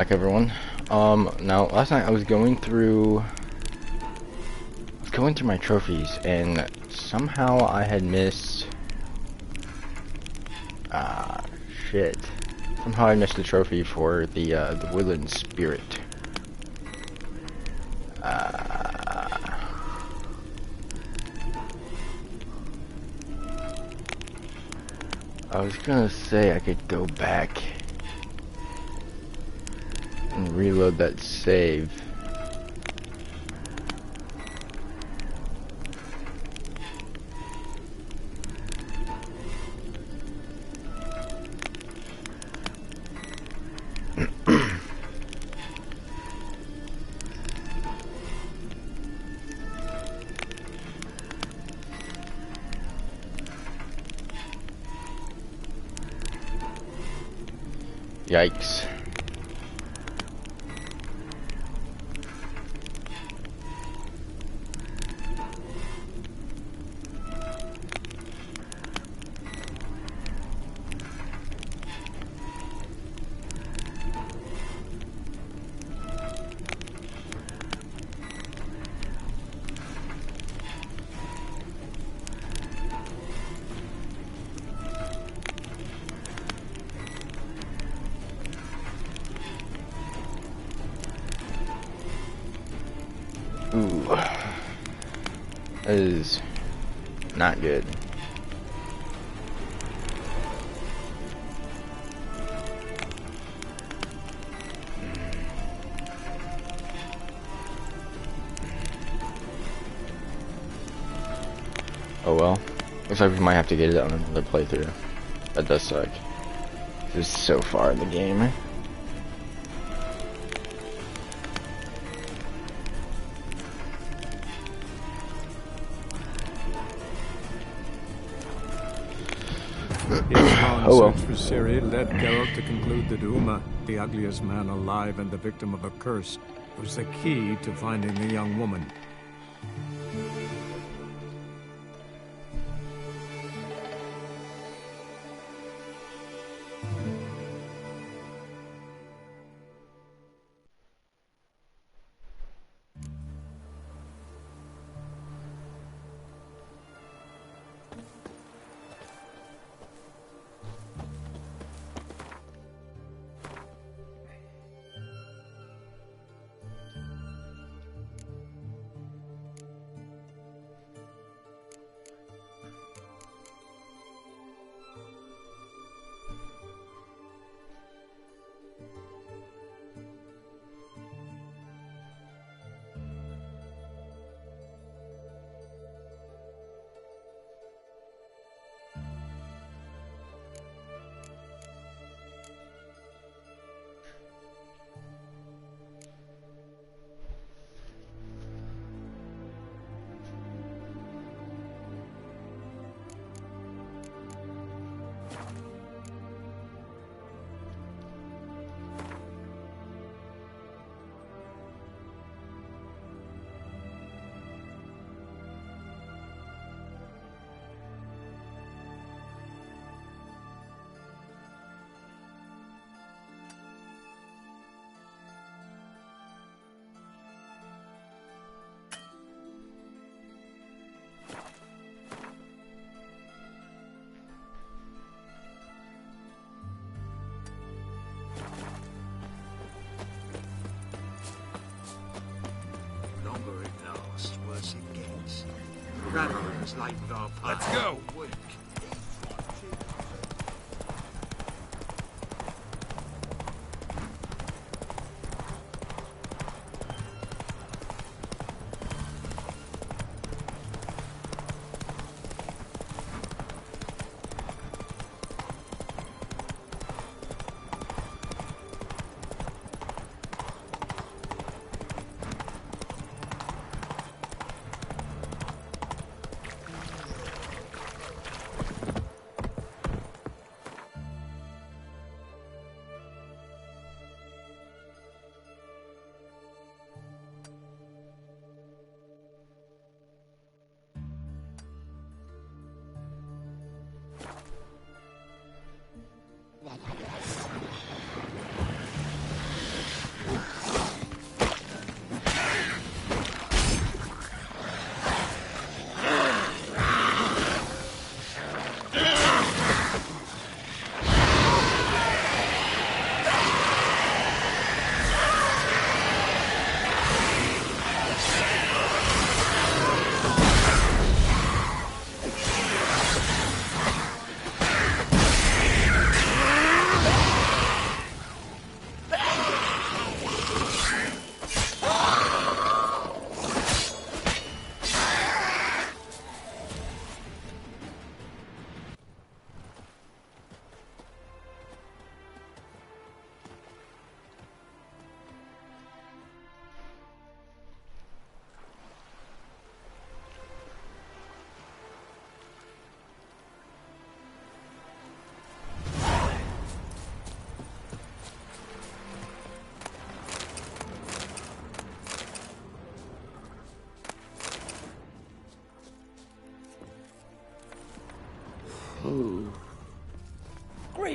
Back everyone. Now last night I was going through my trophies and somehow I had missed shit. Somehow I missed the trophy for the woodland spirit. I was gonna say I could go back and reload that save. Yikes. Ooh, that is not good. Oh well, looks like we might have to get it on another playthrough. That does suck. This is so far in the game. Oh well. Search for Ciri led Geralt to conclude that Uma, the ugliest man alive and the victim of a curse, was the key to finding the young woman. Let's go!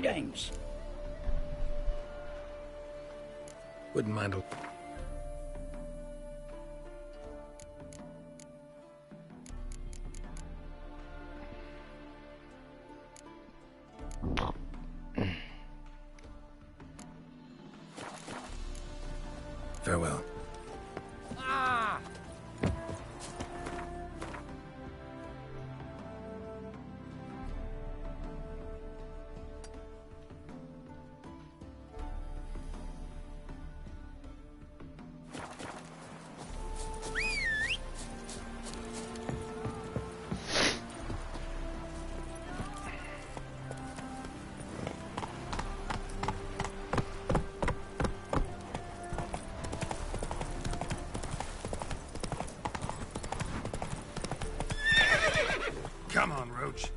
games. Wouldn't mind a... Farewell. Come on, Roach.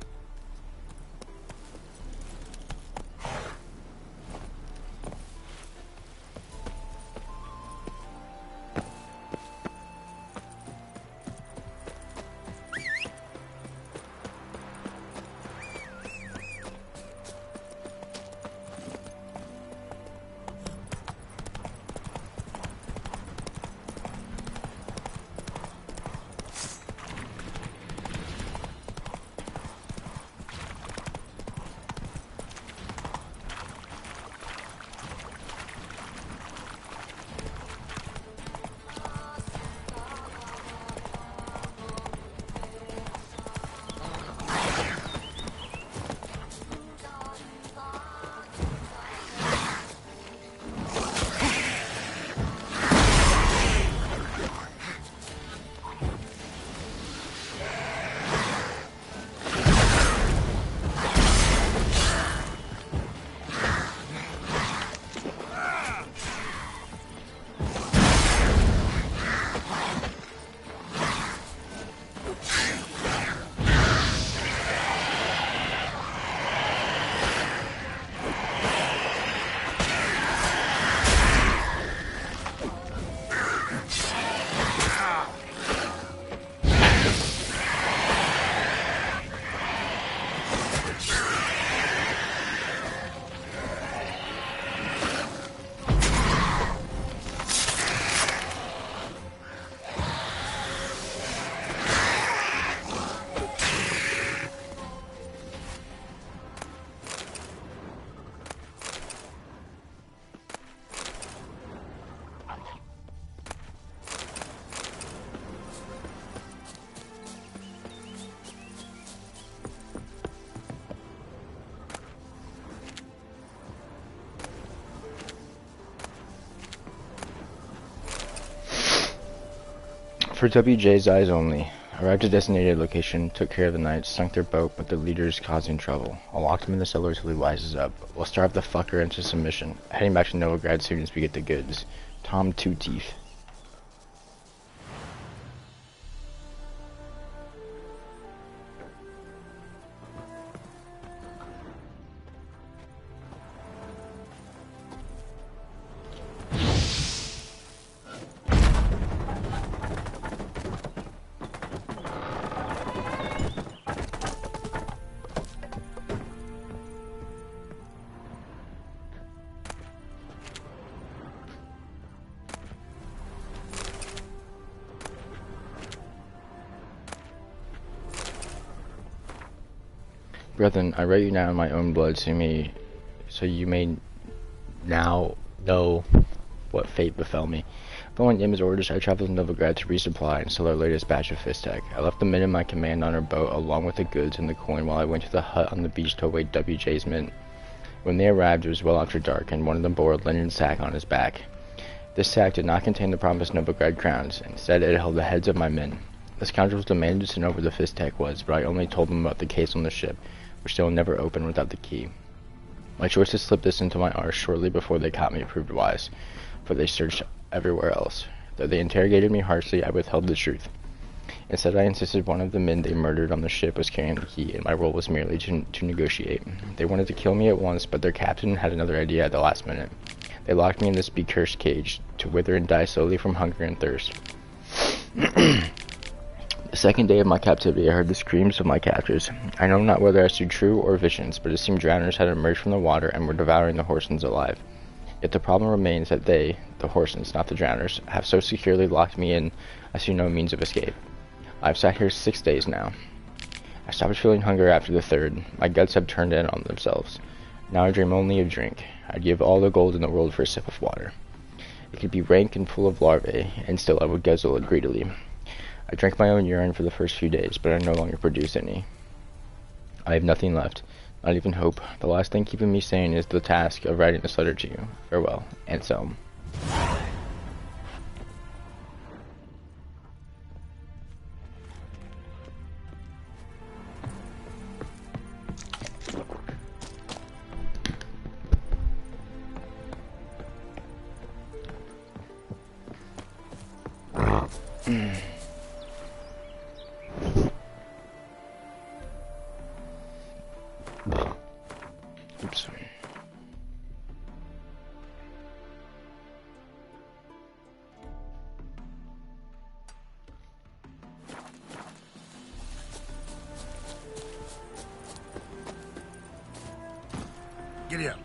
For WJ's eyes only. Arrived at designated location, took care of the knights, sunk their boat, but the leader's causing trouble. I'll lock him in the cellar till he wises up. We'll starve the fucker into submission. Heading back to Novigrad soon as we get the goods. Tom Two Teeth. Brethren, I write you now in my own blood, so you may now know what fate befell me. Following Yim's orders, I traveled to Novigrad to resupply and sell our latest batch of Fistek. I left the men in my command on our boat along with the goods and the coin while I went to the hut on the beach to await WJ's men. When they arrived, it was well after dark, and one of them bore a linen sack on his back. This sack did not contain the promised Novigrad crowns. Instead, it held the heads of my men. The scoundrels demanded to know where the Fistek was, but I only told them about the case on the ship, which they will never open without the key. My choice to slip this into my arse shortly before they caught me proved wise, for they searched everywhere else. Though they interrogated me harshly, I withheld the truth. Instead, I insisted one of the men they murdered on the ship was carrying the key, and my role was merely to negotiate. They wanted to kill me at once, but their captain had another idea at the last minute. They locked me in this be-cursed cage, to wither and die slowly from hunger and thirst. The second day of my captivity, I heard the screams of my captors. I know not whether as to true or visions, but it seemed drowners had emerged from the water and were devouring the Horsens alive. Yet the problem remains that they, the Horsens, not the drowners, have so securely locked me in I see no means of escape. I have sat here 6 days now. I stopped feeling hunger after the third. My guts have turned in on themselves. Now I dream only of drink. I'd give all the gold in the world for a sip of water. It could be rank and full of larvae, and still I would guzzle it greedily. I drank my own urine for the first few days, but I no longer produce any. I have nothing left, not even hope. The last thing keeping me sane is the task of writing this letter to you. Farewell, Anselm. Oops. Giddy up.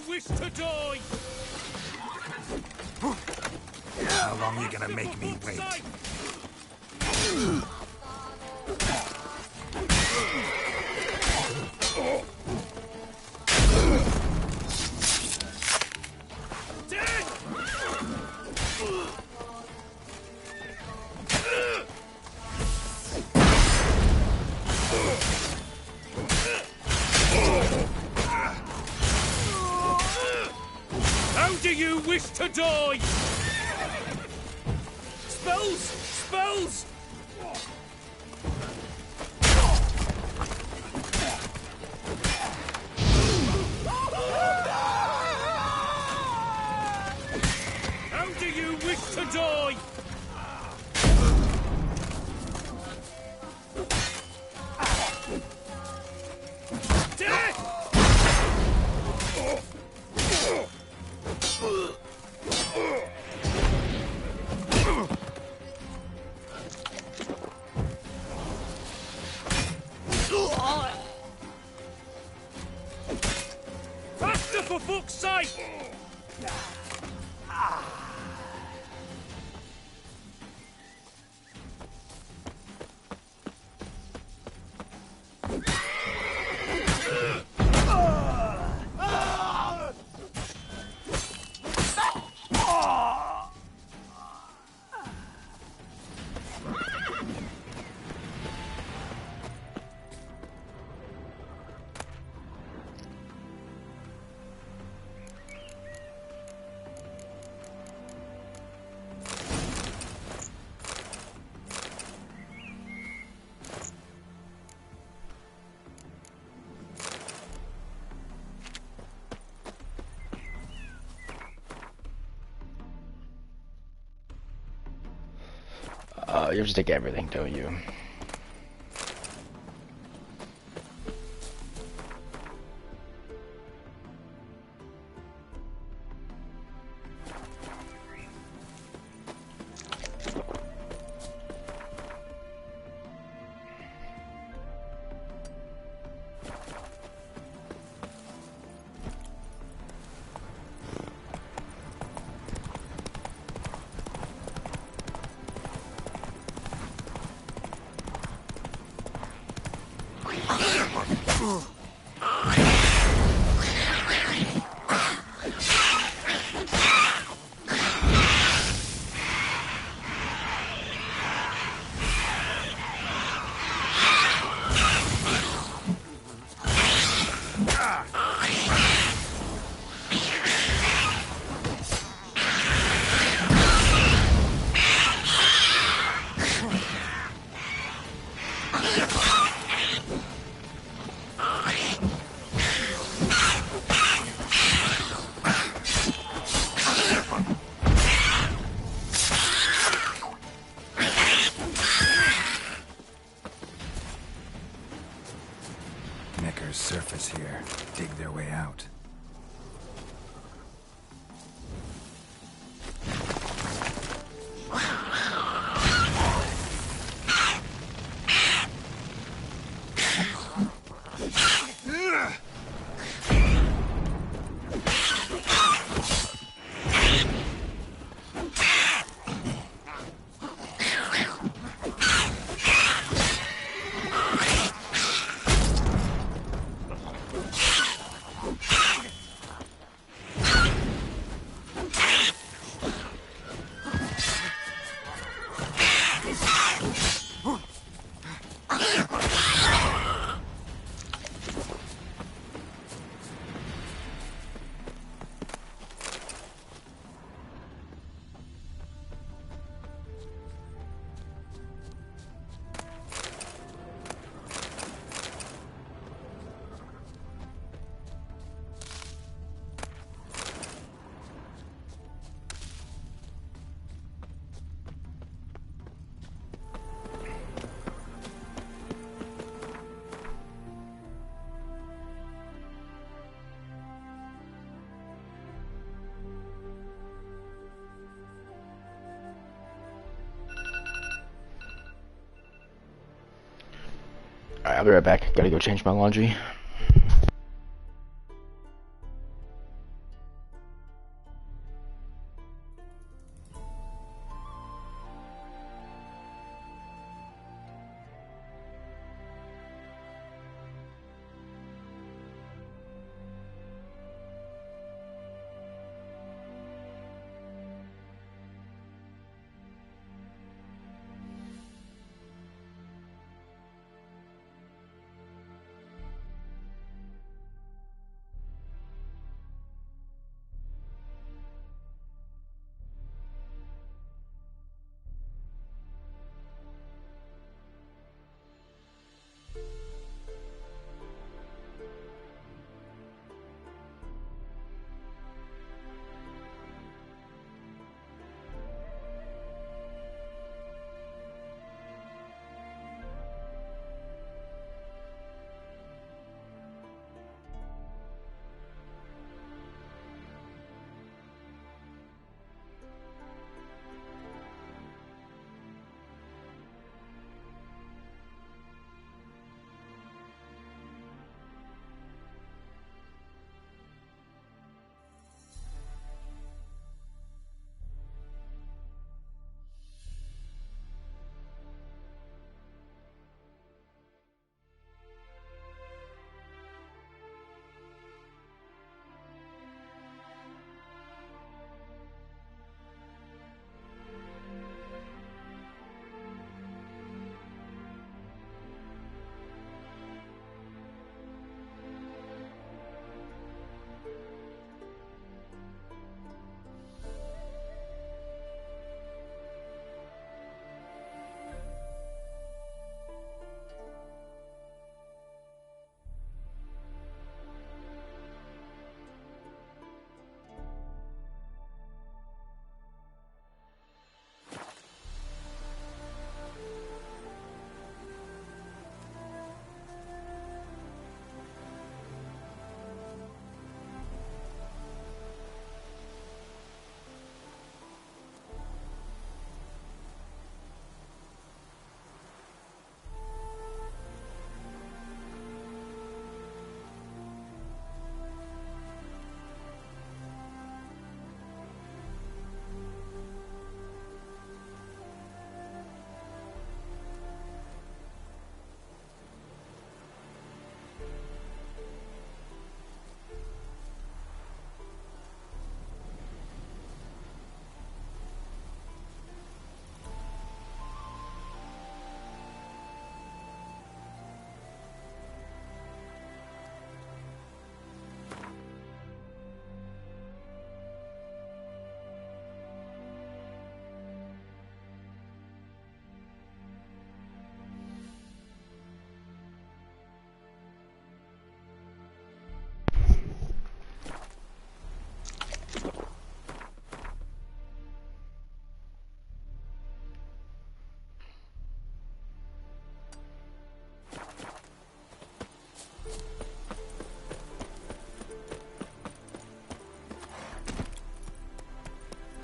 Wish to die! How long are you gonna make me wait? How do you wish to die? Spells! Spells! How do you wish to die? Death! Faster, for fuck's sake! You have to take everything, don't you? dig their way out. Alright, I'll be right back. Gotta go change my laundry.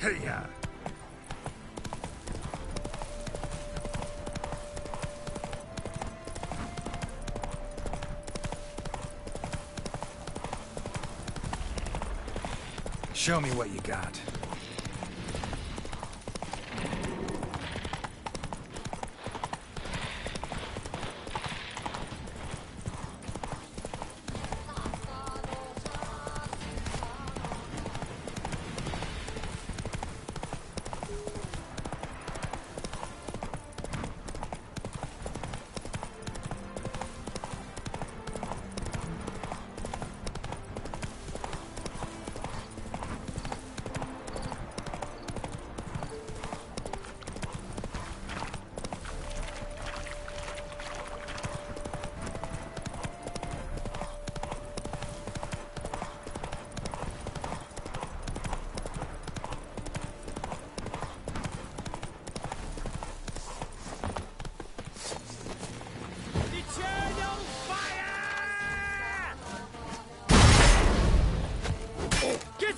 Yeah. Show me what you got.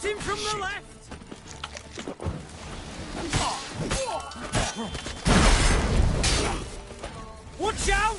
Him from the left! Watch out!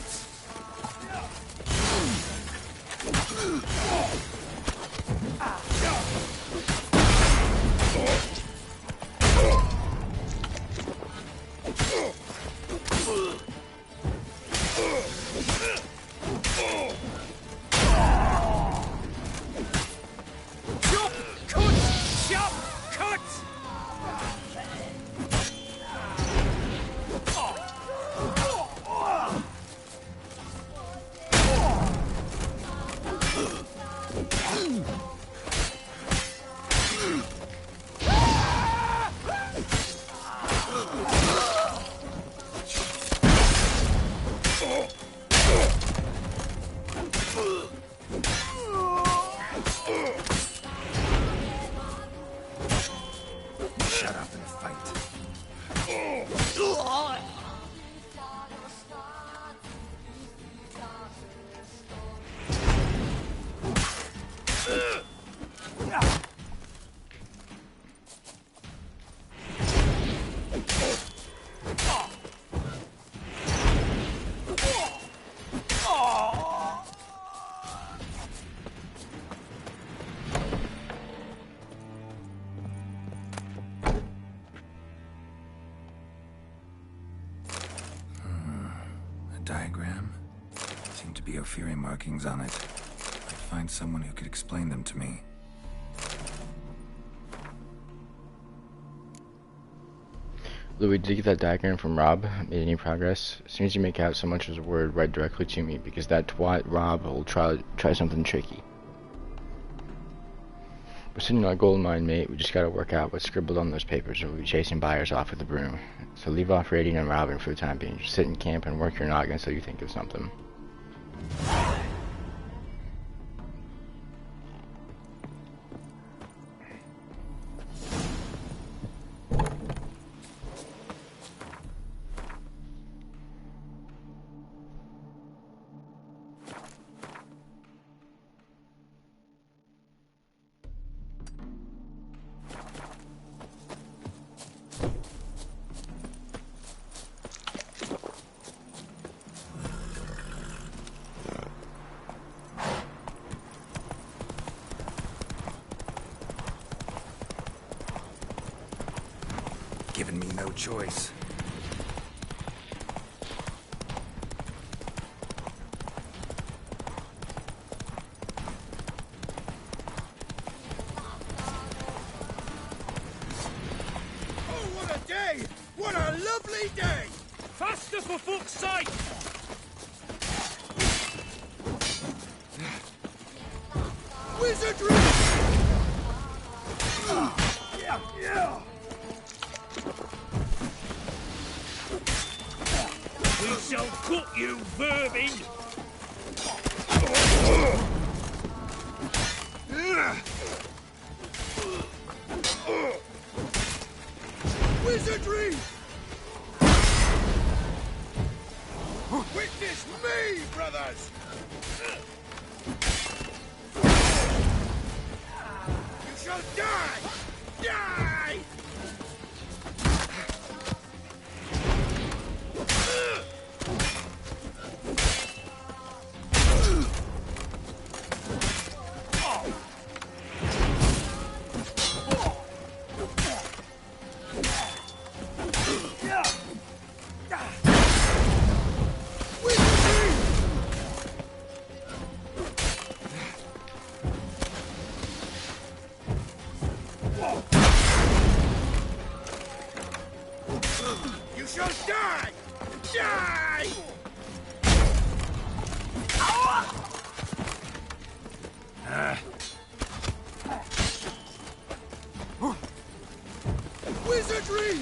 Diagram. Seem to be Ophiri markings on it. I'd find someone who could explain them to me. Louis, did you get that diagram from Rob? Made any progress? As soon as you make out so much as a word, write directly to me, because that twat Rob will try something tricky. We're sitting on a gold mine, mate. We just gotta work out what's scribbled on those papers, or we'll be chasing buyers off with the broom. So leave off raiding and robbing for the time being. Just sit in camp and work your noggin until you think of something. Given me no choice. Oh, what a day! What a lovely day! Faster, for fuck's sake! Wizardry! Yeah! We shall cut you, vermin! Wizardry! Witness me, brothers! You shall die! Die! shall die! Die! Wizardry!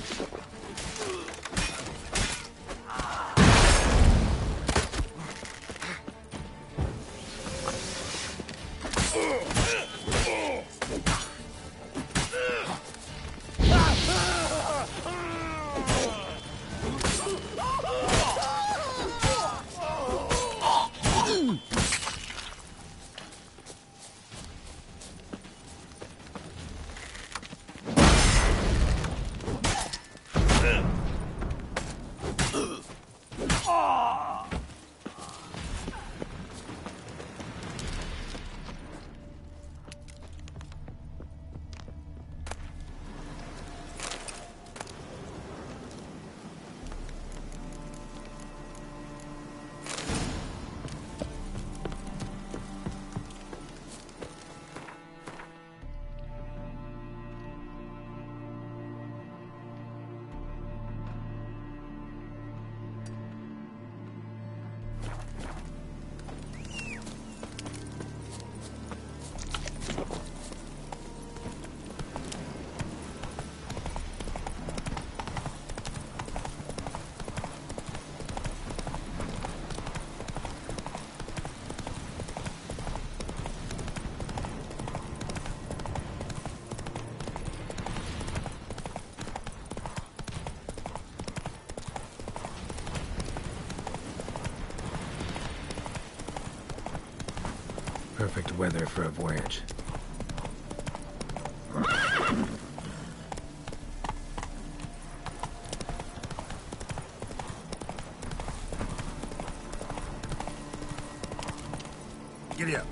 Perfect weather for a voyage. Giddy up.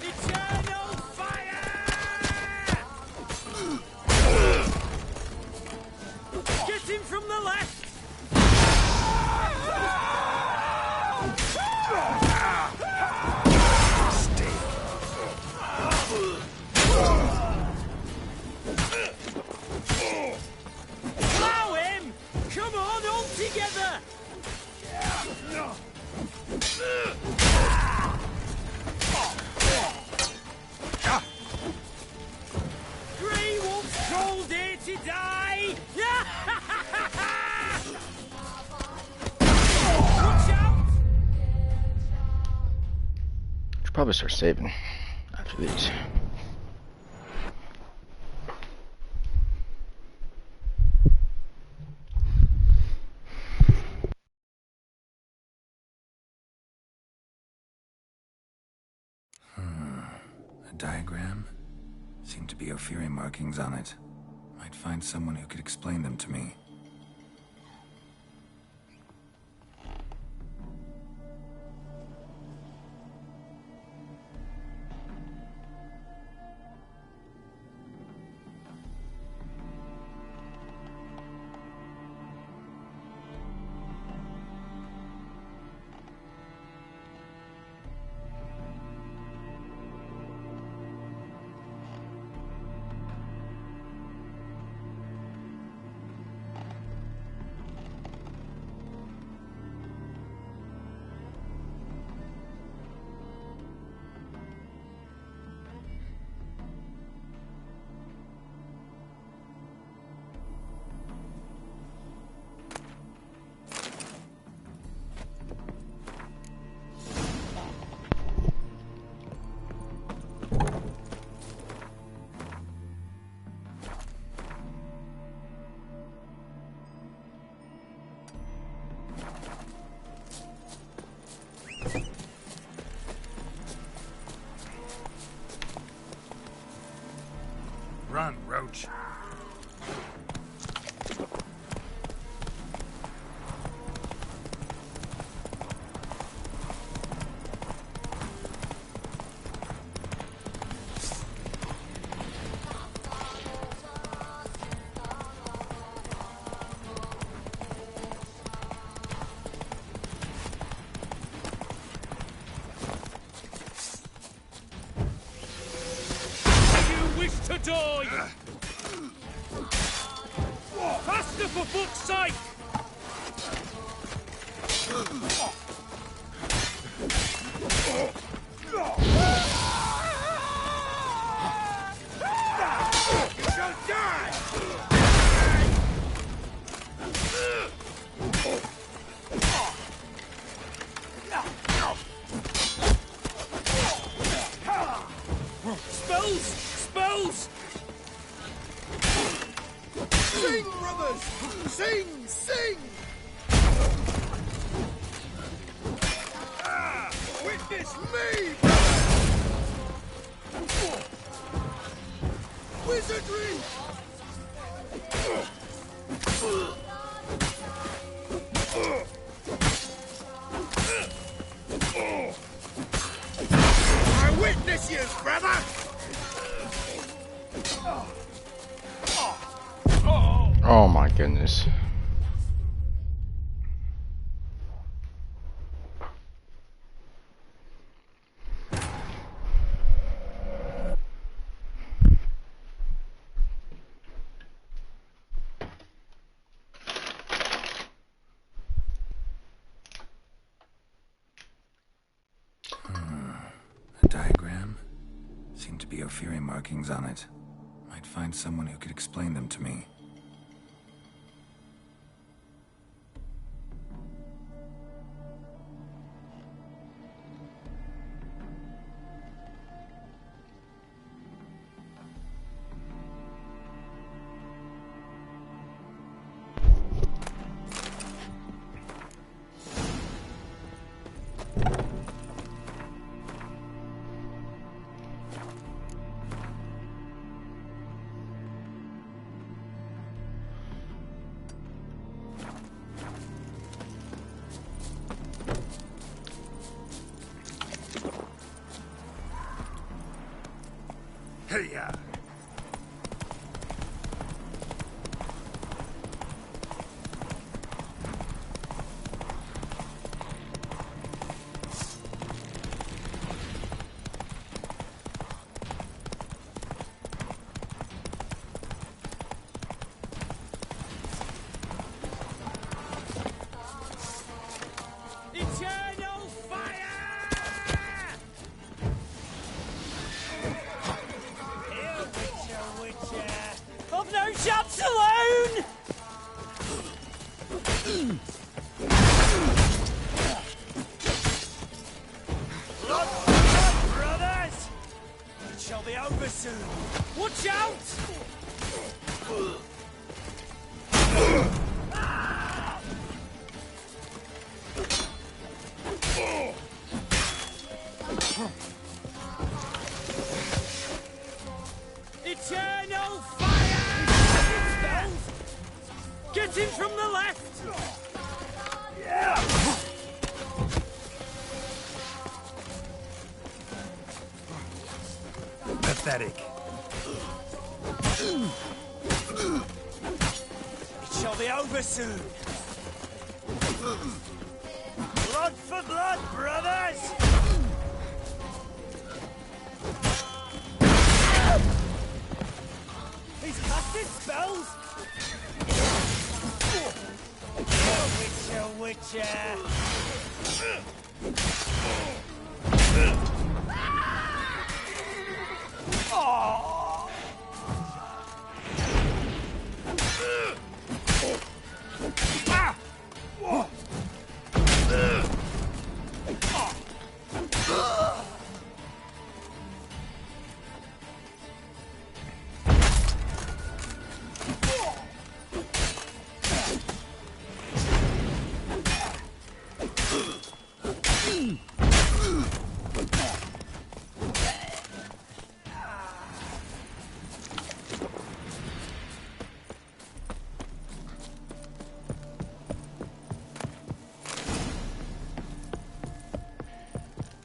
Eternal fire! Get him from the left! Plow him! Come on, all together! Grey Wolf's told here to die! Watch out! Should probably start saving after these. A diagram? Seemed to be Ophiri markings on it. Might find someone who could explain them to me. die! Faster, for fuck's sake! You shall die! Spells! Spells! Sing, brothers! Sing! Sing! Witness me, brothers! Wizardry! I witness you, brother! Oh my goodness. The diagram seemed to be Ophiri markings on it. Might find someone who could explain them to me. Hey-ya! Eternal fire! Here, Witcher! I've no shots alone! Blood, brothers! It shall be over soon. Watch out! Eternal fire! Get him from the left! Yeah! Pathetic. It shall be over soon. Blood for blood, brothers! He's casting spells! Witcher! Oh! Ah!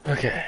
Okay.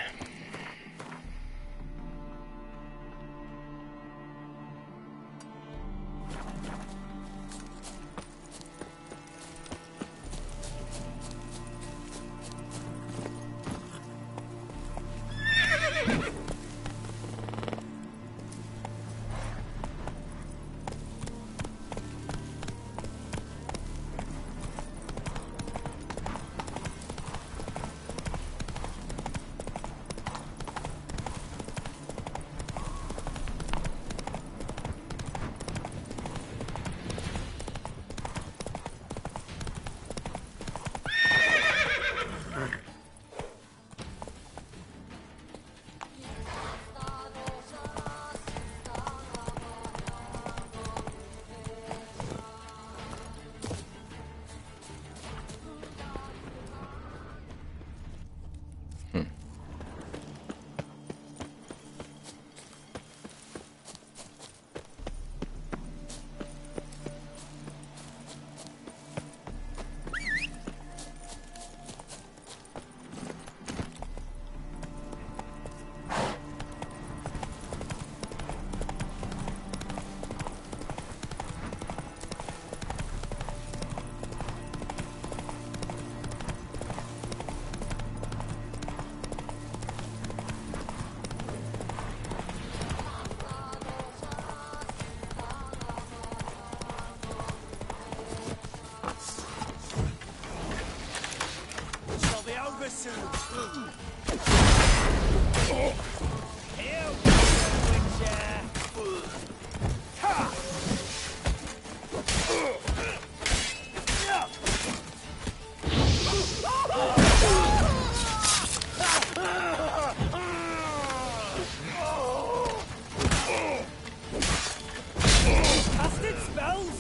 Casted spells?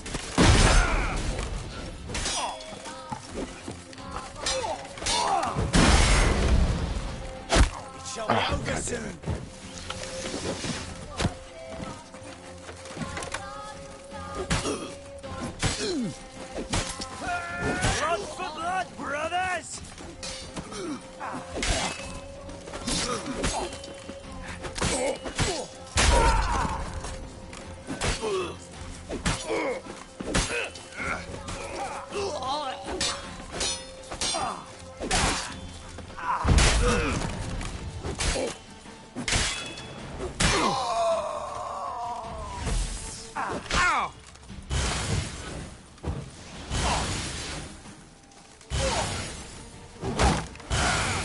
It shall be over soon. Blood for blood, brothers!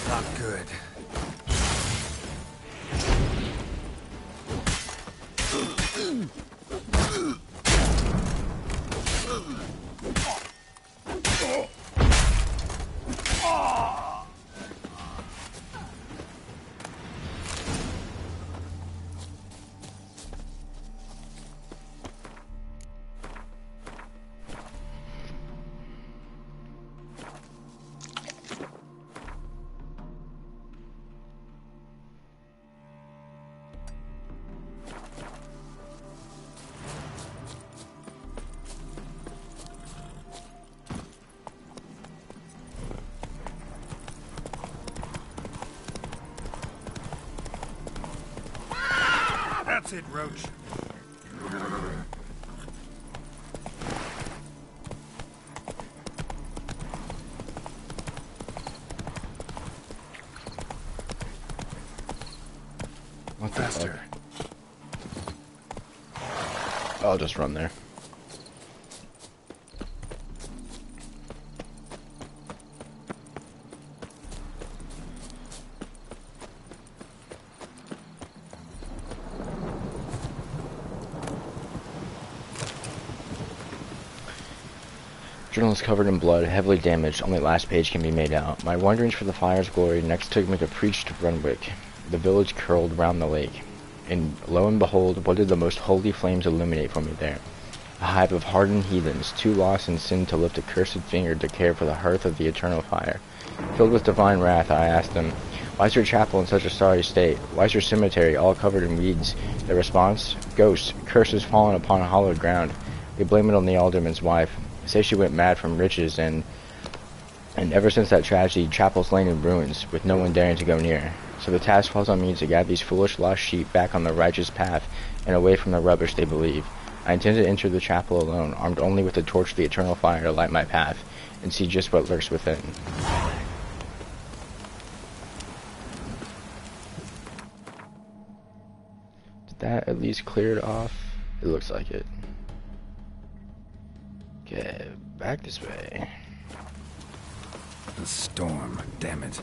Not good. That's it, Roach. What the Faster. fuck? I'll just run there. Journal is covered in blood, heavily damaged, only last page can be made out. My wanderings for the fire's glory next took me to preach to Brunwick. The village curled round the lake, and lo and behold, what did the most holy flames illuminate for me there? A hive of hardened heathens, too lost in sin to lift a cursed finger to care for the hearth of the eternal fire. Filled with divine wrath, I asked them, "Why is your chapel in such a sorry state? Why is your cemetery all covered in weeds?" The response, "Ghosts, curses fallen upon hallowed ground." They blame it on the alderman's wife. Say she went mad from riches, and ever since that tragedy, chapel's lain in ruins, with no one daring to go near. So the task falls on me to guide these foolish lost sheep back on the righteous path, and away from the rubbish they believe. I intend to enter the chapel alone, armed only with the torch of the eternal fire to light my path, and see just what lurks within. Did that at least clear it off? It looks like it. Okay, back this way. The storm, damn it.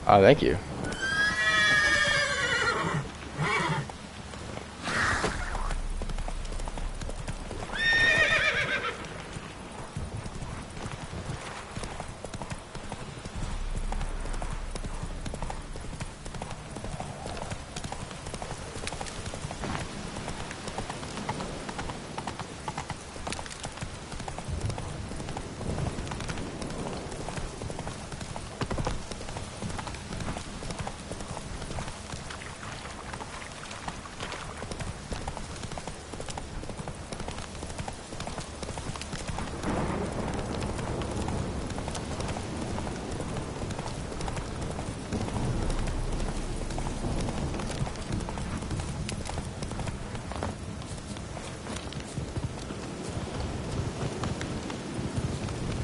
Oh, thank you.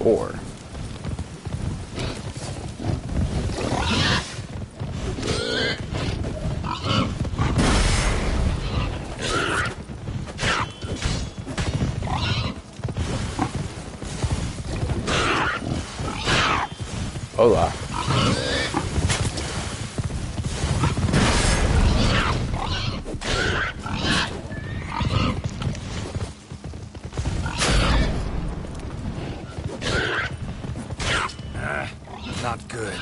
Or Hola. Not good.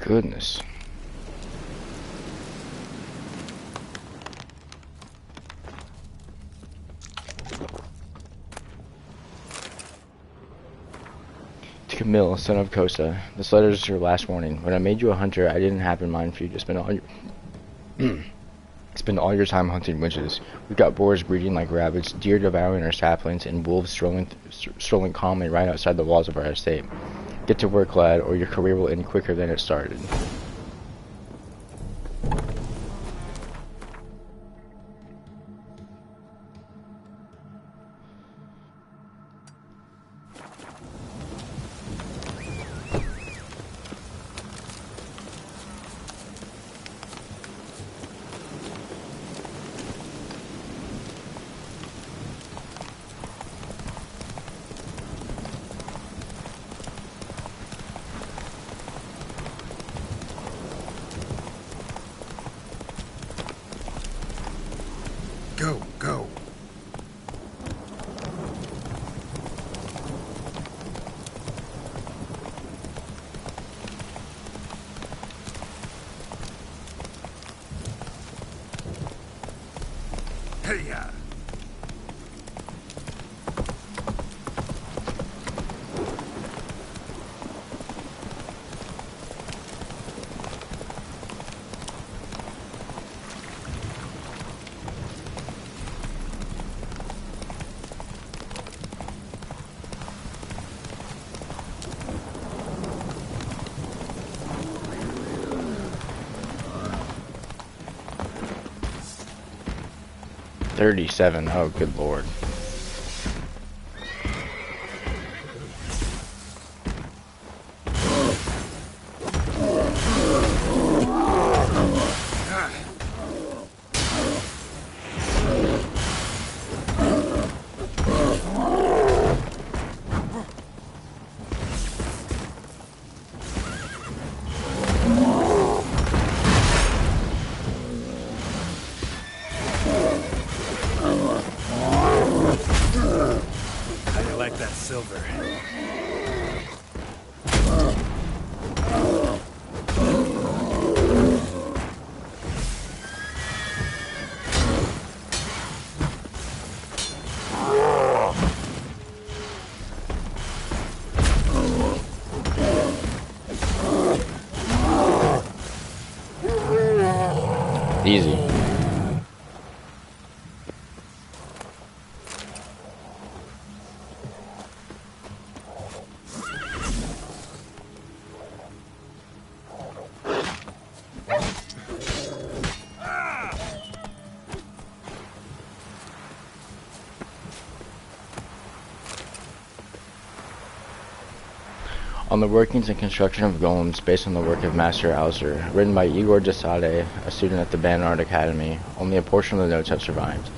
Goodness. To Camille, son of Kosa, this letter is your last warning. When I made you a hunter, I didn't have in mind for you to spend all your spend all your time hunting witches. We've got boars breeding like rabbits, deer devouring our saplings, and wolves strolling calmly right outside the walls of our estate. Get to work, lad, or your career will end quicker than it started. Go, go. Hey-ya. $37. Oh, good lord. How do you like that silver? Easy. On the workings and construction of golems based on the work of Master Alzer, written by Igor Desade, a student at the Banard Academy. Only a portion of the notes have survived.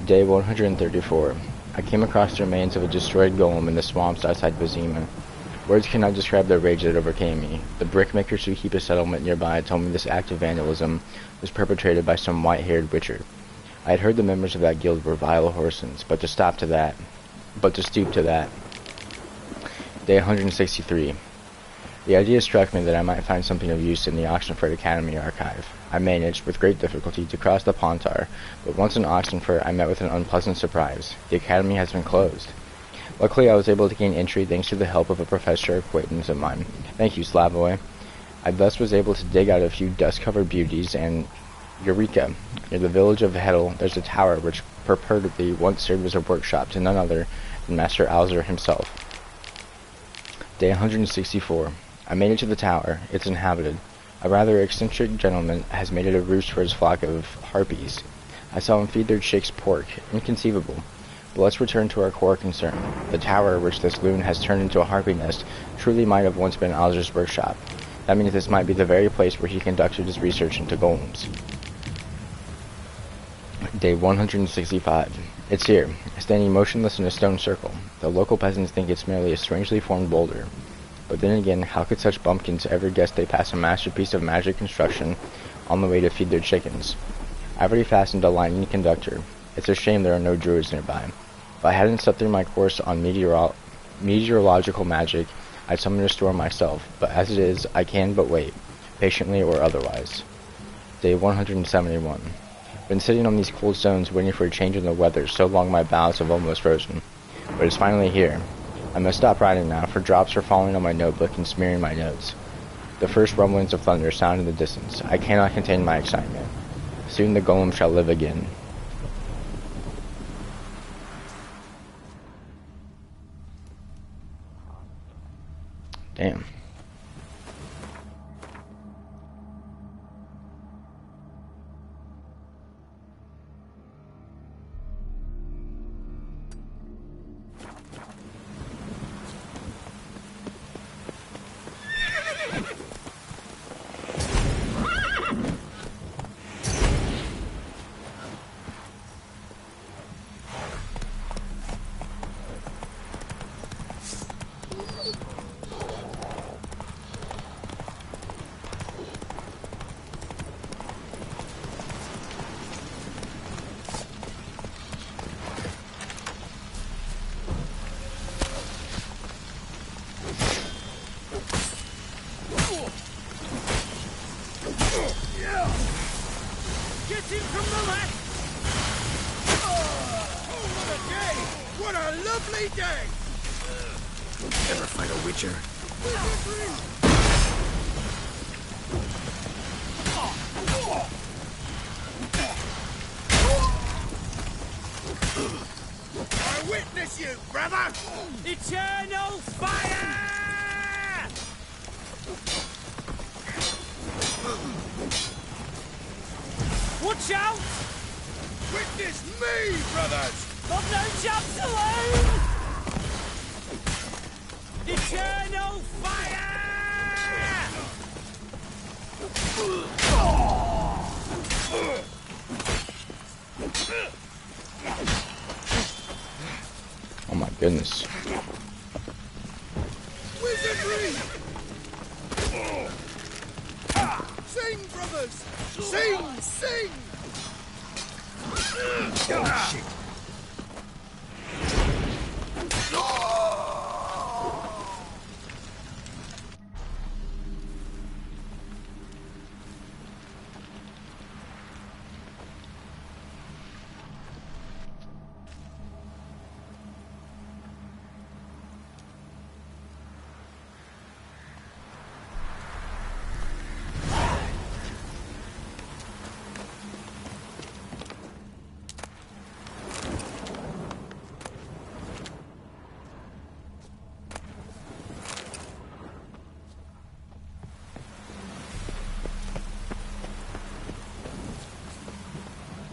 Day 134. I came across the remains of a destroyed golem in the swamps outside Vizima. Words cannot describe the rage that overcame me. The brickmakers who keep a settlement nearby told me this act of vandalism was perpetrated by some white-haired witcher. I had heard the members of that guild were vile Horsens, but to stoop to that. Day 163. The idea struck me that I might find something of use in the Oxenford Academy archive. I managed, with great difficulty, to cross the Pontar, but once in Oxenford I met with an unpleasant surprise. The academy has been closed. Luckily I was able to gain entry thanks to the help of a professor acquaintance of mine. Thank you, Slavoy. I thus was able to dig out a few dust-covered beauties, and Eureka! Near the village of Hedel, there's a tower which purportedly once served as a workshop to none other than Master Alzer himself. Day 164. I made it to the tower. It's inhabited. A rather eccentric gentleman has made it a roost for his flock of harpies. I saw him feed their chicks pork. Inconceivable. But let's return to our core concern. The tower, which this loon has turned into a harpy nest, truly might have once been Alzer's workshop. That means this might be the very place where he conducted his research into golems. Day 165. It's here, standing motionless in a stone circle. The local peasants think it's merely a strangely formed boulder. But then again, how could such bumpkins ever guess they pass a masterpiece of magic construction on the way to feed their chickens? I've already fastened a lightning conductor. It's a shame there are no druids nearby. If I hadn't slept through my course on meteorological magic, I'd summon a storm myself, but as it is, I can but wait, patiently or otherwise. Day 171. Been sitting on these cold stones waiting for a change in the weather, so long my bowels have almost frozen. But it's finally here. I must stop writing now, for drops are falling on my notebook and smearing my notes. The first rumblings of thunder sound in the distance. I cannot contain my excitement. Soon the golem shall live again. Damn. Ever fight a witcher? I witness you, brother! Eternal fire! Watch out! Witness me, brothers! Got no jumps alone! Eternal fire! Oh my goodness. Wizardry! Sing, brothers! Sing! Sing! Oh, shit.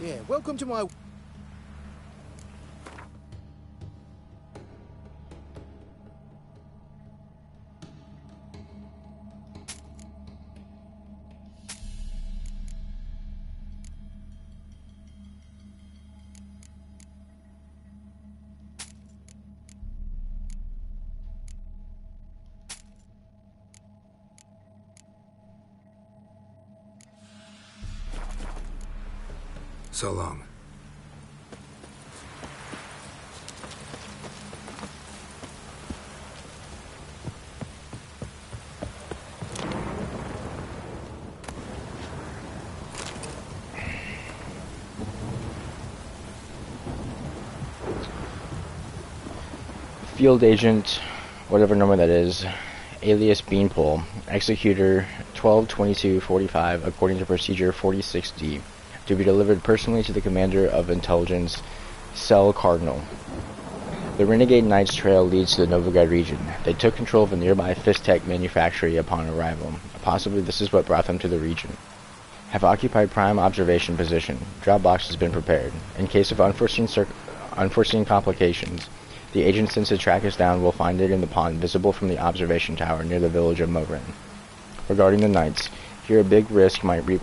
Yeah, welcome to my... So long. Field Agent, whatever number that is, alias Beanpole, Executor 122245, according to Procedure 46D, to be delivered personally to the Commander of Intelligence, Cell Cardinal. The Renegade Knights Trail leads to the Novigrad region. They took control of a nearby Fistech manufactory upon arrival. Possibly this is what brought them to the region. Have occupied prime observation position. Drop box has been prepared. In case of unforeseen complications, the agent sent to track us down will find it in the pond visible from the observation tower near the village of Morin. Regarding the Knights, here a big risk might reap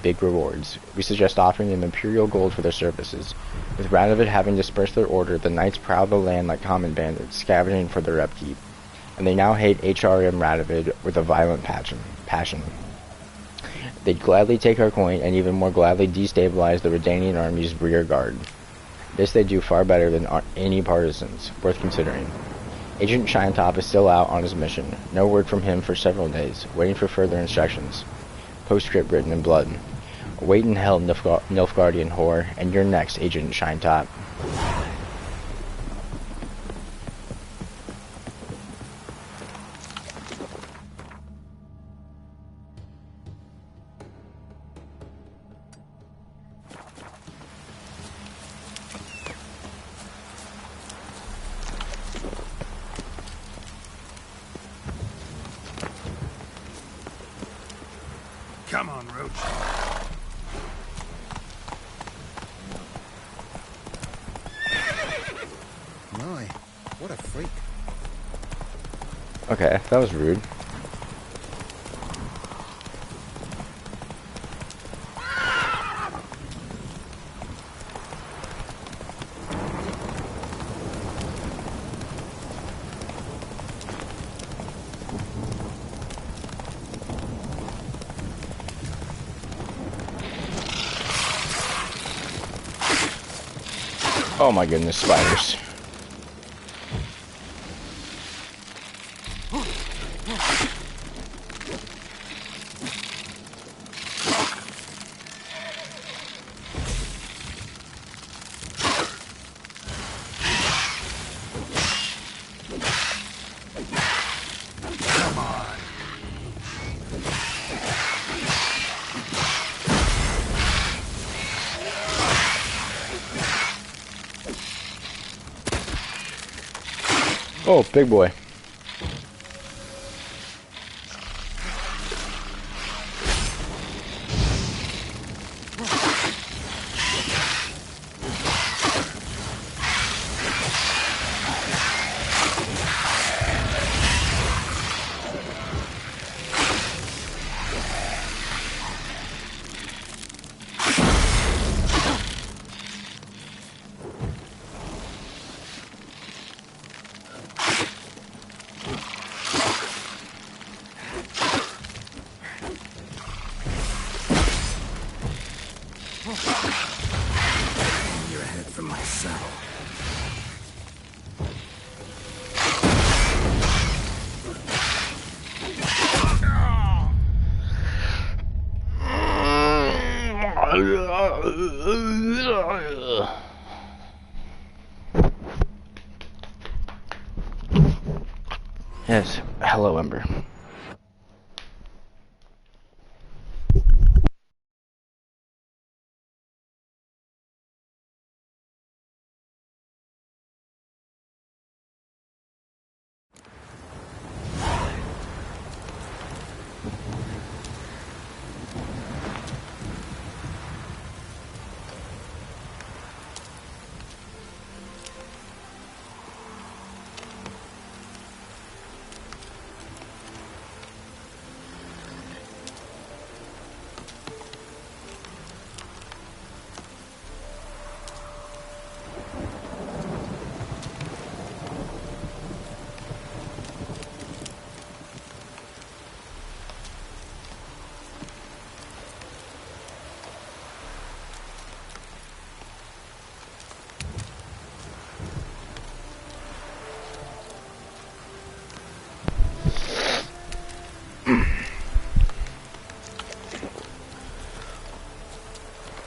big rewards. We suggest offering them Imperial gold for their services. With Radovid having dispersed their order, the Knights prowl the land like common bandits, scavenging for their upkeep. And they now hate HRM Radovid with a violent passion. They'd gladly take our coin and even more gladly destabilize the Redanian army's rear guard. This they do far better than any partisans, worth considering. Agent Shinetop is still out on his mission. No word from him for several days, waiting for further instructions. Postscript written in blood. Wait in hell, Nilfgaardian whore, and you're next, Agent Shinetop. Come on, Roach. My, what a freak. Okay, that was rude. Oh my goodness, spiders. Oh, big boy. You're ahead from my saddle. Yes, hello, Ember.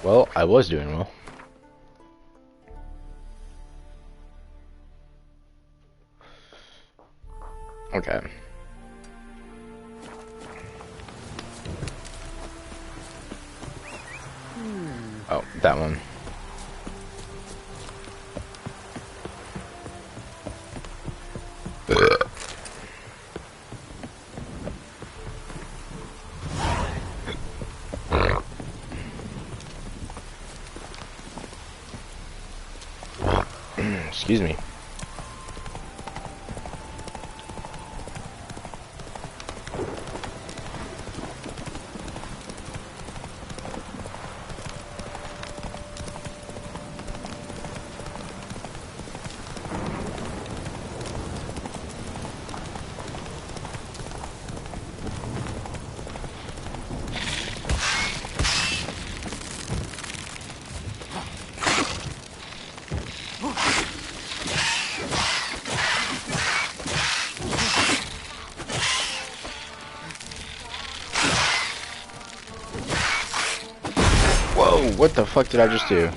Well, I was doing well. Oh, that one. Excuse me. Whoa, what the fuck did I just do?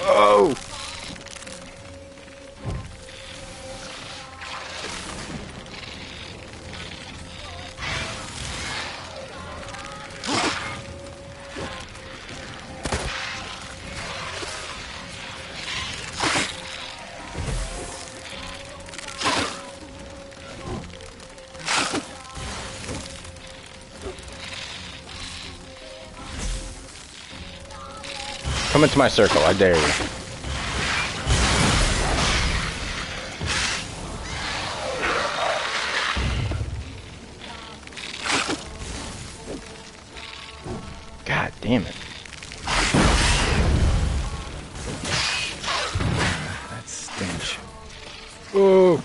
Oh! Come into my circle, I dare you. God damn it. That stench. Oh!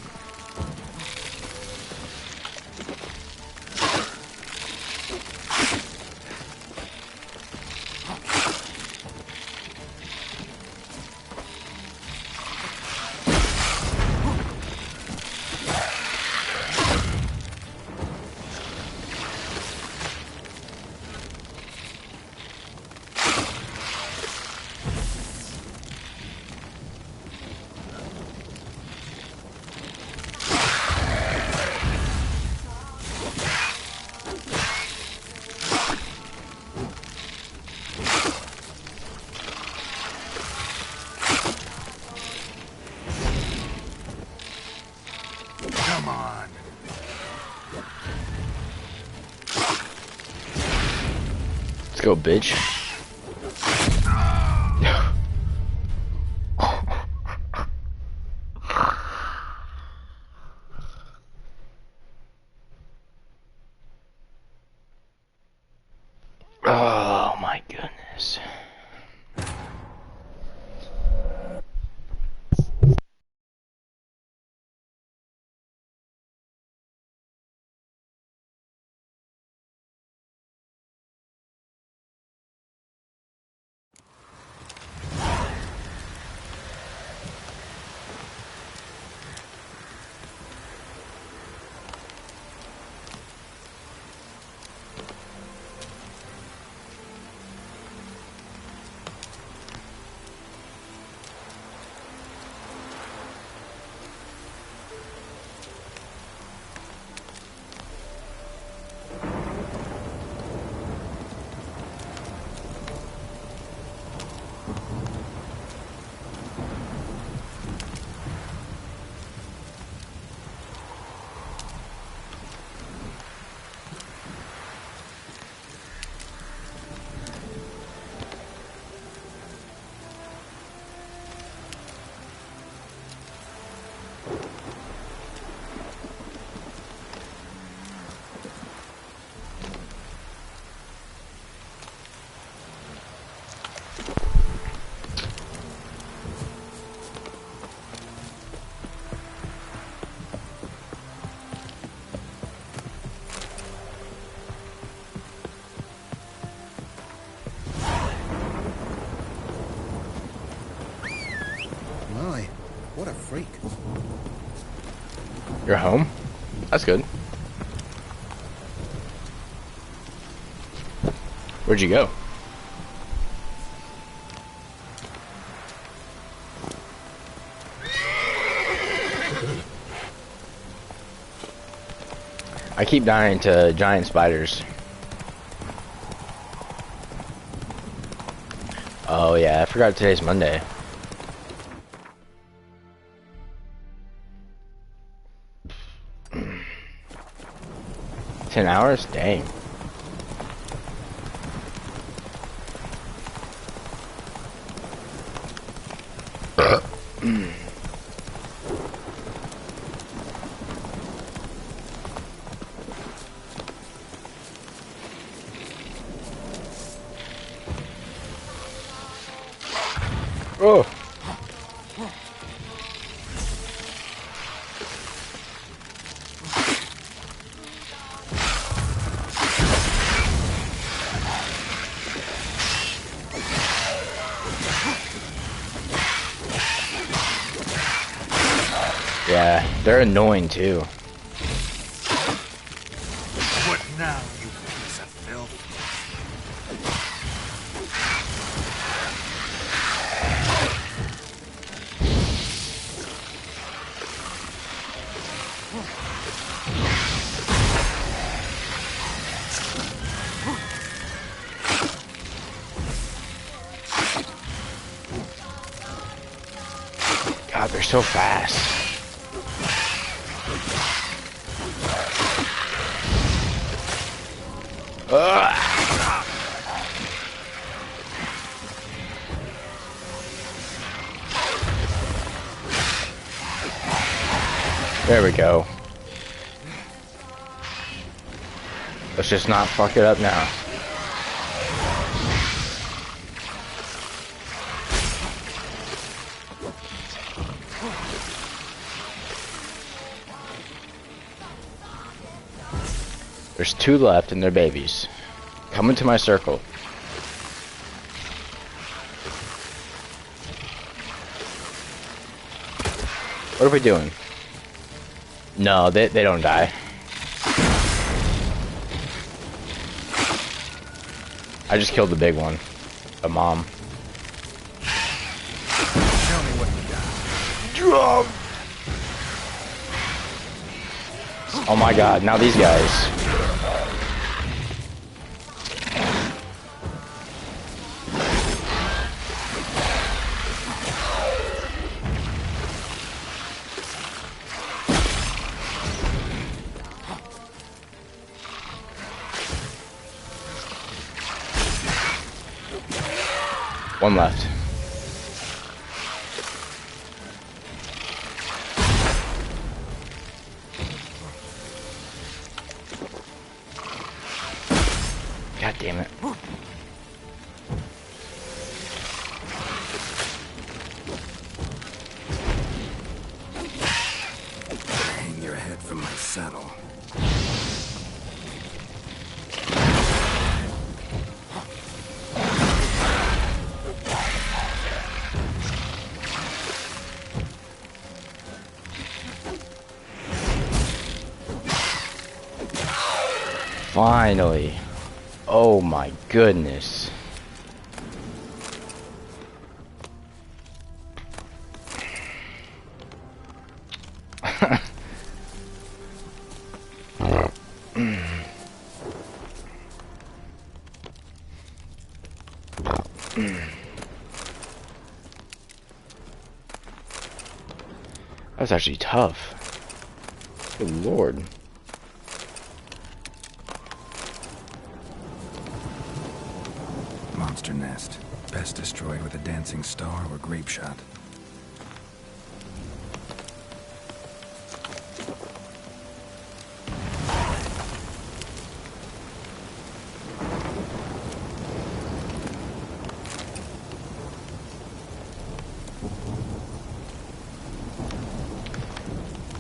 Come on. Let's go, bitch. Oh my goodness. What a freak. You're home? That's good. Where'd you go? I keep dying to giant spiders. Oh yeah, I forgot today's Monday. $10 hours? Dang. Oh. Yeah, they're annoying too. What now, you piece of filth? God, they're so fast. There we go. Let's just not fuck it up now. There's 2 left and they're babies. Come into my circle. What are we doing? No, they don't die. I just killed the big one. A mom. Tell me what you got. Oh my god, now these guys. One left. God damn it. Hang your head from my saddle. Finally. Oh my goodness. That was actually tough. Good lord. Monster nest. Best destroyed with a dancing star or grape shot.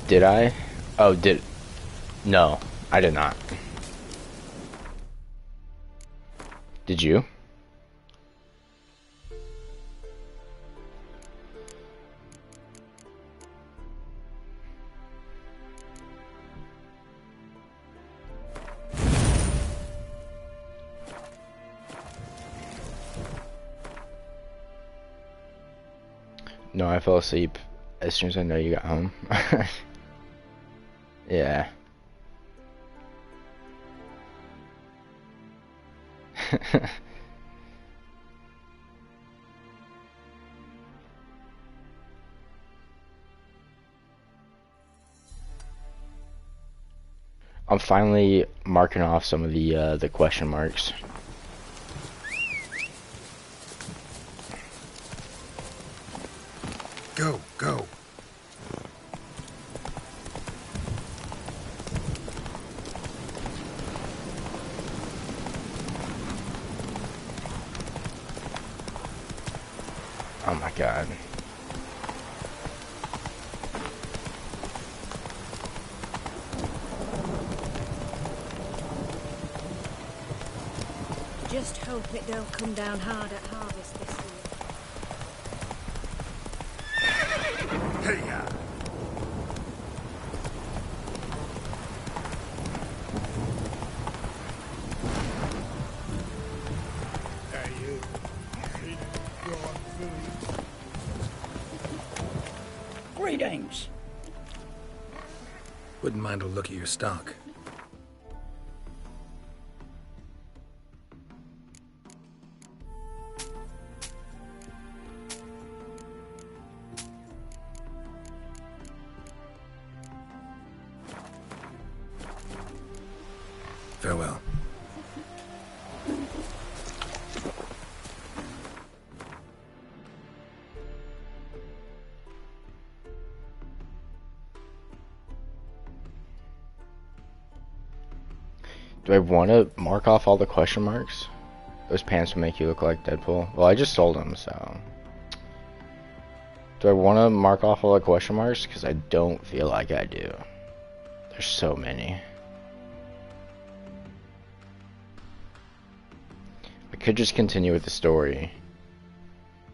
Did I? Oh, no, I did not. Did you? No, I fell asleep as soon as I know you got home. Yeah. I'm finally marking off some of the question marks. Go, go. Oh my god. Just hope it don't come down hard at harvest this year. Hey-ya. Hey, you. Greetings. Wouldn't mind a look at your stock. Farewell. Do I want to mark off all the question marks? Those pants will make you look like Deadpool. Well, I just sold them, so... Do I want to mark off all the question marks? Because I don't feel like I do. There's so many. I could just continue with the story.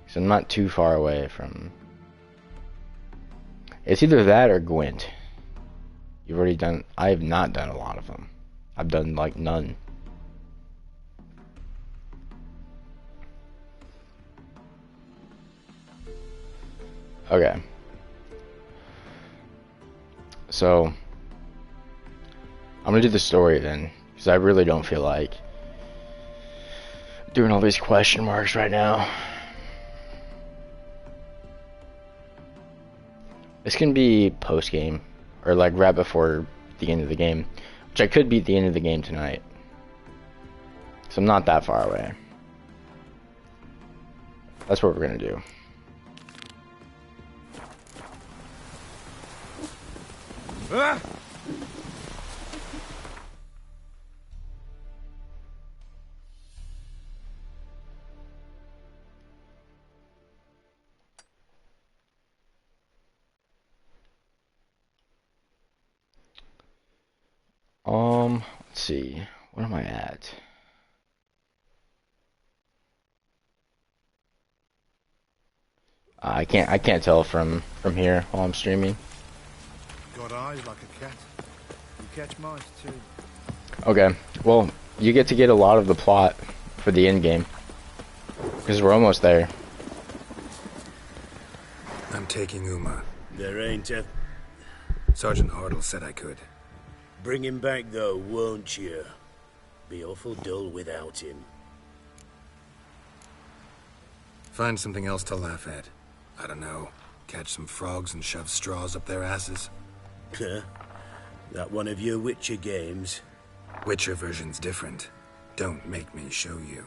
Because I'm not too far away from... It's either that or Gwent. You've already done... I have not done a lot of them. I've done, like, none. Okay. So, I'm gonna do the story then, because I really don't feel like doing all these question marks right now. This can be post-game, or like right before the end of the game, which I could be at the end of the game tonight. So I'm not that far away. That's what we're gonna do. Ah! Let's see. What am I at? I can't tell from here while I'm streaming. Got eyes like a cat. You catch mice too. Okay. Well, you get to get a lot of the plot for the end game. Because we're almost there. I'm taking Uma. There ain't a... Sergeant Hartle said I could. Bring him back, though, won't you? Be awful dull without him. Find something else to laugh at. I don't know. Catch some frogs and shove straws up their asses. Huh? That one of your Witcher games? Witcher version's different. Don't make me show you.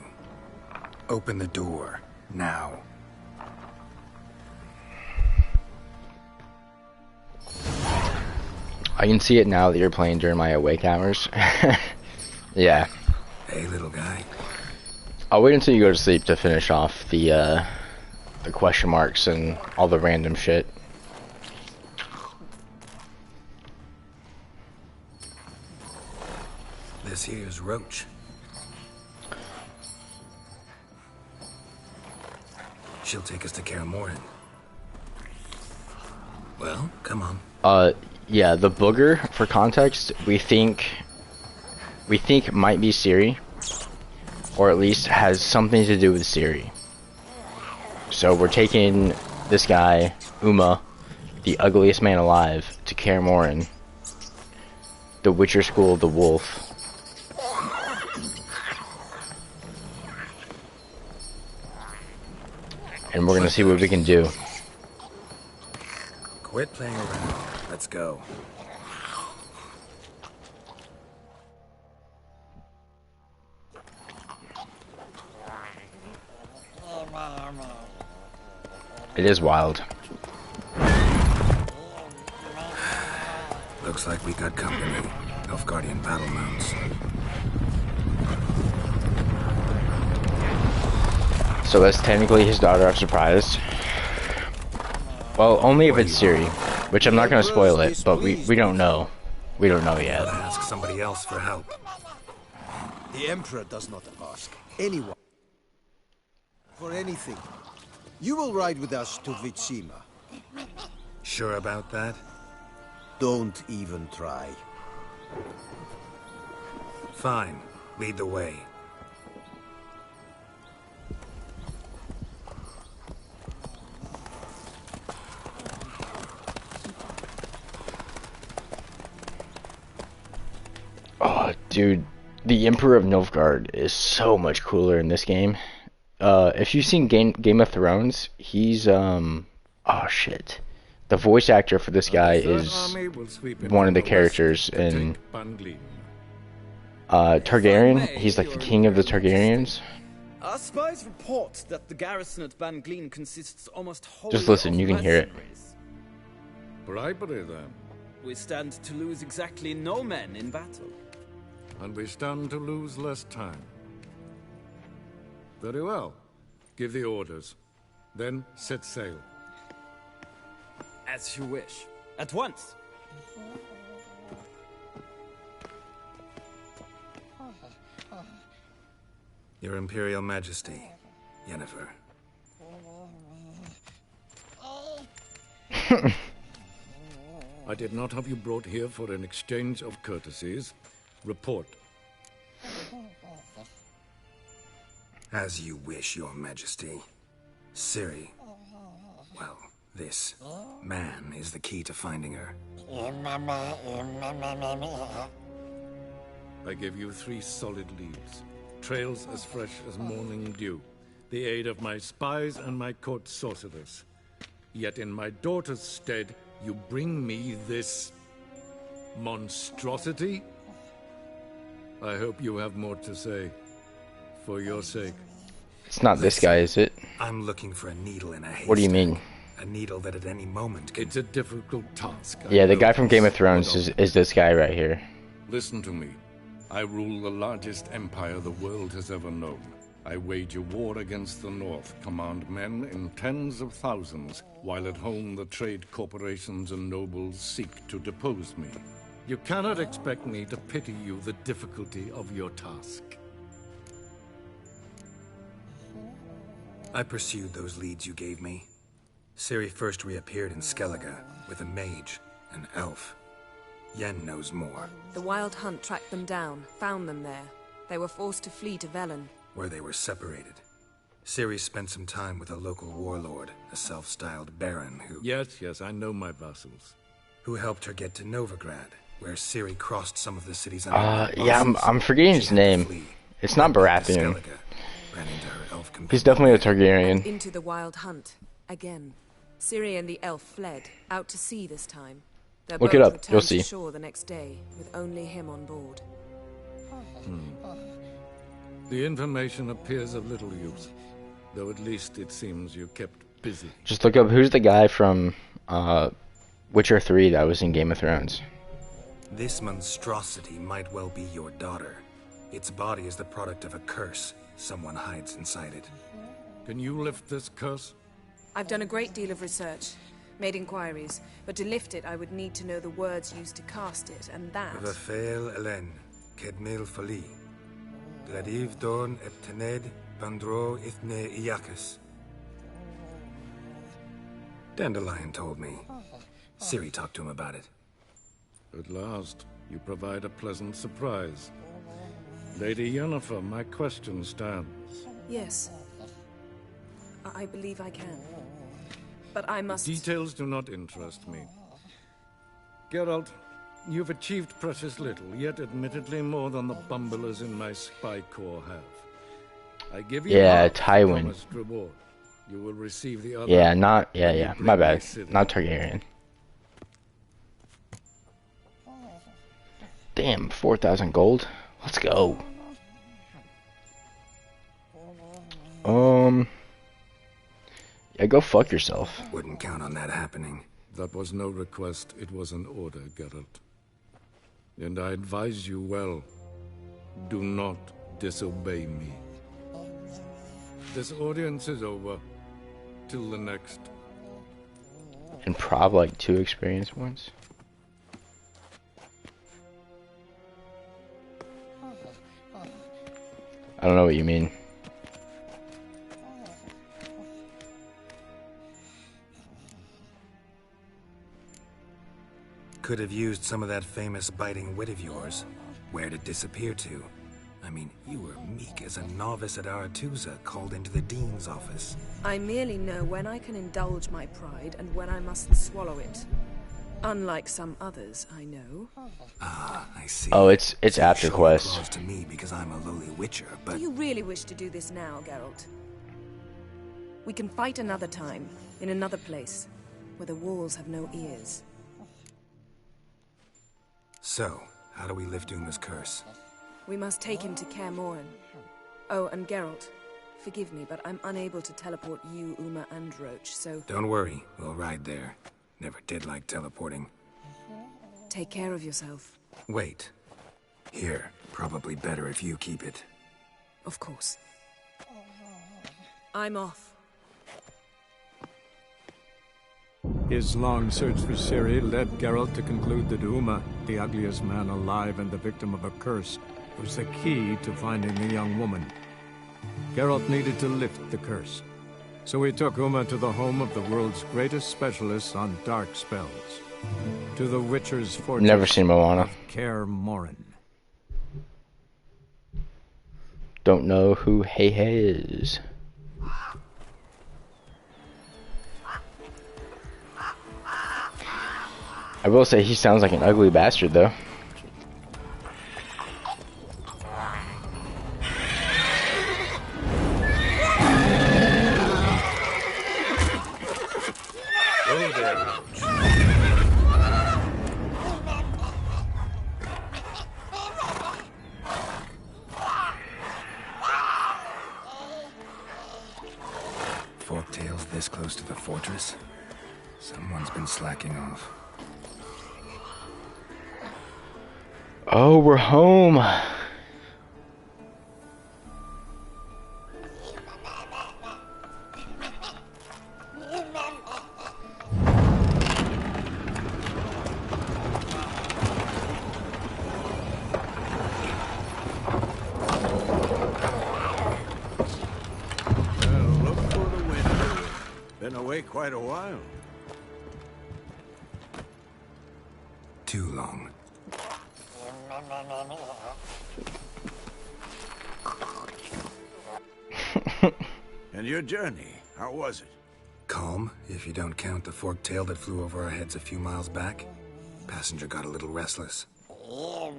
Open the door. Now. I can see it now that you're playing during my awake hours. Yeah. Hey, little guy. I'll wait until you go to sleep to finish off the question marks and all the random shit. This here's Roach. She'll take us to Kaer Morhen. Well, come on. Yeah, the booger, for context, we think might be Ciri, or at least has something to do with Ciri. So we're taking this guy, Uma, the ugliest man alive, to Kaer Morhen, the Witcher School of the Wolf. And we're gonna see what we can do. Quit playing around. Let's go. It is wild. Looks like we got company. Nilfgaardian battle mounts. So that's technically his daughter, I'm surprised. Well, only if it's Ciri, which I'm not gonna spoil it, but we don't know. We don't know yet. Ask somebody else for help. The Emperor does not ask anyone for anything. You will ride with us to Vitsima. Sure about that? Don't even try. Fine. Lead the way. Oh, dude, the Emperor of Nilfgaard is so much cooler in this game. If you've seen Game of Thrones, he's oh shit. The voice actor for this guy is one of the characters in Targaryen. He's like the king of the Targaryens. Our spies report that the garrison at Ban Glean consists almost wholly Just listen, of you can hear it. mercenaries. Bribery, then. We stand to lose exactly no men in battle. And we stand to lose less time. Very well. Give the orders. Then set sail. As you wish. At once. Your Imperial Majesty, Yennefer. I did not have you brought here for an exchange of courtesies. Report. As you wish, Your Majesty. Ciri. Well, this man is the key to finding her. I give you 3 solid leads. Trails as fresh as morning dew. The aid of my spies and my court sorcerers. Yet in my daughter's stead, you bring me this monstrosity? I hope you have more to say. For your sake. It's not this guy, is it? I'm looking for a needle in a haystack. What do you mean? A needle that at any moment can... It's a difficult task. Yeah, the guy from Game of Thrones is this guy right here. Listen to me. I rule the largest empire the world has ever known. I wage a war against the North, command men in tens of thousands, while at home the trade corporations and nobles seek to depose me. You cannot expect me to pity you the difficulty of your task. I pursued those leads you gave me. Ciri first reappeared in Skellige with a mage, an elf. Yen knows more. The Wild Hunt tracked them down, found them there. They were forced to flee to Velen. Where they were separated. Ciri spent some time with a local warlord, a self-styled baron who... Yes, I know my vassals. Who helped her get to Novigrad, where Ciri crossed some of the city's... yeah, I'm forgetting his name. It's not Baratheon. He's definitely a Targaryen. Into the Wild Hunt. Again. Ciri and the elf fled, out to sea this time. Their Look it boat up, returned you'll to see. shore the next day, with only him on board. The information appears of little use, though at least it seems you kept busy. Just look up who's the guy from Witcher 3 that was in Game of Thrones. This monstrosity might well be your daughter. Its body is the product of a curse. Someone hides inside it. Can you lift this curse? I've done a great deal of research, made inquiries, but to lift it I would need to know the words used to cast it, and that... Vafael Elen, Kedmil Fali. Gladiv Dorn Eptened Bandro Ithne Iacus. Dandelion told me. Ciri talked to him about it. At last, you provide a pleasant surprise. Lady Yennefer, my question stands. Yes. I believe I can. but I must... Details do not interest me. Geralt, you've achieved precious little, yet admittedly more than the bumblers in my spy corps have. I give you Tywin. promised reward. You will receive the other. Yeah, my bad. Not Targaryen. Damn, 4,000 gold. Let's go. Yeah, go fuck yourself. Wouldn't count on that happening. That was no request, it was an order, Geralt. And I advise you well. Do not disobey me. This audience is over. Till the next. And probably like 2 experienced ones. I don't know what you mean. Could have used some of that famous biting wit of yours. Where'd it disappear to? I mean, you were meek as a novice at Aretusa called into the Dean's office. I merely know when I can indulge my pride and when I must swallow it. Unlike some others, I know. Ah, I see. Oh, it's after Show quest. applause to me because I'm a lowly witcher, but... Do you really wish to do this now, Geralt? We can fight another time, in another place, where the walls have no ears. So, how do we lift Uma's curse? We must take him to Kaer Morhen. Oh, and Geralt, forgive me, but I'm unable to teleport you, Uma, and Roach, so... Don't worry, we'll ride there. Never did like teleporting. Take care of yourself. Wait. Here, probably better if you keep it. Of course. I'm off. His long search for Ciri led Geralt to conclude that Uma, the ugliest man alive and the victim of a curse, was the key to finding the young woman. Geralt needed to lift the curse, so he took Uma to the home of the world's greatest specialist on dark spells, to the Witcher's fortress. Never seen Moana. Kaer Morhen. Don't know who Hey is. I will say he sounds like an ugly bastard, though. Oh, there, Forktails this close to the fortress? Someone's been slacking off. Oh, we're home. Look for the window. Been away quite a while. Too long. And your journey, how was it? Calm, if you don't count the forktail that flew over our heads a few miles back. Passenger got a little restless. What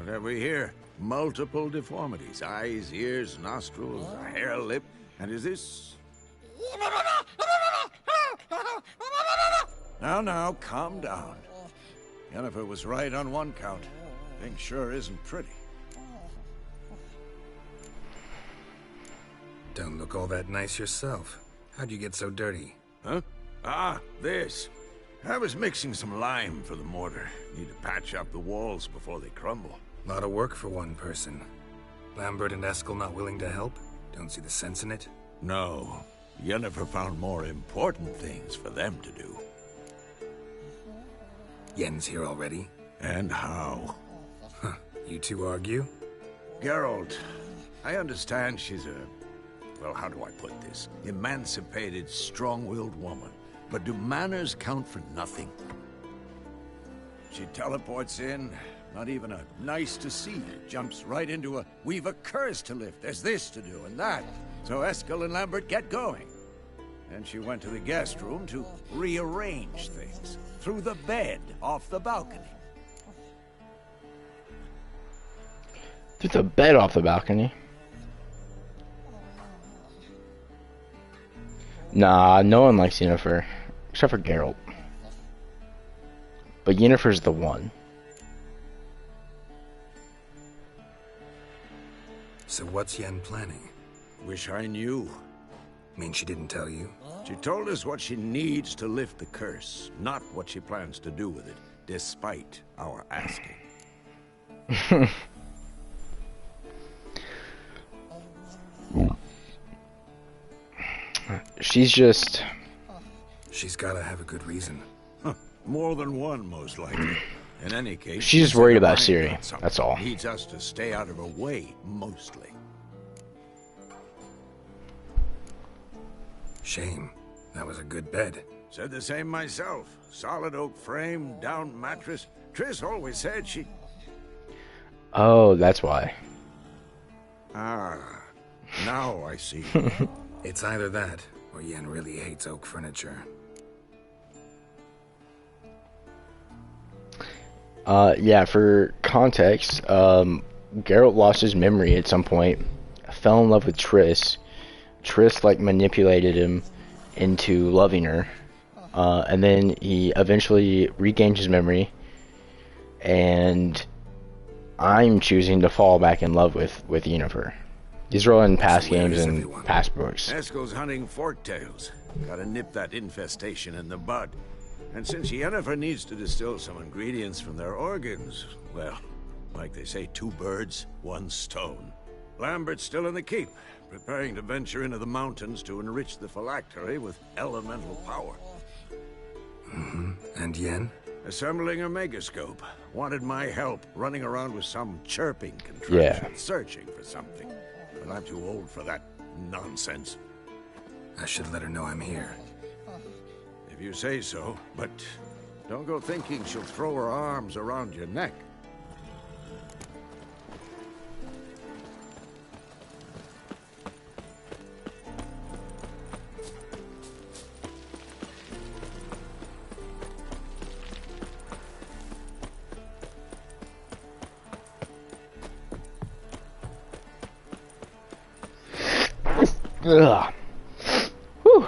have we here? Multiple deformities. Eyes, ears, nostrils, a hair lip. And is this... Now, calm down. Yennefer was right on one count. Thing sure isn't pretty. Don't look all that nice yourself. How'd you get so dirty? Huh? Ah, this. I was mixing some lime for the mortar. Need to patch up the walls before they crumble. Lot of work for one person. Lambert and Eskel not willing to help? Don't see the sense in it? No. Yennefer found more important things for them to do. Yen's here already? And how? Huh. You two argue? Geralt, I understand she's a... well, how do I put this? Emancipated, strong-willed woman. But do manners count for nothing? She teleports in, not even a nice to see. Jumps right into a, we've a curse to lift, there's this to do and that. So Eskel and Lambert get going. And she went to the guest room to rearrange things. Through the bed off the balcony. Through the bed off the balcony? Nah, no one likes Yennefer. Except for Geralt. But Yennefer's the one. So what's Yen planning? Wish I knew. Mean she didn't tell you? She told us what she needs to lift the curse, not what she plans to do with it, despite our asking. She's just... She's gotta have a good reason. More than one, most likely. In any case... She's just worried about Ciri, that's all. Needs us to stay out of her way, mostly. Shame. That was a good bed. Said the same myself. Solid oak frame, down mattress. Triss always said she... Oh, that's why. Ah, now I see. It's either that, or Yen really hates oak furniture. Yeah, for context, Geralt lost his memory at some point, fell in love with Triss. Triss, like, manipulated him into loving her, and then he eventually regained his memory, and I'm choosing to fall back in love with Yennefer. These are all in past games and past books. Eskel's hunting forktails. Gotta nip that infestation in the bud. And since Yennefer needs to distill some ingredients from their organs, well, like they say, 2 birds, 1 stone. Lambert's still in the keep, preparing to venture into the mountains to enrich the phylactery with elemental power. And Yen? Assembling a megascope. Wanted my help running around with some chirping contraption, searching for something. But I'm too old for that nonsense. I should let her know I'm here. If you say so, but don't go thinking she'll throw her arms around your neck. Ugh. Whew.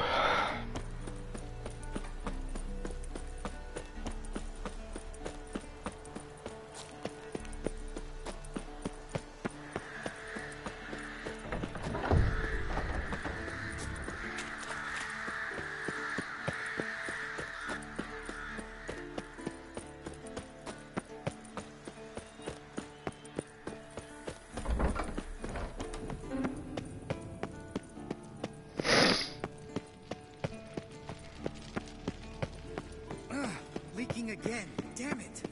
Leaking again. Damn it.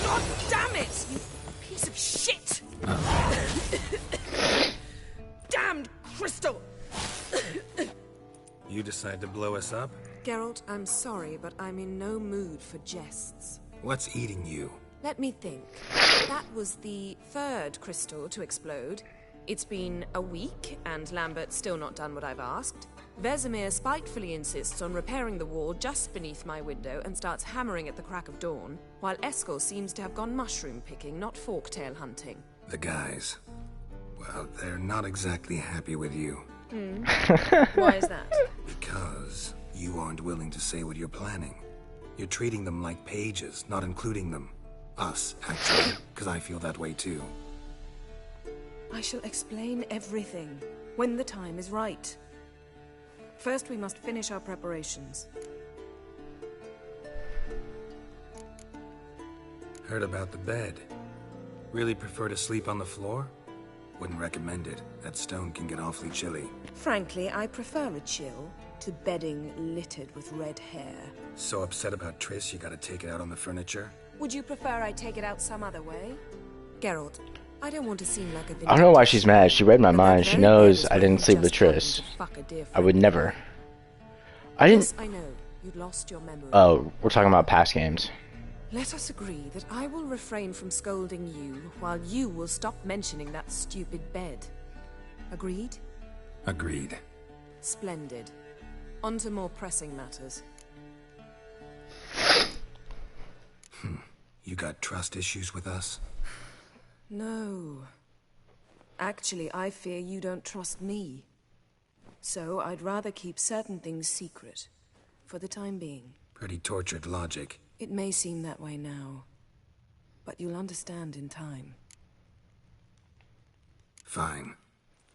God damn it! You piece of shit! Damned crystal! You decide to blow us up? Geralt, I'm sorry, but I'm in no mood for jests. What's eating you? Let me think. That was the 3rd crystal to explode. It's been a week, and Lambert's still not done what I've asked. Vesemir spitefully insists on repairing the wall just beneath my window and starts hammering at the crack of dawn, while Eskel seems to have gone mushroom picking, not forktail hunting. The guys. Well, they're not exactly happy with you. Why is that? Because you aren't willing to say what you're planning. You're treating them like pages, not including them. Us, actually, because I feel that way too. I shall explain everything when the time is right. First, we must finish our preparations. Heard about the bed. Really prefer to sleep on the floor? Wouldn't recommend it. That stone can get awfully chilly. Frankly, I prefer a chill. to bedding littered with red hair. So upset about Triss, you gotta take it out on the furniture? Would you prefer I take it out some other way? Geralt, I don't want to seem like a I don't know why she's mad. She read my mind. She knows I didn't sleep with Triss. Triss. I would never. I didn't. Yes, I know. You'd lost your memory. Oh, we're talking about past games. Let us agree that I will refrain from scolding you, while you will stop mentioning that stupid bed. Agreed? Agreed. Splendid. On to more pressing matters. You got trust issues with us? No. Actually, I fear you don't trust me. So I'd rather keep certain things secret, for the time being. Pretty tortured logic. It may seem that way now, but you'll understand in time. Fine.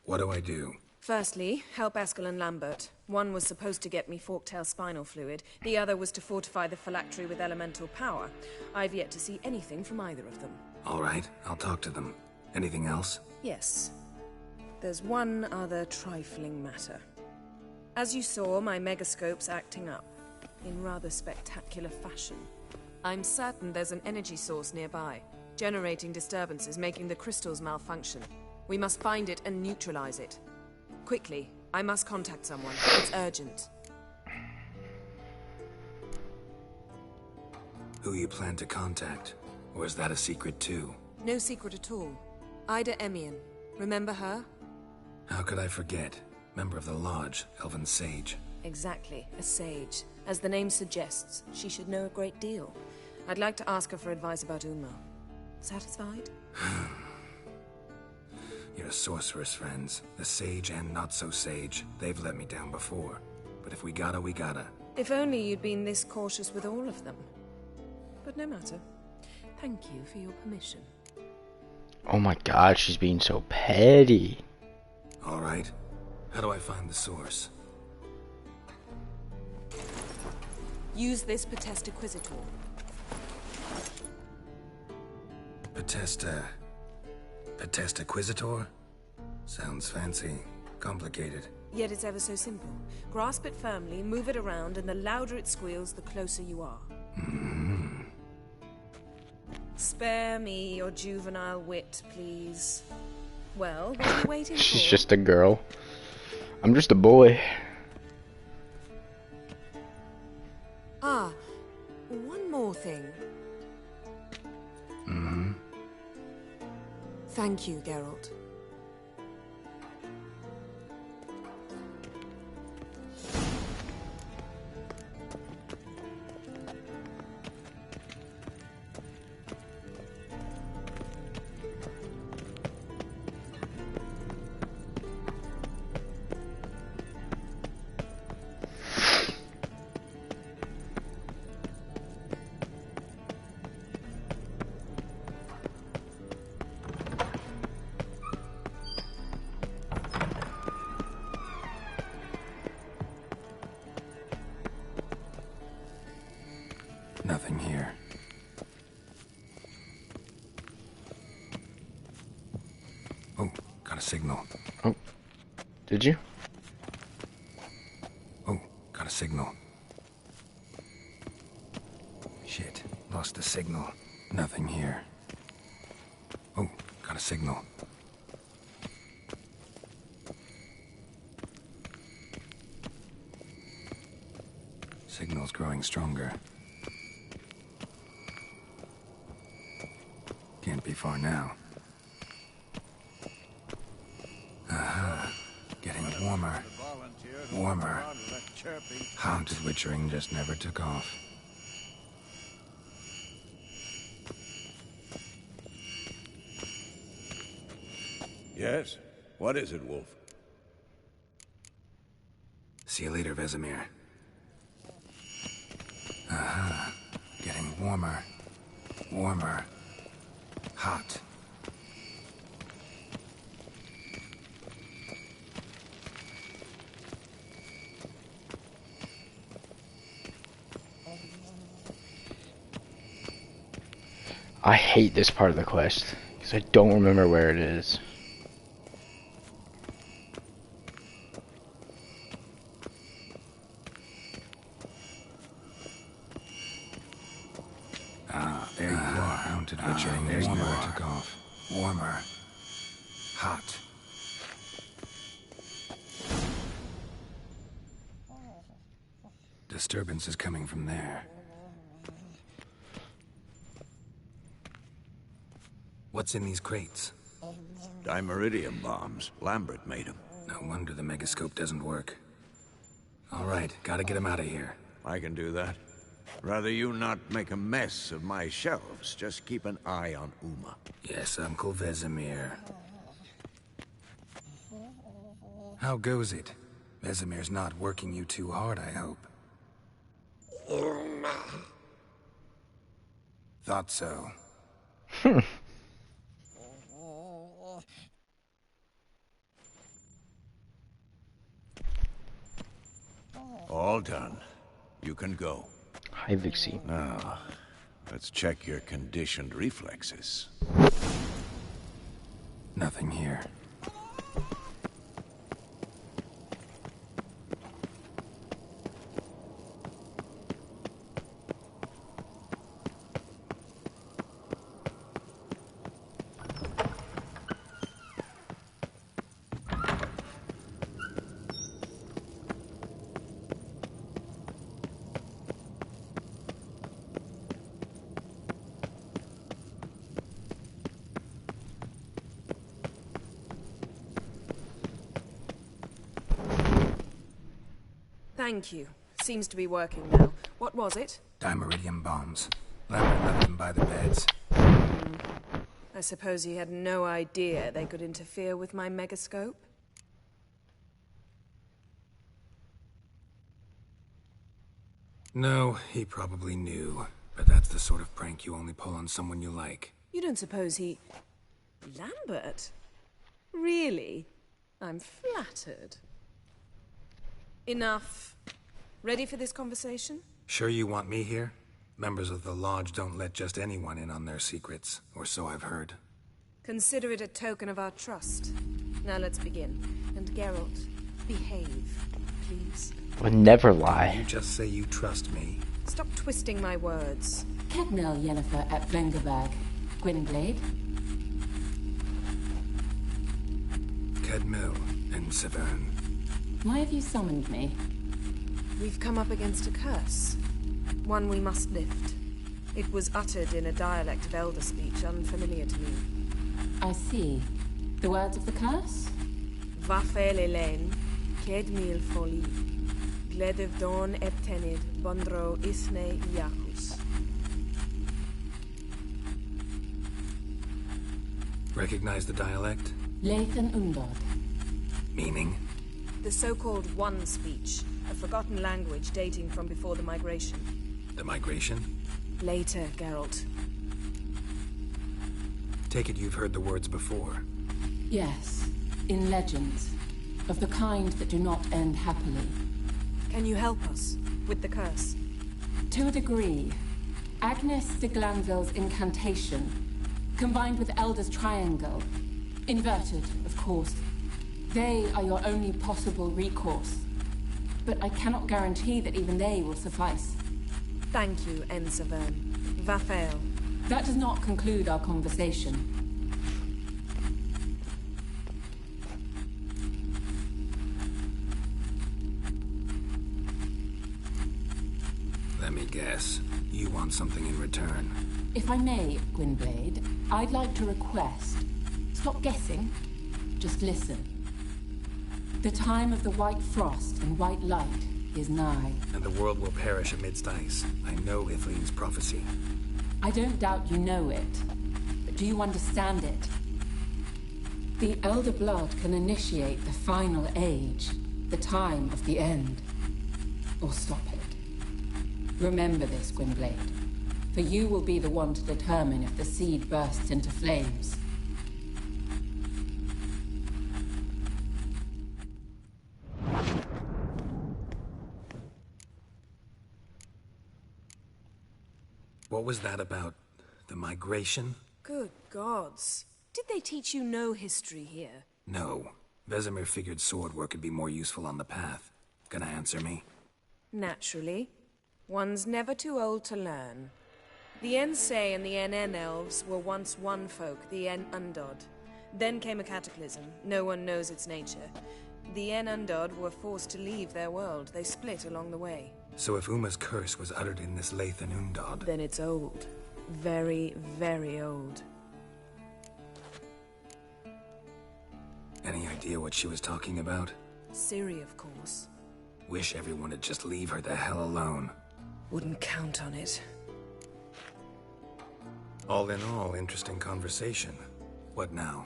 What do I do? Firstly, help Eskel and Lambert. One was supposed to get me forktail spinal fluid, the other was to fortify the phylactery with elemental power. I've yet to see anything from either of them. All right, I'll talk to them. Anything else? Yes. There's one other trifling matter. As you saw, my megascope's acting up, in rather spectacular fashion. I'm certain there's an energy source nearby, generating disturbances, making the crystals malfunction. We must find it and neutralize it. Quickly, I must contact someone. It's urgent. Who you plan to contact? Or is that a secret too? No secret at all. Ida Emian. Remember her? How could I forget? Member of the Lodge, Elven Sage. Exactly, a sage. As the name suggests, she should know a great deal. I'd like to ask her for advice about Uma. Satisfied? Your sorceress friends, the sage and not-so-sage, they've let me down before. But if we gotta, we gotta. If only you'd been this cautious with all of them. But no matter. Thank you for your permission. Oh my god, she's being so petty. All right. How do I find the source? Use this Potesta Quisitor. Potesta Quisitor? Sounds fancy. Complicated. Yet it's ever so simple. Grasp it firmly, move it around, and the louder it squeals, the closer you are. Spare me your juvenile wit, please. Well, what are you waiting for? She's just a girl. I'm just a boy. Ah, one more thing. Thank you, Geralt. Nothing here. Oh, got a signal. Oh, did you? Oh, got a signal. Shit, lost the signal. Nothing here. Oh, got a signal. Signal's growing stronger. Can't be far now. Getting warmer. Warmer. Haunted witchering just never took off. Yes? What is it, Wolf? See you later, Vesemir. Getting warmer. Warmer. Hot. I hate this part of the quest because I don't remember where it is. mounted, but getting warmer took off. Warmer. Hot. Disturbance is coming from there. What's in these crates? Dimeridium bombs. Lambert made them. No wonder the megascope doesn't work. All right, gotta get him out of here. I can do that. Rather you not make a mess of my shelves. Just keep an eye on Uma. Yes, Uncle Vesemir. How goes it? Vesemir's not working you too hard, I hope. Thought so. All done. You can go. Hi, Vixie. Now, let's check your conditioned reflexes. Nothing here. Thank you. Seems to be working now. What was it? Dimeridium bombs. Lambert left them by the beds. I suppose he had no idea they could interfere with my megascope? No, he probably knew. But that's the sort of prank you only pull on someone you like. You don't suppose he... Lambert? Really? I'm flattered. Enough. Ready for this conversation? Sure you want me here? Members of the Lodge don't let just anyone in on their secrets, or so I've heard. Consider it a token of our trust. Now let's begin. And Geralt, behave, please. Would never lie. You just say you trust me. Stop twisting my words. Kednel Yennefer at Vengerberg. Gwynblade. Kedmil and Severn. Why have you summoned me? We've come up against a curse. One we must lift. It was uttered in a dialect of Elder speech unfamiliar to me. I see. The words of the curse? Vafel Elaine, Kedmil Foli, Gledev Don Eptenid, Bondro Isne Iacus. Recognize the dialect? Lathan Undod. Meaning? The so-called One speech, a forgotten language dating from before the migration. The migration? Later, Geralt. Take it you've heard the words before. Yes, in legends. Of the kind that do not end happily. Can you help us with the curse? To a degree. Agnes de Glanville's incantation, combined with Elder's triangle, inverted, of course. They are your only possible recourse. But I cannot guarantee that even they will suffice. Thank you, Severn. Vafel. That does not conclude our conversation. Let me guess. You want something in return. If I may, Gwynblade, I'd like to request. Stop guessing. Just listen. The time of the white frost and white light is nigh. And the world will perish amidst ice. I know Ithleen's prophecy. I don't doubt you know it. But do you understand it? The Elder Blood can initiate the final age, the time of the end. Or stop it. Remember this, Gwynblade. For you will be the one to determine if the seed bursts into flames. What was that about? The migration? Good gods. Did they teach you no history here? No. Vesemir figured sword work could be more useful on the path. Gonna answer me? Naturally. One's never too old to learn. The Ensei and the NN elves were once one folk, the En Undod. Then came a cataclysm. No one knows its nature. The En Undod were forced to leave their world. They split along the way. So if Uma's curse was uttered in this Lathan Undod... Then it's old. Very, very old. Any idea what she was talking about? Ciri, of course. Wish everyone would just leave her the hell alone. Wouldn't count on it. All in all, interesting conversation. What now?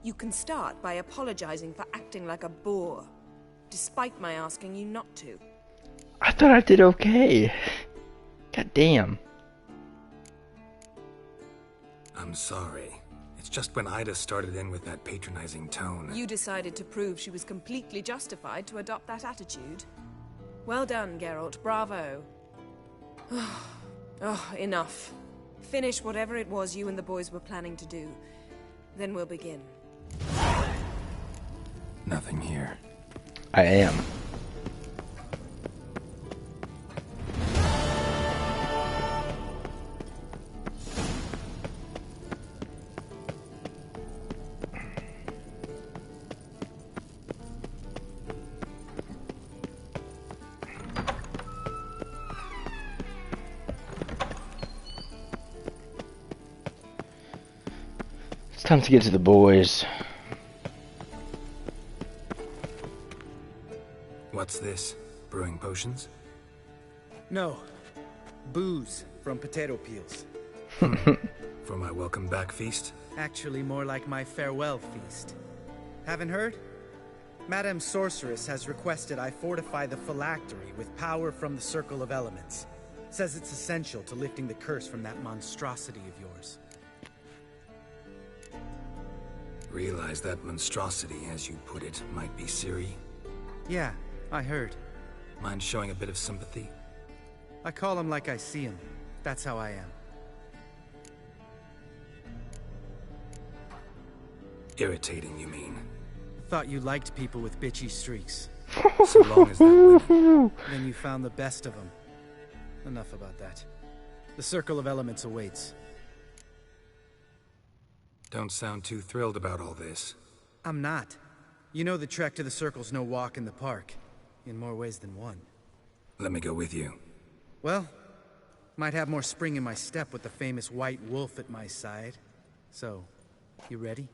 You can start by apologizing for acting like a boor, despite my asking you not to. I thought I did okay. God damn. I'm sorry. It's just when Ida started in with that patronizing tone. You decided to prove she was completely justified to adopt that attitude. Well done, Geralt. Bravo. Oh, enough. Finish whatever it was you and the boys were planning to do. Then we'll begin. Nothing here. I am. It's time to get to the boys. What's this? Brewing potions? No. Booze from potato peels. For my welcome back feast? Actually, more like my farewell feast. Haven't heard? Madame Sorceress has requested I fortify the phylactery with power from the Circle of Elements. Says it's essential to lifting the curse from that monstrosity of yours. Realize that monstrosity, as you put it, might be Ciri? Yeah, I heard. Mind showing a bit of sympathy? I call him like I see him. That's how I am. Irritating, you mean? Thought you liked people with bitchy streaks. So long as that women... Then you found the best of them. Enough about that. The Circle of Elements awaits. Don't sound too thrilled about all this. I'm not. You know the trek to the Circle's no walk in the park. In more ways than one. Let me go with you. Well, might have more spring in my step with the famous White Wolf at my side. So, you ready?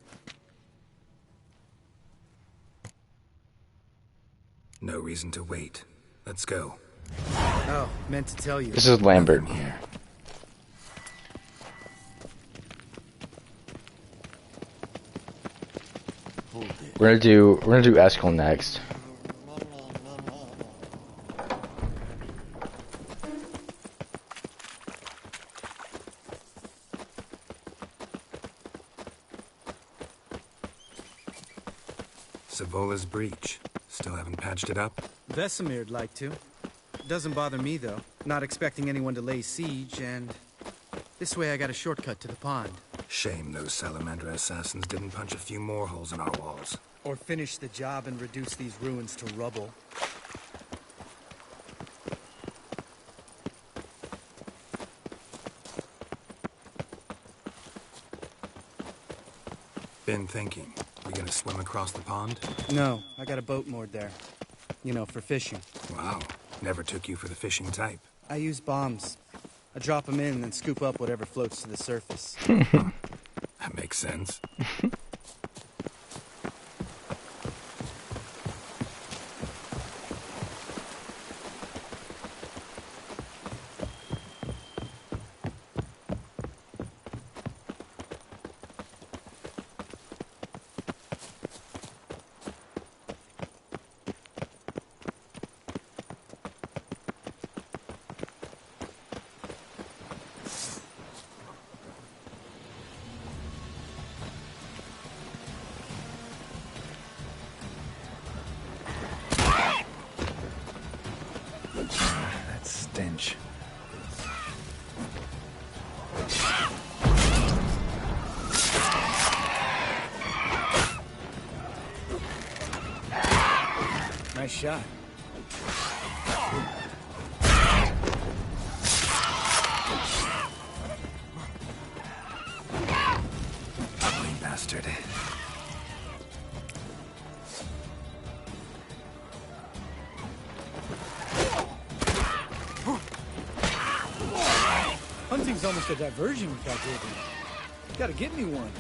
No reason to wait. Let's go. Oh, meant to tell you. This is Lambert. Here. We're gonna do Eskel next. Savola's breach. Still haven't patched it up? Vesemir'd like to. Doesn't bother me, though. Not expecting anyone to lay siege, and... this way I got a shortcut to the pond. Shame those Salamandra assassins didn't punch a few more holes in our walls. Or finish the job and reduce these ruins to rubble. Been thinking. We gonna swim across the pond? No, I got a boat moored there. You know, for fishing. Wow. Never took you for the fishing type. I use bombs. I drop them in and then scoop up whatever floats to the surface. That makes sense. That stench. Nice shot. Hunting's almost a diversion without digging. Gotta get me one.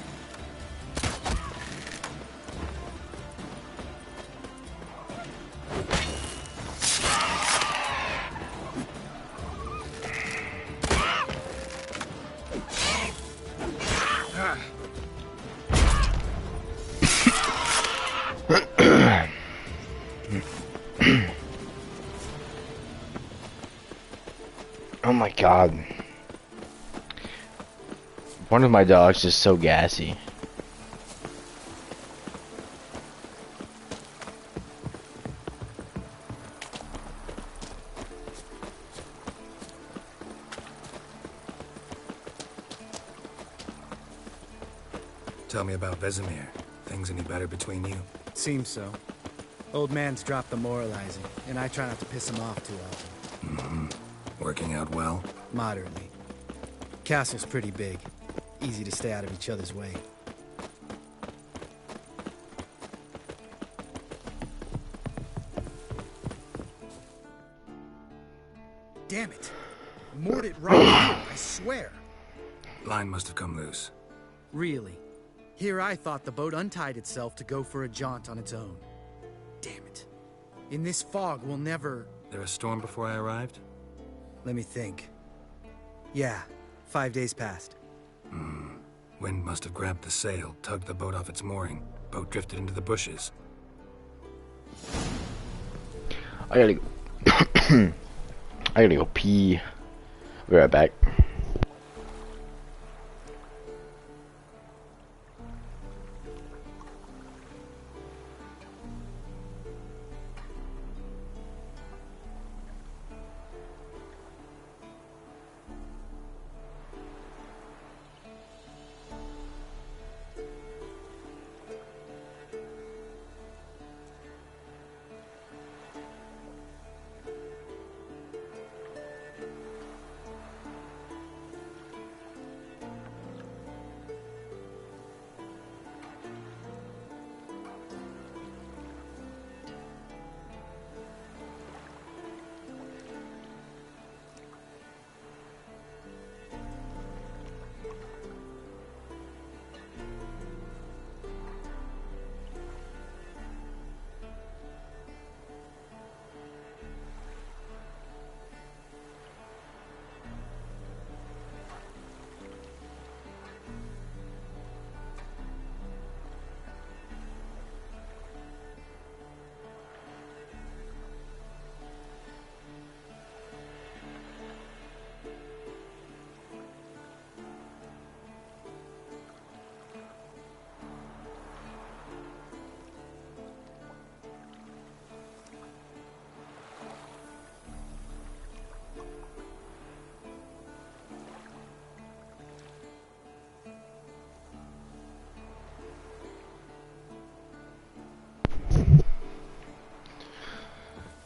Oh my god. One of my dogs is so gassy. Tell me about Vesemir. Things any better between you? Seems so. Old man's dropped the moralizing, and I try not to piss him off too often. Mm-hmm. Working out well? Moderately. Castle's pretty big. Easy to stay out of each other's way. Damn it! Moored it right here, I swear! Line must have come loose. Really? Here I thought the boat untied itself to go for a jaunt on its own. Damn it. In this fog, we'll never... There a storm before I arrived? Let me think. Yeah, 5 days passed. Wind must have grabbed the sail, tugged the boat off its mooring. Boat drifted into the bushes. I gotta go. I gotta go pee. Be right back.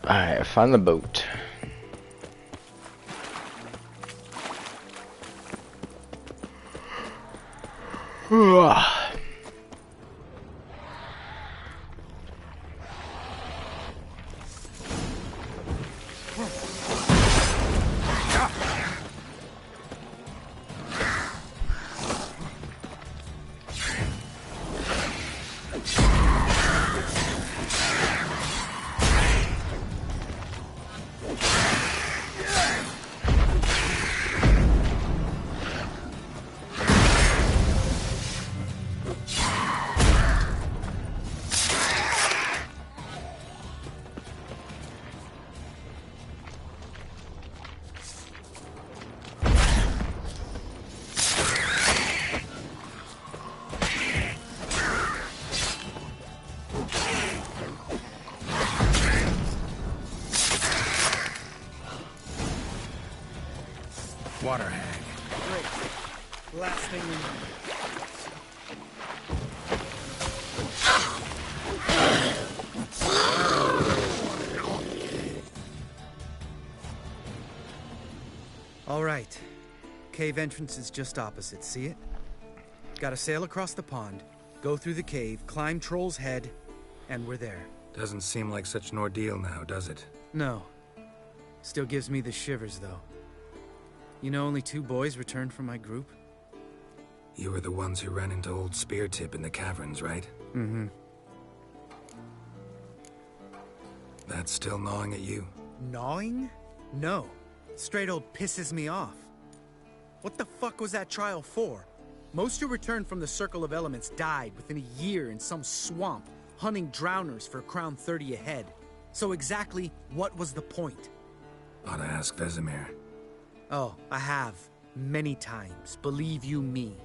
Alright, I found the boat. Water hag. Great. Last thing we know. All right. Cave entrance is just opposite, see it? Gotta sail across the pond, go through the cave, climb Troll's Head, and we're there. Doesn't seem like such an ordeal now, does it? No. Still gives me the shivers, though. You know only 2 boys returned from my group? You were the ones who ran into old Speartip in the caverns, right? Mm-hmm. That's still gnawing at you? Gnawing? No. Straight old pisses me off. What the fuck was that trial for? Most who returned from the Circle of Elements died within a year in some swamp, hunting drowners for a crown 30 a head. So exactly what was the point? Ought to ask Vesemir. Oh, I have. Many times, believe you me.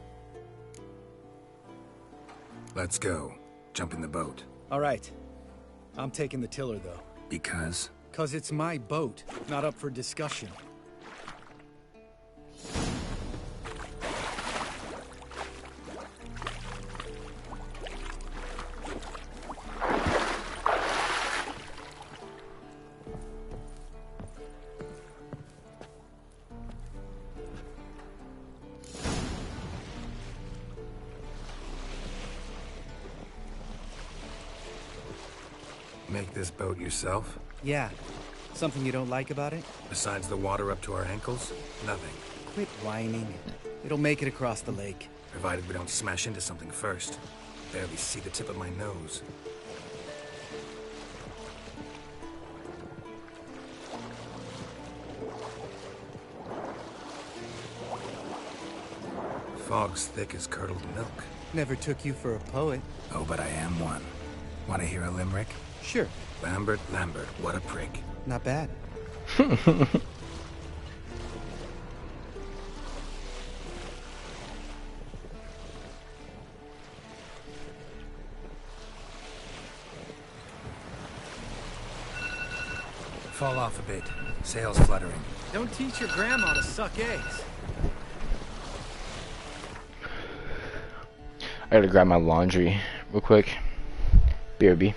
Let's go. Jump in the boat. All right. I'm taking the tiller, though. Because? 'Cause it's my boat, not up for discussion. Make this boat yourself? Yeah. Something you don't like about it? Besides the water up to our ankles? Nothing. Quit whining. It'll make it across the lake. Provided we don't smash into something first. Barely see the tip of my nose. Fog's thick as curdled milk. Never took you for a poet. Oh, but I am one. Want to hear a limerick? Sure. Lambert, Lambert, what a prick. Not bad. Fall off a bit. Sails fluttering. Don't teach your grandma to suck eggs. I gotta grab my laundry real quick. BRB.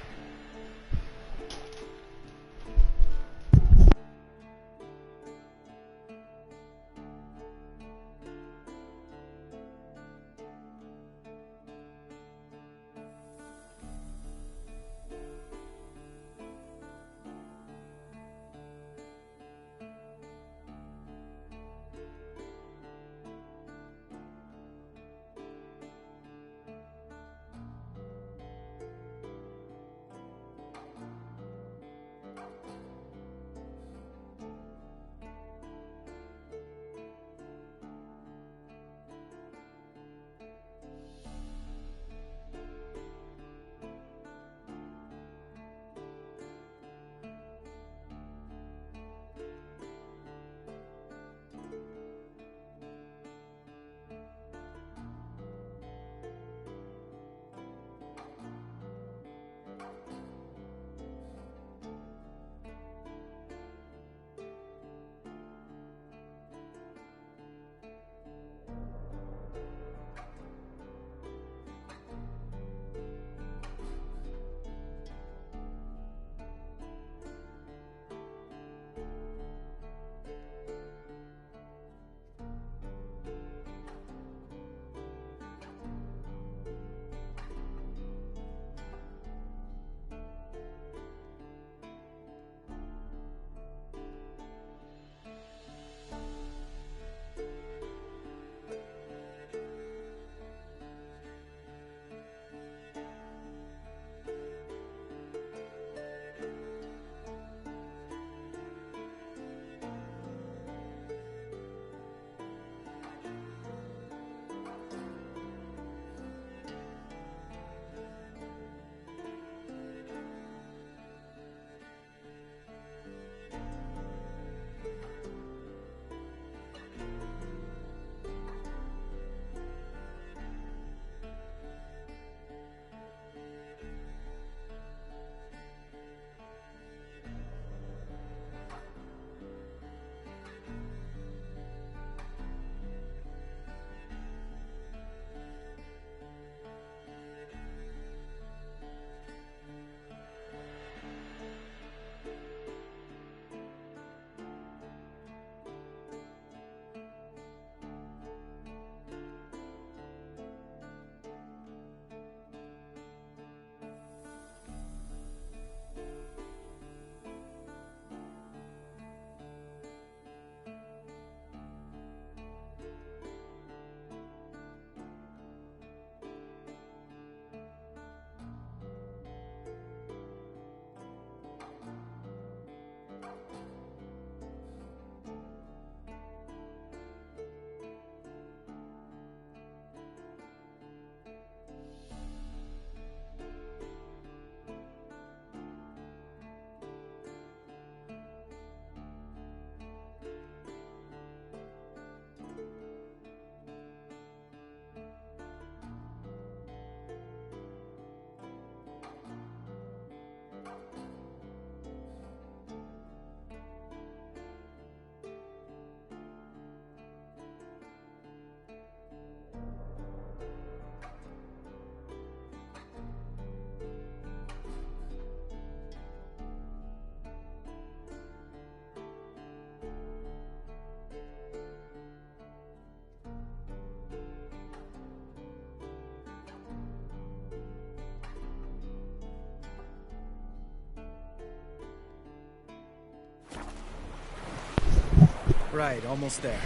Right, almost there.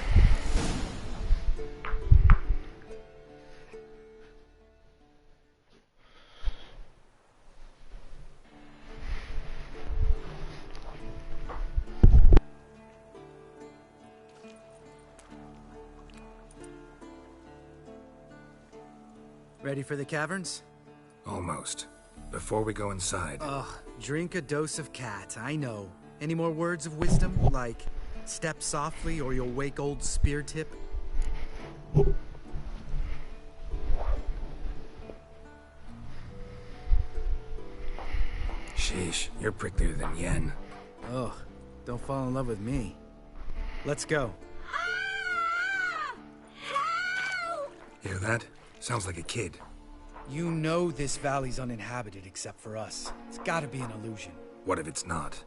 Ready for the caverns? Almost. Before we go inside... Ugh, drink a dose of cat, I know. Any more words of wisdom, like, step softly or you'll wake old Spear Tip? Sheesh, you're pricklier than Yen. Ugh, don't fall in love with me. Let's go. Hear that? Sounds like a kid. You know this valley's uninhabited except for us. It's gotta be an illusion. What if it's not?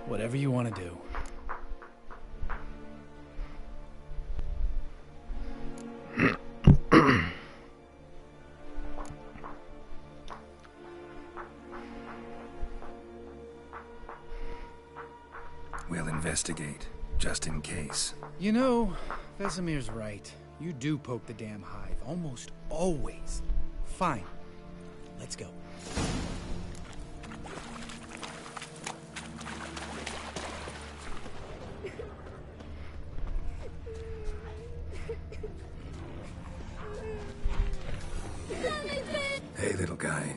Whatever you want to do. We'll investigate, just in case. You know, Vesemir's right. You do poke the damn hive, almost always. Fine. Let's go. Hey, little guy.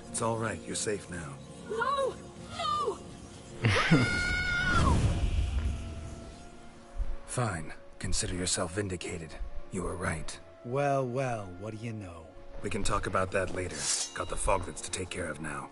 It's all right. You're safe now. No! No! Fine. Consider yourself vindicated. You were right. Well, well, what do you know? We can talk about that later. Got the foglets to take care of now.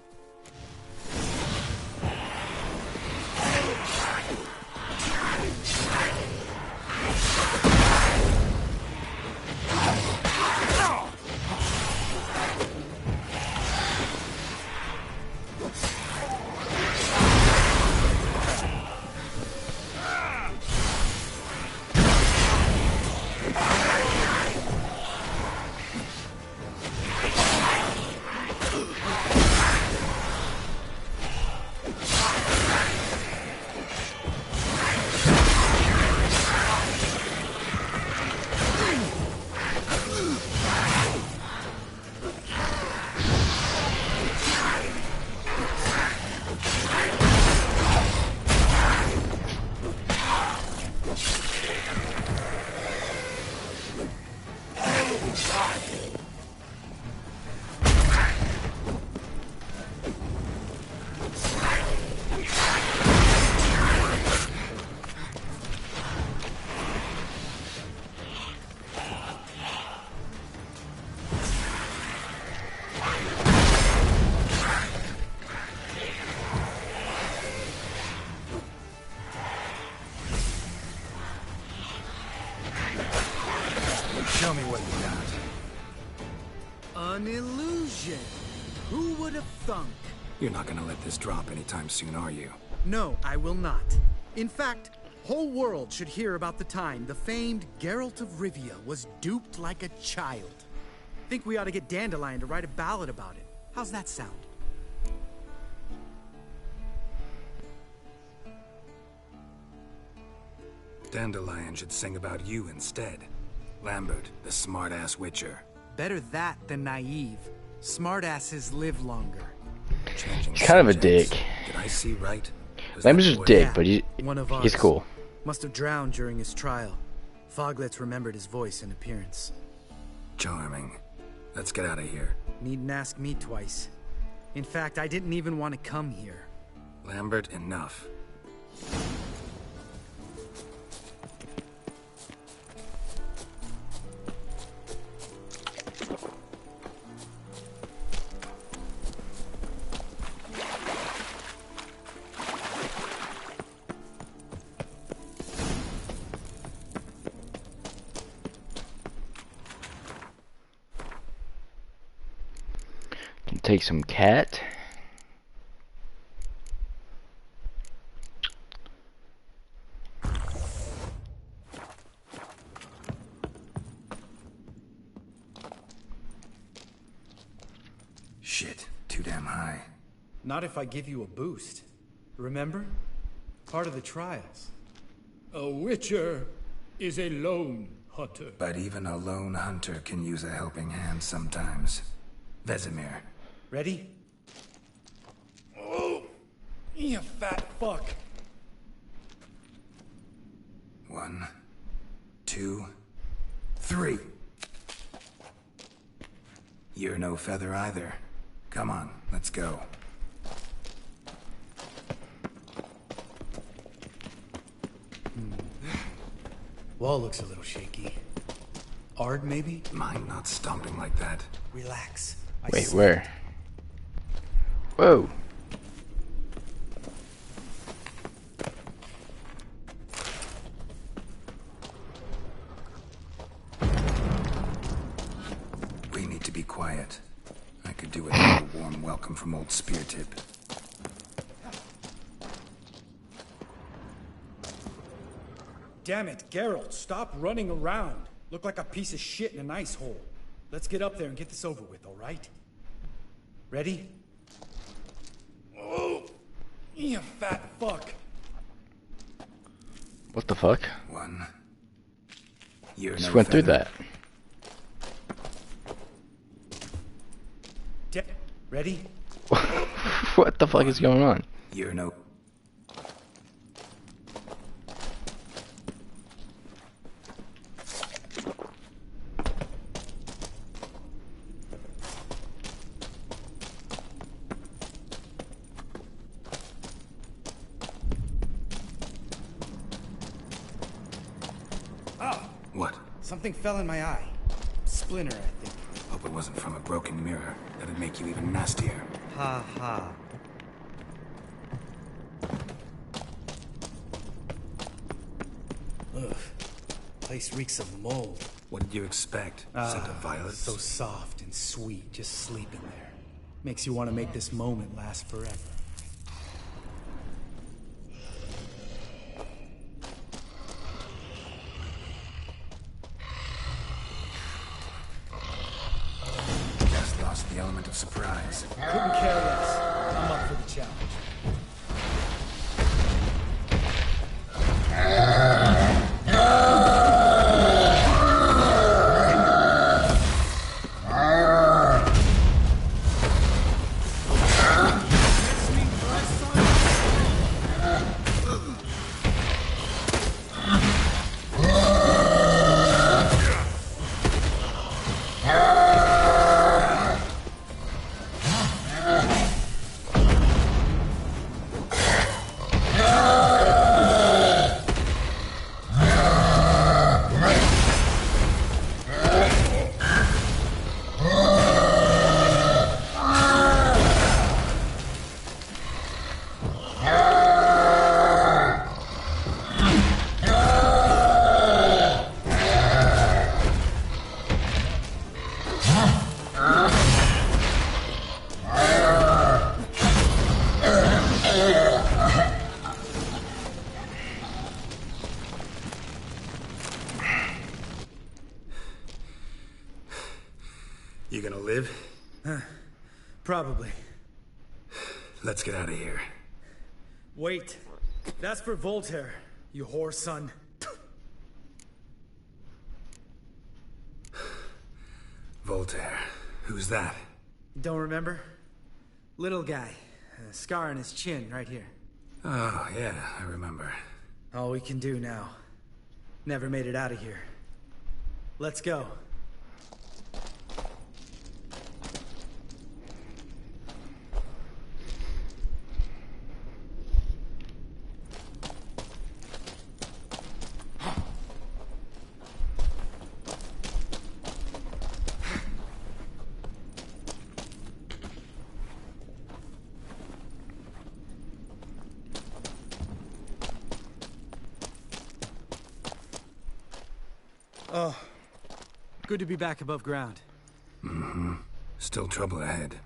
Show me what you got. An illusion. Who would have thunk? You're not gonna let this drop anytime soon, are you? No, I will not. In fact, whole world should hear about the time the famed Geralt of Rivia was duped like a child. Think we ought to get Dandelion to write a ballad about it. How's that sound? Dandelion should sing about you instead. Lambert, the smart-ass witcher. Better that than naive. Smartasses live longer. He's kind of a dick. Did I see right? Lambert's just a dick, Yeah, but one of he's ours. cool. Must have drowned during his trial. Foglets remembered his voice and appearance. Charming. Let's get out of here. Needn't ask me twice. In fact, I didn't even want to come here. Lambert, enough. Can take some cat. Shit, too damn high. Not if I give you a boost. Remember? Part of the trials. A witcher is a lone hunter. But even a lone hunter can use a helping hand sometimes. Vesemir. Ready? Oh, you fat fuck. 1, 2, 3. You're no feather either. Come on, let's go. Wall looks a little shaky. Ard, maybe? Mind not stomping like that. Relax. Wait, where? Whoa. We need to be quiet. I could do with a warm welcome from old Speartip. Damn it, Geralt, stop running around. Look like a piece of shit in an ice hole. Let's get up there and get this over with, alright? Ready? Oh, you fat fuck. What the fuck? 1. You're Just no went through feather. that. Ready? What the fuck is going on? You're no... What? Something fell in my eye. Splinter, I think. Hope it wasn't from a broken mirror. That'd make you even nastier. Ha ha. Ugh. Place reeks of mold. What did you expect? Scent of violets? So soft and sweet, just sleeping there. Makes you want to make this moment last forever. Just lost the element of surprise. Couldn't care less. I'm up for the challenge. You gonna live? Probably. Let's get out of here. Wait. That's for Voltaire, you whore son. Voltaire. Who's that? Don't remember? Little guy. A scar on his chin, right here. Oh, yeah, I remember. All we can do now. Never made it out of here. Let's go. Oh, good to be back above ground. Mm-hmm. Still trouble ahead.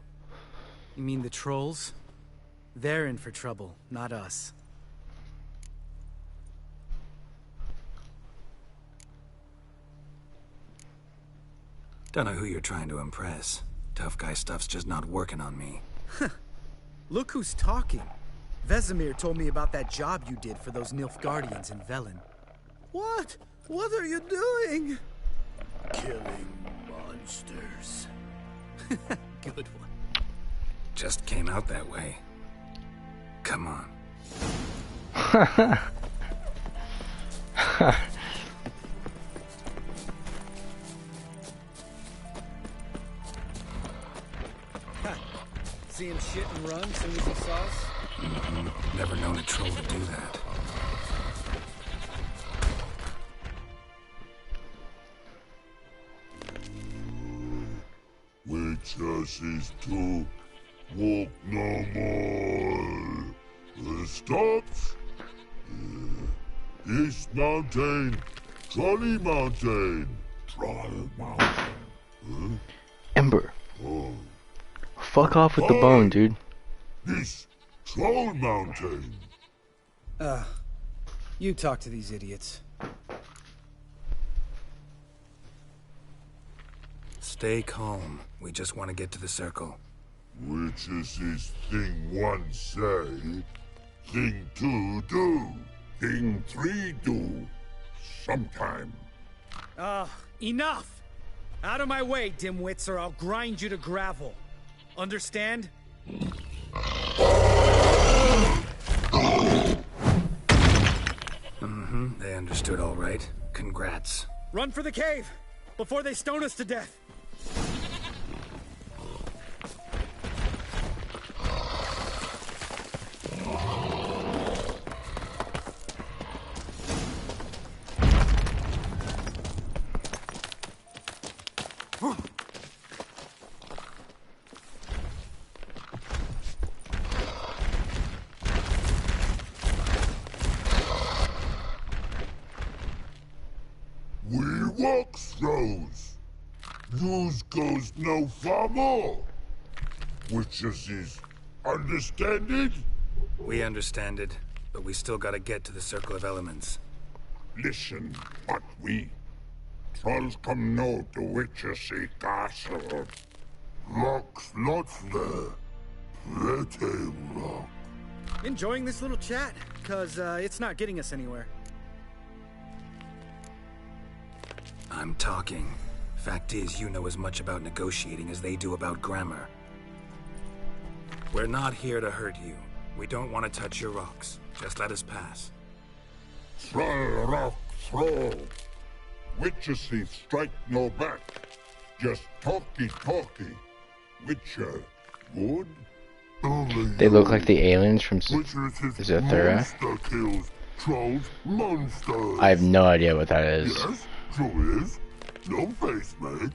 You mean the trolls? They're in for trouble, not us. Don't know who you're trying to impress. Tough guy stuff's just not working on me. Look who's talking. Vesemir told me about that job you did for those Nilfgaardians in Velen. What? What are you doing? Killing monsters. Good one. Just came out that way. Come on. See him shit and run as soon as he saw us? Never known a troll to do that. Witches is to walk no more. Stops. This mountain, Trolley Mountain. Troll Mountain. Ember. Oh. Fuck off with the bone, dude. This Troll Mountain. You talk to these idiots. Stay calm. We just want to get to the circle. Which is his thing one say, thing two do, thing three do, sometime. Enough! Out of my way, dimwits, or I'll grind you to gravel. Understand? They understood all right. Congrats. Run for the cave! Before they stone us to death! We walk throws. News goes no far more. Which is understand it? We understand it, but we still gotta get to the Circle of Elements. Listen, but we trolls come no to Witches castle. Rocks lots there. Pretty rock. Enjoying this little chat? Cause, it's not getting us anywhere. I'm talking. Fact is, you know as much about negotiating as they do about grammar. We're not here to hurt you. We don't want to touch your rocks. Just let us pass. Troll rock throw. Witches strike no back. Just talky. Witcher, good? They look like the aliens from Zathura. Monster kills trolls, monsters. I have no idea what that is. Yes, true is. No face make.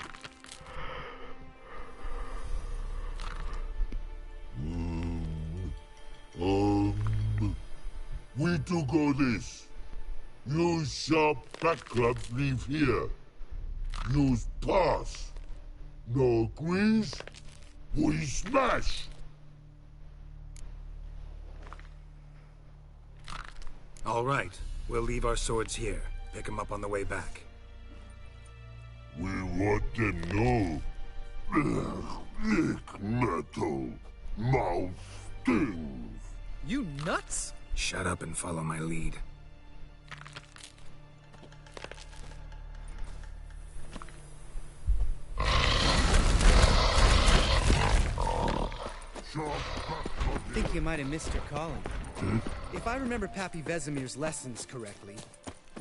We do go this. Use sharp back clubs leave here. Use pass. No agrees, we smash. All right. We'll leave our swords here. Pick them up on the way back. We want them know. Lick metal. Mouth stings. You nuts? Shut up and follow my lead. I think you might have missed your calling. If I remember Pappy Vesemir's lessons correctly,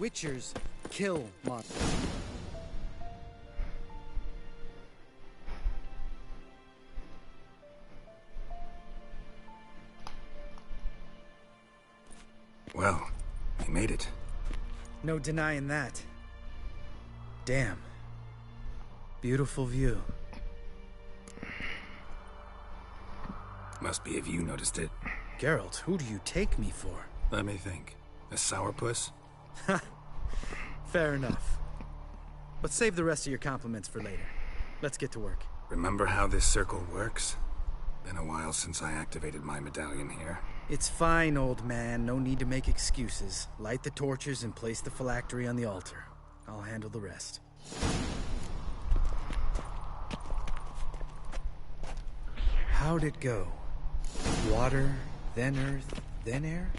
Witchers kill monsters. Well, you made it. No denying that. Damn. Beautiful view. Must be if you noticed it. Geralt, who do you take me for? Let me think. A sourpuss? Fair enough. But save the rest of your compliments for later. Let's get to work. Remember how this circle works? Been a while since I activated my medallion here. It's fine, old man. No need to make excuses. Light the torches and place the phylactery on the altar. I'll handle the rest. How'd it go? Water, then earth, then air?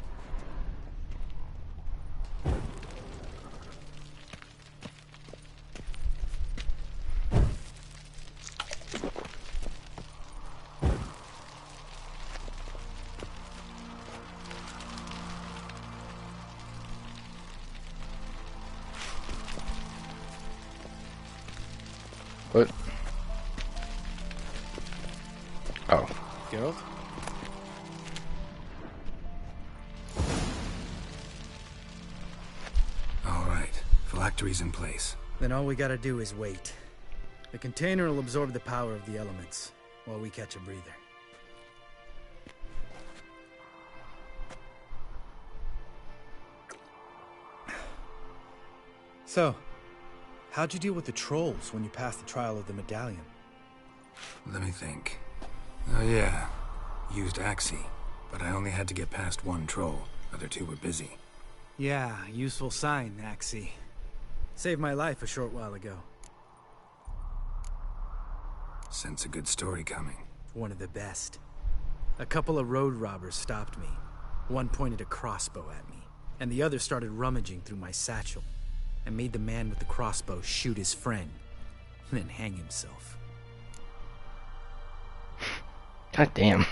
What? Oh. Geralt? All right. Phylactery's in place. Then all we gotta do is wait. The container will absorb the power of the elements, while we catch a breather. So, how'd you deal with the trolls when you passed the trial of the medallion? Let me think. Oh yeah, used Axii, but I only had to get past one troll. Other two were busy. Yeah, useful sign, Axii. Saved my life a short while ago. Sense a good story coming. One of the best. A couple of road robbers stopped me. One pointed a crossbow at me, and the other started rummaging through my satchel, and made the man with the crossbow shoot his friend, then hang himself. God damn.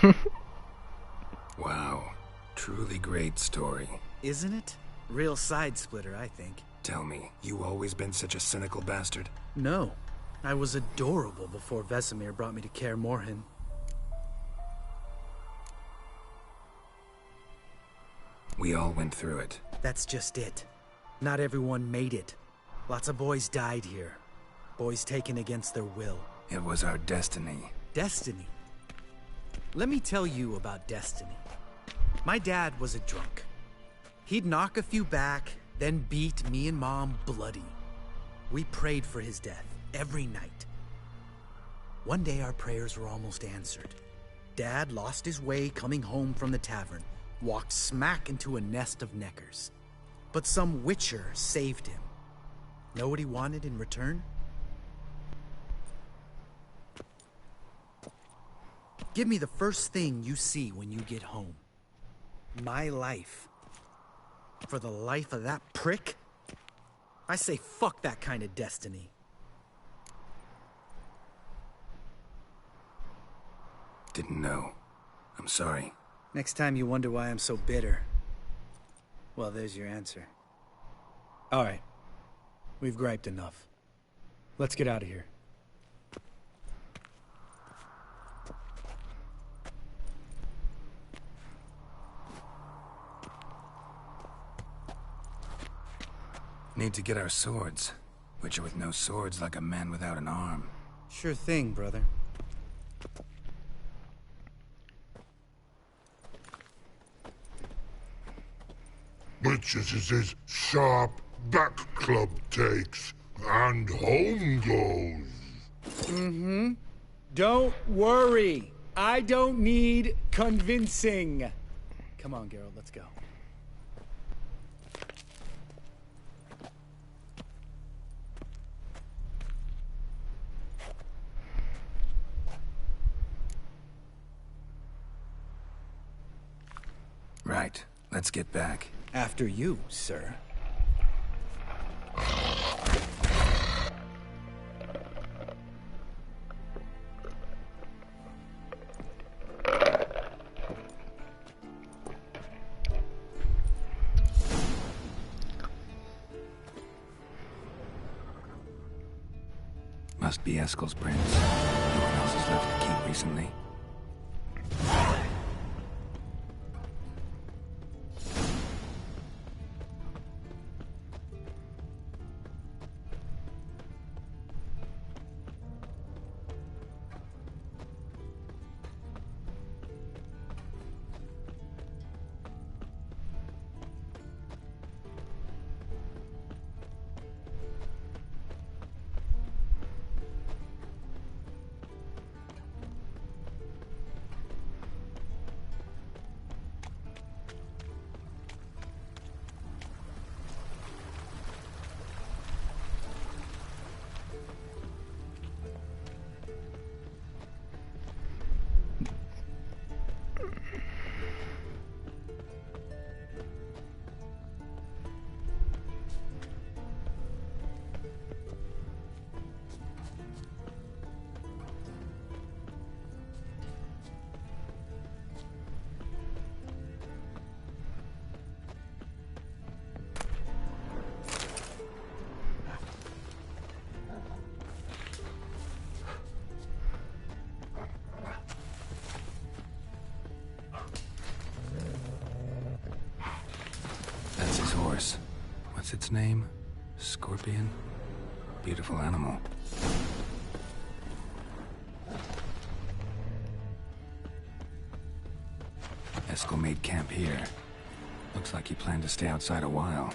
Wow. Truly great story. Isn't it? Real side splitter, I think. Tell me, you always been such a cynical bastard? No. I was adorable before Vesemir brought me to Kaer Morhen. We all went through it. That's just it. Not everyone made it. Lots of boys died here. Boys taken against their will. It was our destiny. Destiny? Let me tell you about destiny. My dad was a drunk. He'd knock a few back, then beat me and Mom bloody. We prayed for his death every night. One day our prayers were almost answered. Dad lost his way coming home from the tavern, walked smack into a nest of neckers. But some witcher saved him. Know what he wanted in return? Give me the first thing you see when you get home. My life. For the life of that prick? I say fuck that kind of destiny. Didn't know. I'm sorry. Next time you wonder why I'm so bitter, well, there's your answer. All right. We've griped enough. Let's get out of here. Need to get our swords. Witcher with no swords like a man without an arm. Sure thing, brother. Witches' sharp back club takes, and home goes. Mm-hmm. Don't worry. I don't need convincing. Come on, Geralt, let's go. Right. Let's get back. After you, sir. Must be Eskel's prince. No one else has left the keep recently. That's his horse. What's its name? Scorpion? Beautiful animal. Eskel made camp here. Looks like he planned to stay outside a while.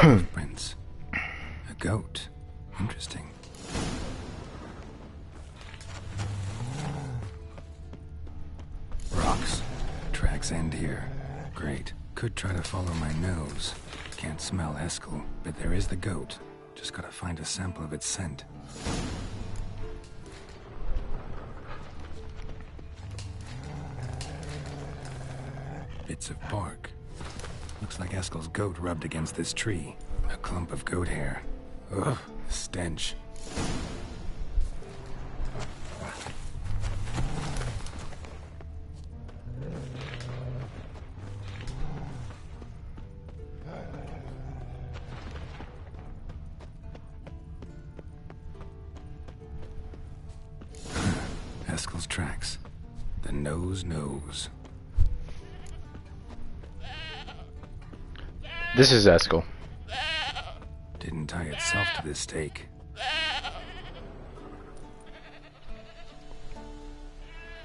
Footprints. A goat. Interesting. Rocks. Tracks end here. Great. Could try to follow my nose. Can't smell Eskel, but there is the goat. Just gotta find a sample of its scent. Bits of bark. Looks like Eskel's goat rubbed against this tree. A clump of goat hair. Ugh, stench. Eskel's tracks. The nose knows. This is Eskel. Didn't tie itself to this stake.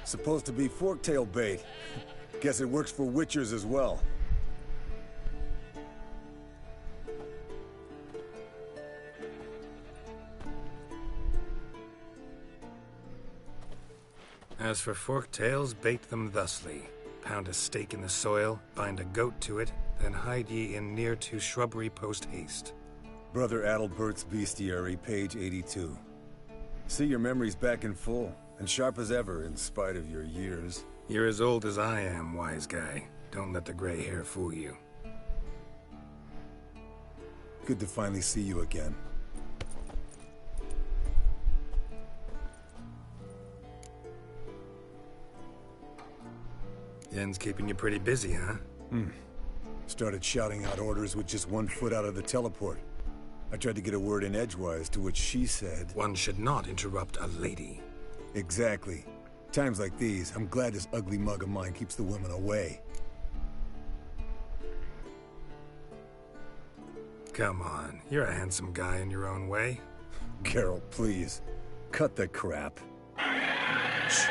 Supposed to be forktail bait. Guess it works for witchers as well. As for forktails, bait them thusly. Pound a stake in the soil, bind a goat to it, then hide ye in near to shrubbery post haste. Brother Adalbert's Bestiary, page 82. See your memories back in full, and sharp as ever in spite of your years. You're as old as I am, wise guy. Don't let the gray hair fool you. Good to finally see you again. Yen's keeping you pretty busy, huh? Started shouting out orders with just 1 foot out of the teleport. I tried to get a word in edgewise, to which she said... One should not interrupt a lady. Exactly. Times like these, I'm glad this ugly mug of mine keeps the women away. Come on, you're a handsome guy in your own way. Geralt, please. Cut the crap. Shh.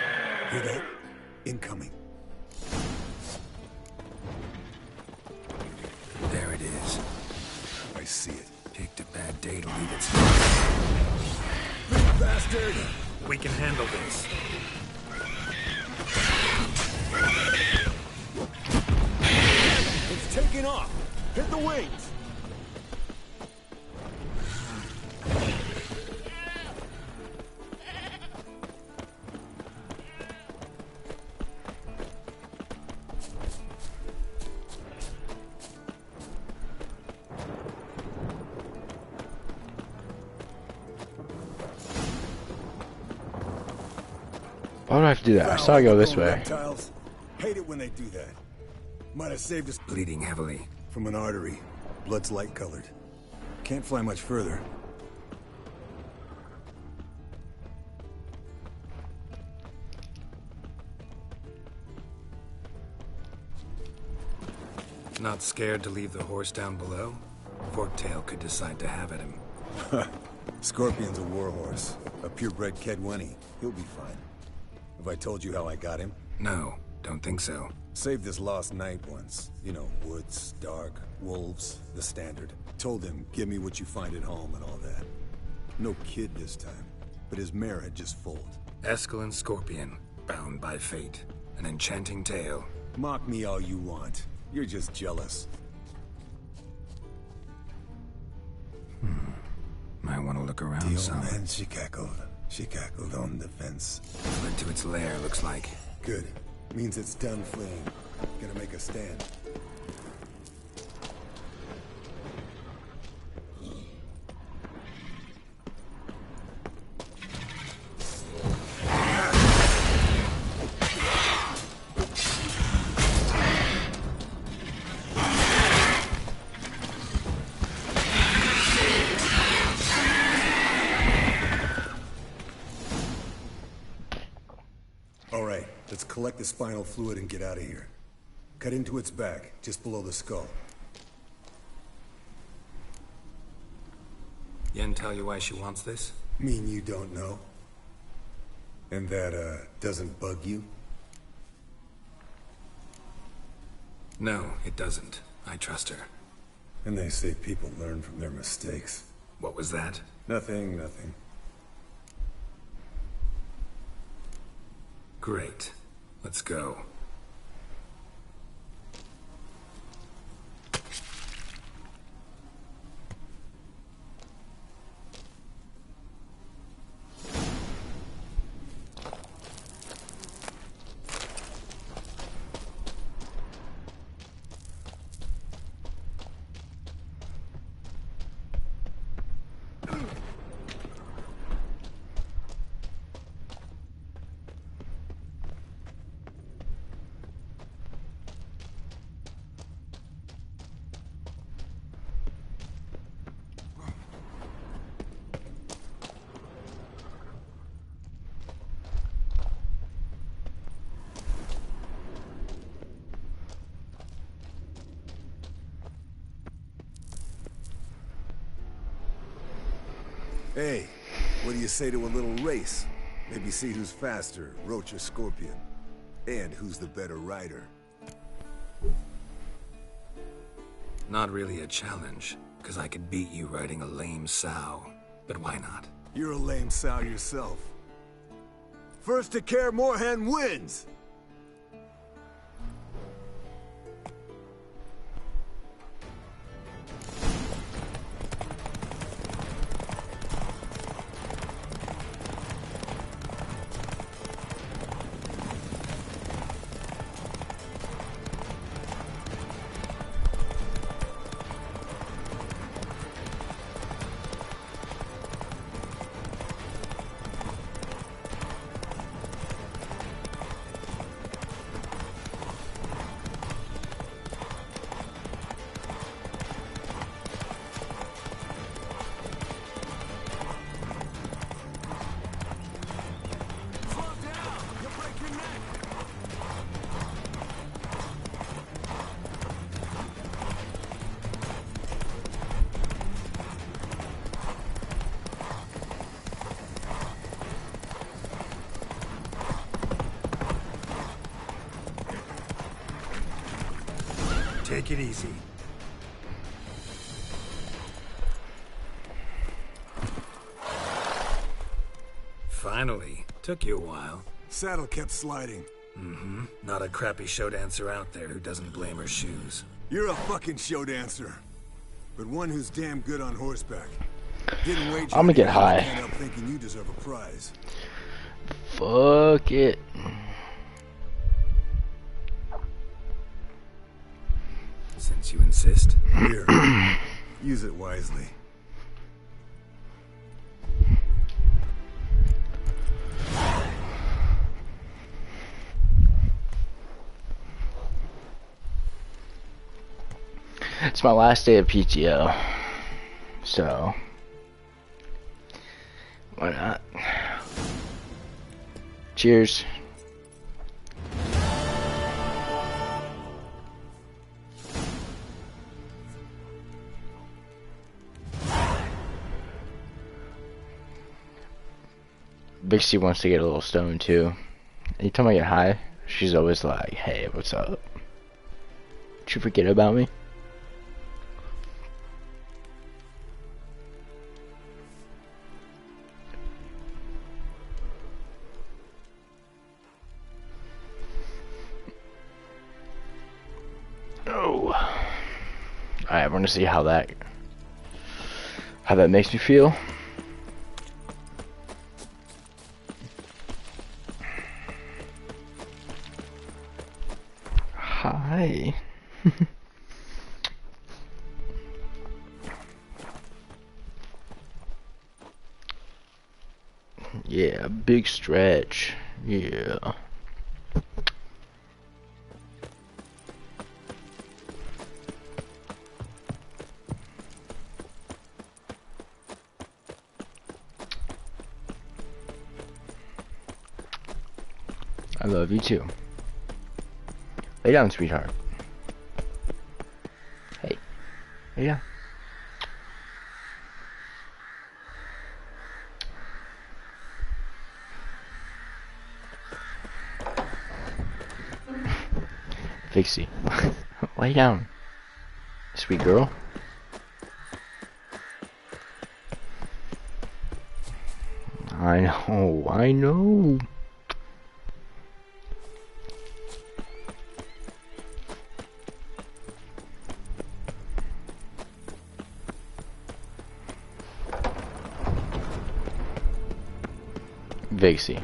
Hear that? Incoming. There it is. I see it. Picked a bad day to leave its... Big bastard! We can handle this. It's taking off! Hit the wings! Why do I have to do that? I saw it go this way. Reptiles. Hate it when they do that. Might have saved us Bleeding heavily. from an artery. Blood's light colored. Can't fly much further. Not scared to leave the horse down below? Forktail could decide to have at him. Scorpion's a warhorse. A purebred Kedwenny. He'll be fine. Have I told you how I got him? No, don't think so. Saved this lost knight once. You know, woods, dark, wolves, the standard. Told him, give me what you find at home and all that. No kid this time, but his mare had just foaled. Eskel and Scorpion, bound by fate. An enchanting tale. Mock me all you want. You're just jealous. Might want to look around The some. old man, she cackled. She cackled on the fence. Fled to its lair, looks like. Good. Means it's done fleeing. Gonna make a stand. Let's collect the spinal fluid and get out of here. Cut into its back, just below the skull. Yen tell you why she wants this? Mean you don't know? And that, doesn't bug you? No, it doesn't. I trust her. And they say people learn from their mistakes. What was that? Nothing, nothing. Great. Let's go. Hey, what do you say to a little race? Maybe see who's faster, Roach or Scorpion. And who's the better rider. Not really a challenge, because I could beat you riding a lame sow. But why not? You're a lame sow yourself. First to Kaer Morhen wins! Take it easy. Finally. Took you a while. Saddle kept sliding. Mm-hmm. Not a crappy show dancer out there who doesn't blame her shoes. You're a fucking show dancer. But one who's damn good on horseback. Didn't wait. I'm gonna get high. End up thinking you deserve a prize. Fuck it. Since you insist. Here. Use it wisely. It's my last day of PTO, so why not? Cheers. Big C wants to get a little stoned too. Anytime I get high, She's always like, hey, what's up? Did you forget about me? Oh. Alright, I want to see how that makes me feel. Hi. Yeah, big stretch. Yeah. I love you too. Lay down, sweetheart. Hey. Lay down. Fixie. Lay down. Sweet girl. I know. Vixie.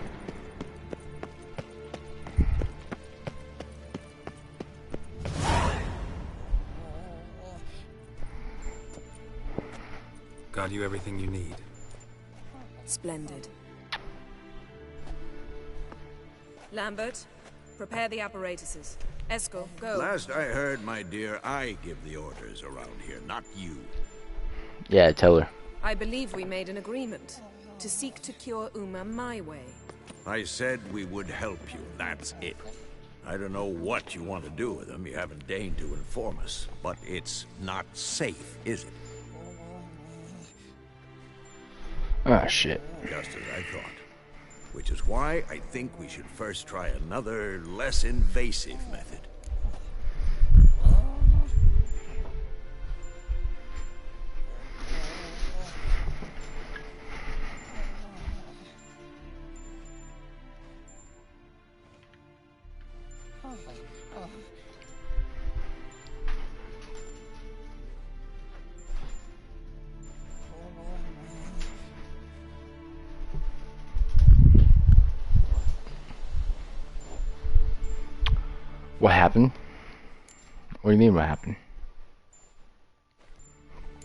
Got you everything you need. Splendid. Lambert, prepare the apparatuses. Esco, go. Last I heard, my dear, I give the orders around here, not you. Yeah, tell her. I believe we made an agreement to seek to cure Uma my way. I said we would help you, that's it. I don't know what you want to do with them, you haven't deigned to inform us. But it's not safe, is it? Ah, shit. Just as I thought. Which is why I think we should first try another, less invasive method. What happened? What do you mean, what happened?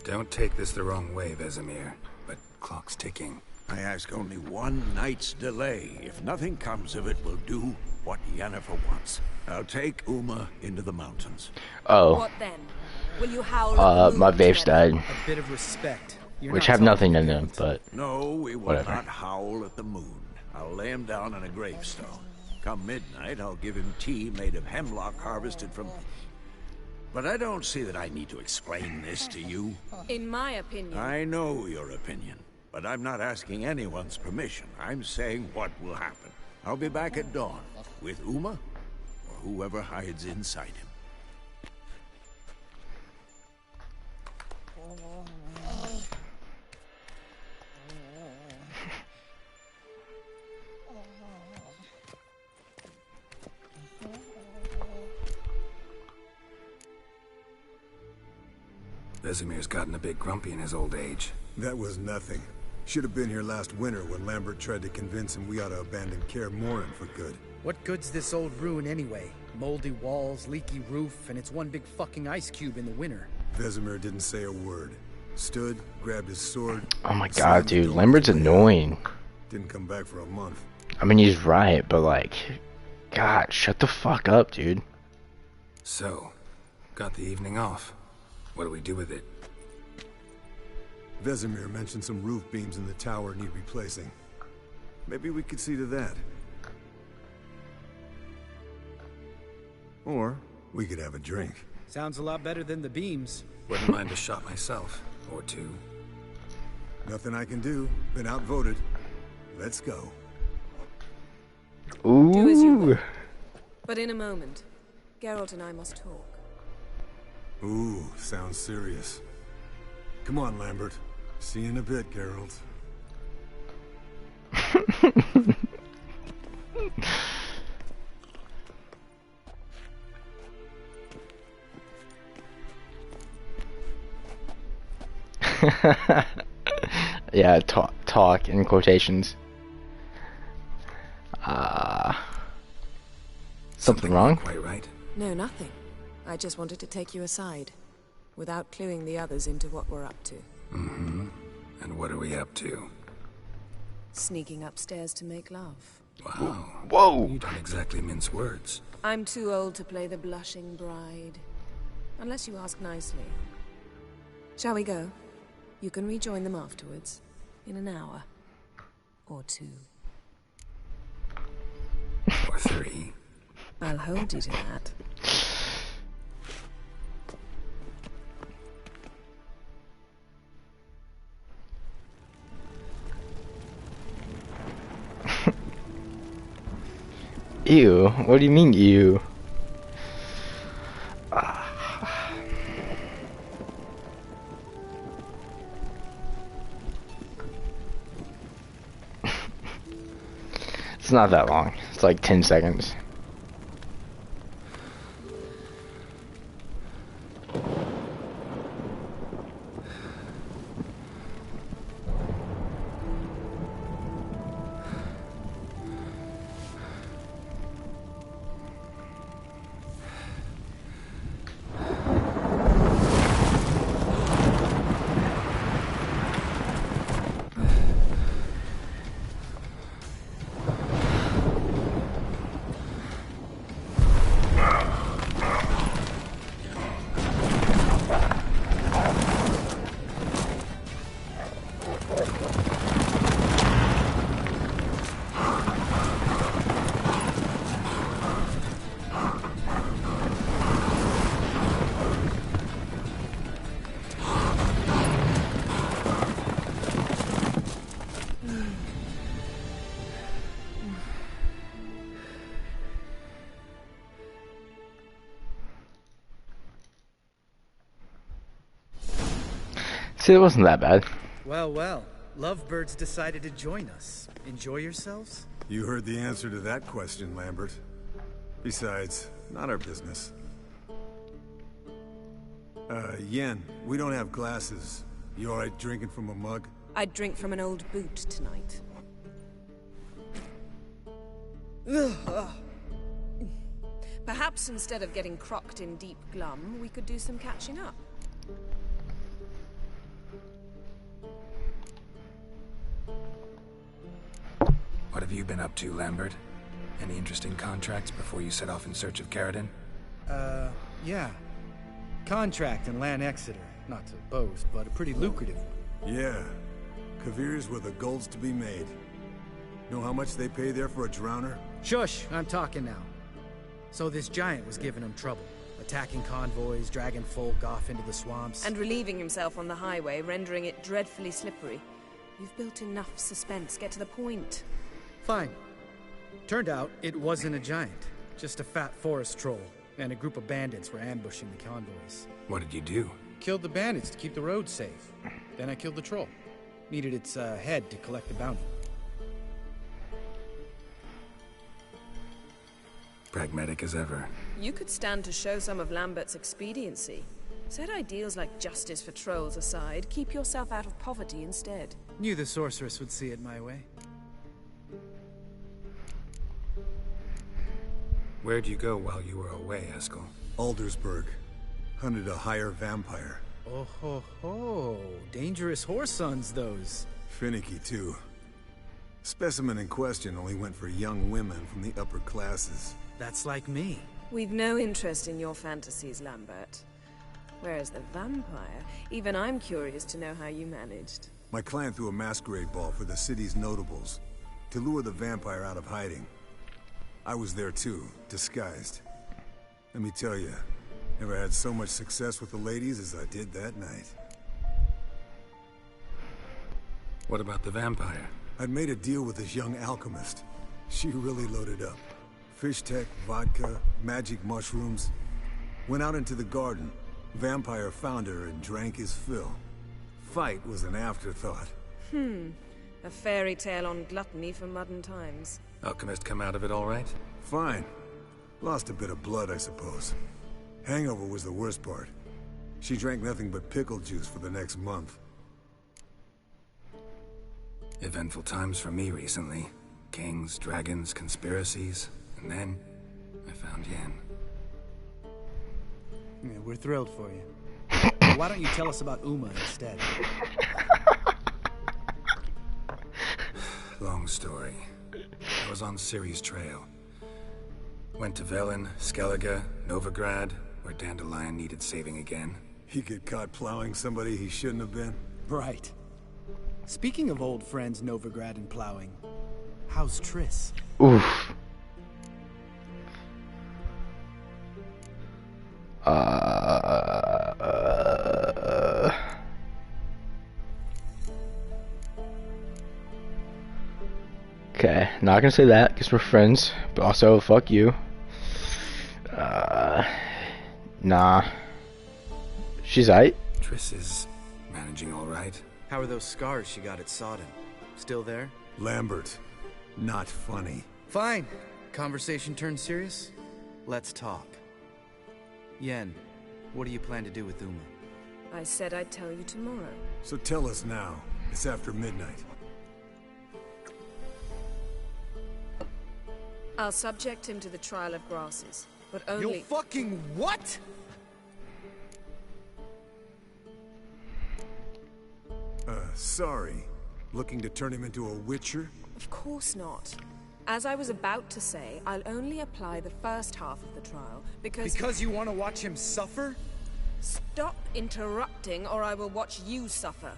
Don't take this the wrong way, Vesemir, but clock's ticking. I ask only one night's delay. If nothing comes of it, we'll do what Yennefer wants. I'll take Uma into the mountains. Oh. What then? Will you howl My vapes died. A bit of respect. Which have nothing in them, but no, we will whatever. not howl at the moon. I'll lay him down on a gravestone. Come midnight, I'll give him tea made of hemlock harvested from... But I don't see that I need to explain this to you. In my opinion... I know your opinion, but I'm not asking anyone's permission. I'm saying what will happen. I'll be back at dawn, with Uma, or whoever hides inside him. Vesemir's gotten a bit grumpy in his old age. That was nothing. Should have been here last winter when Lambert tried to convince him we ought to abandon Kaer Morhen for good. What good's this old ruin anyway? Moldy walls, leaky roof, and it's one big fucking ice cube in the winter. Vesemir didn't say a word. Stood, grabbed his sword. Oh my god, dude, Lambert's annoying. Didn't come back for a month. I mean, he's right, but like, God, shut the fuck up, dude. So, got the evening off. What do we do with it? Vesemir mentioned some roof beams in the tower need replacing. Maybe we could see to that. Or we could have a drink. Sounds a lot better than the beams. Wouldn't mind a shot myself, or two. Nothing I can do. Been outvoted. Let's go. Ooh. But in a moment, Geralt and I must talk. Ooh, sounds serious. Come on, Lambert. See you in a bit, Geralt. Yeah, talk in quotations. Something wrong? Quite right. No, nothing. I just wanted to take you aside, without cluing the others into what we're up to. Mm-hmm. And what are we up to? Sneaking upstairs to make love. Wow. Whoa! You don't exactly mince words. I'm too old to play the blushing bride. Unless you ask nicely. Shall we go? You can rejoin them afterwards. In an hour. Or 2. Or 3. I'll hold you to that. Ew, what do you mean ew? It's not that long. It's like 10 seconds. See, it wasn't that bad. Well, well. Lovebirds decided to join us. Enjoy yourselves? You heard the answer to that question, Lambert. Besides, not our business. Yen, we don't have glasses. You alright drinking from a mug? I'd drink from an old boot tonight. Perhaps instead of getting crocked in deep glum, we could do some catching up. What have you been up to, Lambert? Any interesting contracts before you set off in search of Caradon? Yeah. Contract in Lan Exeter. Not to boast, but a pretty lucrative one. Yeah. Kavir's where the gold's to be made. Know how much they pay there for a drowner? Shush, I'm talking now. So this giant was giving him trouble. Attacking convoys, dragging folk off into the swamps. And relieving himself on the highway, rendering it dreadfully slippery. You've built enough suspense. Get to the point. Fine. Turned out, it wasn't a giant. Just a fat forest troll. And a group of bandits were ambushing the convoys. What did you do? Killed the bandits to keep the roads safe. Then I killed the troll. Needed its head to collect the bounty. Pragmatic as ever. You could stand to show some of Lambert's expediency. Set ideals like justice for trolls aside, keep yourself out of poverty instead. Knew the sorceress would see it my way. Where'd you go while you were away, Eskel? Aldersburg. Hunted a higher vampire. Oh ho ho. Dangerous horse sons, those. Finicky, too. Specimen in question only went for young women from the upper classes. That's like me. We've no interest in your fantasies, Lambert. Whereas the vampire, even I'm curious to know how you managed. My client threw a masquerade ball for the city's notables, to lure the vampire out of hiding. I was there too, disguised. Let me tell you, never had so much success with the ladies as I did that night. What about the vampire? I'd made a deal with this young alchemist. She really loaded up. Fish tech, vodka, magic mushrooms. Went out into the garden. Vampire found her and drank his fill. Fight was an afterthought. A fairy tale on gluttony for modern times. Alchemist come out of it all right? Fine. Lost a bit of blood, I suppose. Hangover was the worst part. She drank nothing but pickle juice for the next month. Eventful times for me recently. Kings, dragons, conspiracies. And then, I found Yen. Yeah, we're thrilled for you. Why don't you tell us about Uma instead? Long story. I was on Ciri's trail. Went to Velen, Skellige, Novigrad, where Dandelion needed saving again. He get caught plowing somebody he shouldn't have been? Right. Speaking of old friends Novigrad and plowing, how's Triss? Oof. Okay, not gonna say that because we're friends, but also fuck you. Nah. She's aight. Triss is managing all right. How are those scars she got at Sodden? Still there? Lambert. Not funny. Fine. Conversation turned serious? Let's talk. Yen, what do you plan to do with Uma? I said I'd tell you tomorrow. So tell us now. It's after midnight. I'll subject him to the trial of grasses, but only— You'll fucking what? Sorry. Looking to turn him into a witcher? Of course not. As I was about to say, I'll only apply the first half of the trial, because— Because you want to watch him suffer? Stop interrupting, or I will watch you suffer.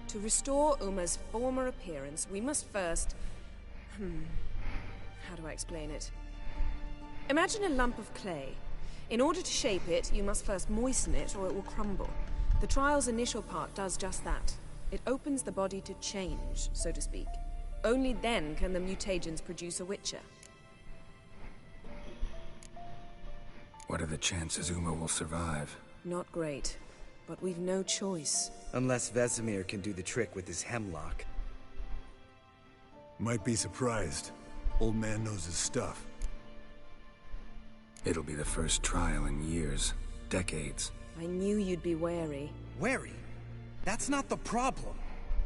To restore Uma's former appearance, we must first— how do I explain it? Imagine a lump of clay. In order to shape it, you must first moisten it, or it will crumble. The trial's initial part does just that. It opens the body to change, so to speak. Only then can the mutagens produce a witcher. What are the chances Uma will survive? Not great, but we've no choice. Unless Vesemir can do the trick with his hemlock. Might be surprised. Old man knows his stuff. It'll be the first trial in years. Decades. I knew you'd be wary. Wary? That's not the problem.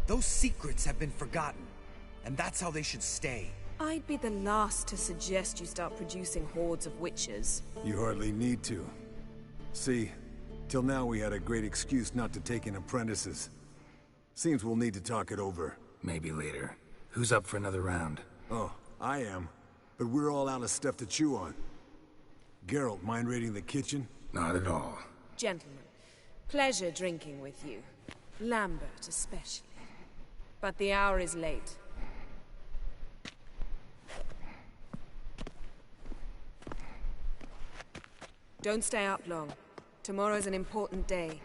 Those secrets have been forgotten. And that's how they should stay. I'd be the last to suggest you start producing hordes of witches. You hardly need to. See, till now we had a great excuse not to take in apprentices. Seems we'll need to talk it over. Maybe later. Who's up for another round? Oh, I am. But we're all out of stuff to chew on. Geralt, mind raiding the kitchen? Not at all. Gentlemen, pleasure drinking with you. Lambert especially. But the hour is late. Don't stay up long. Tomorrow's an important day.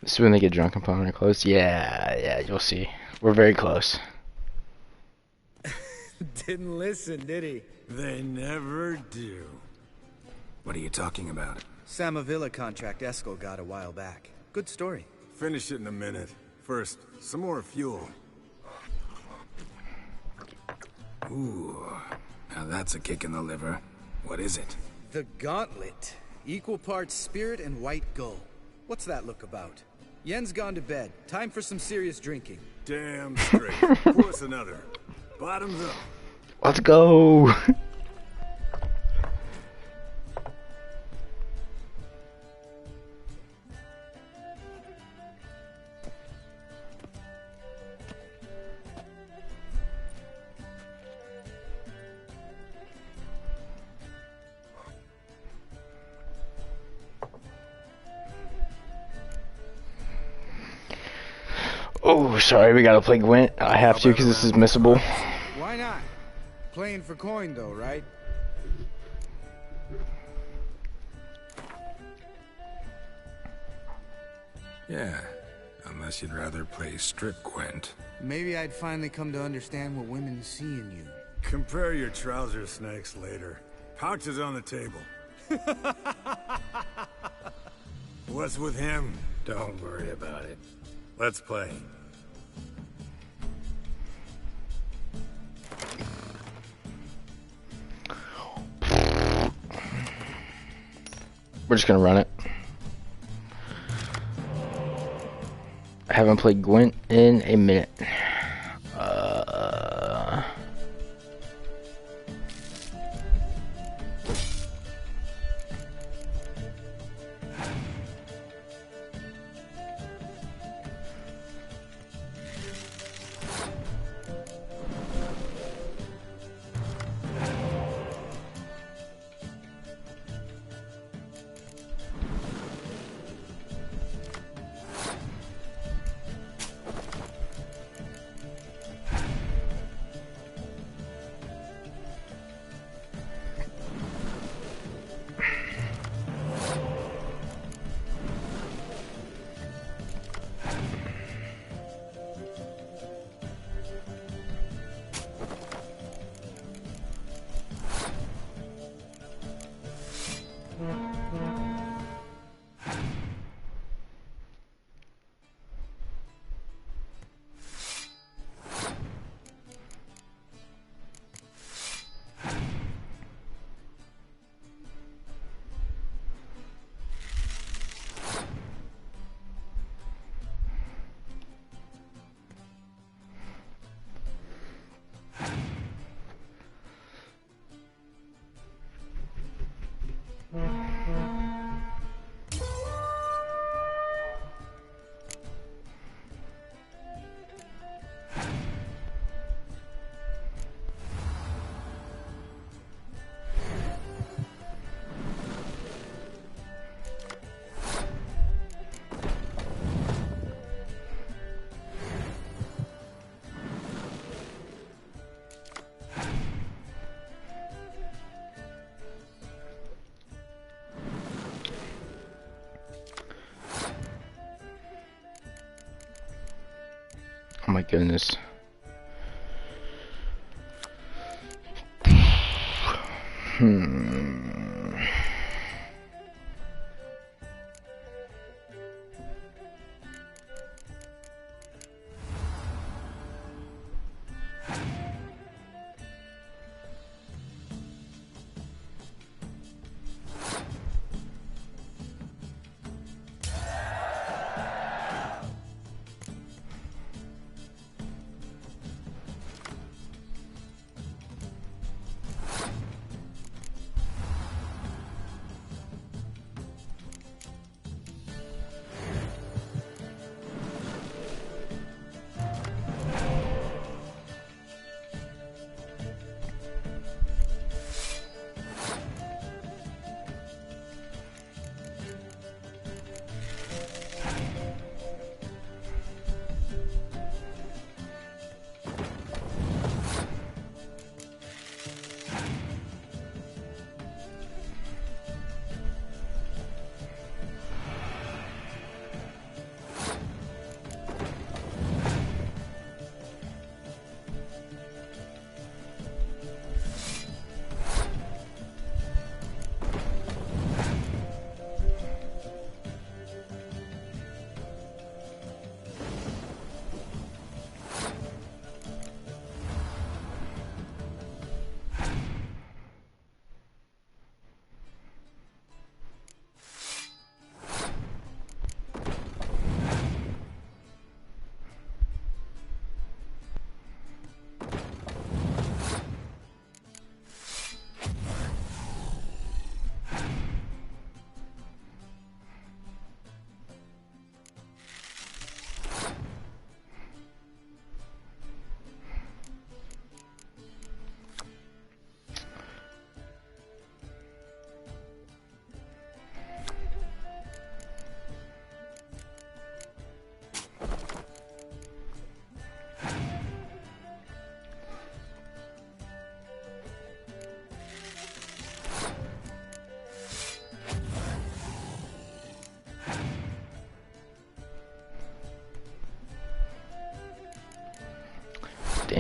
This is when they get drunk and put on their clothes. Yeah, you'll see. We're very close. Didn't listen, did he? They never do. What are you talking about? Samavilla contract Eskel got a while back. Good story. Finish it in a minute. First, some more fuel. Ooh, now that's a kick in the liver. What is it? The Gauntlet. Equal parts spirit and white gull. What's that look about? Yen's gone to bed. Time for some serious drinking. Damn straight. Pour us another. Bottoms up. Let's go. Oh, sorry, we gotta play Gwent. I have to because this is missable. Why not? Playing for coin though, right? Yeah, a Unless you'd rather play strip Gwent. Maybe I'd finally come to understand what women see in you. Compare your trouser snakes later. Pouch is on the table. What's with him? Don't worry about it. Let's play. We're just gonna run it. I haven't played Gwent in a minute. Oh my goodness.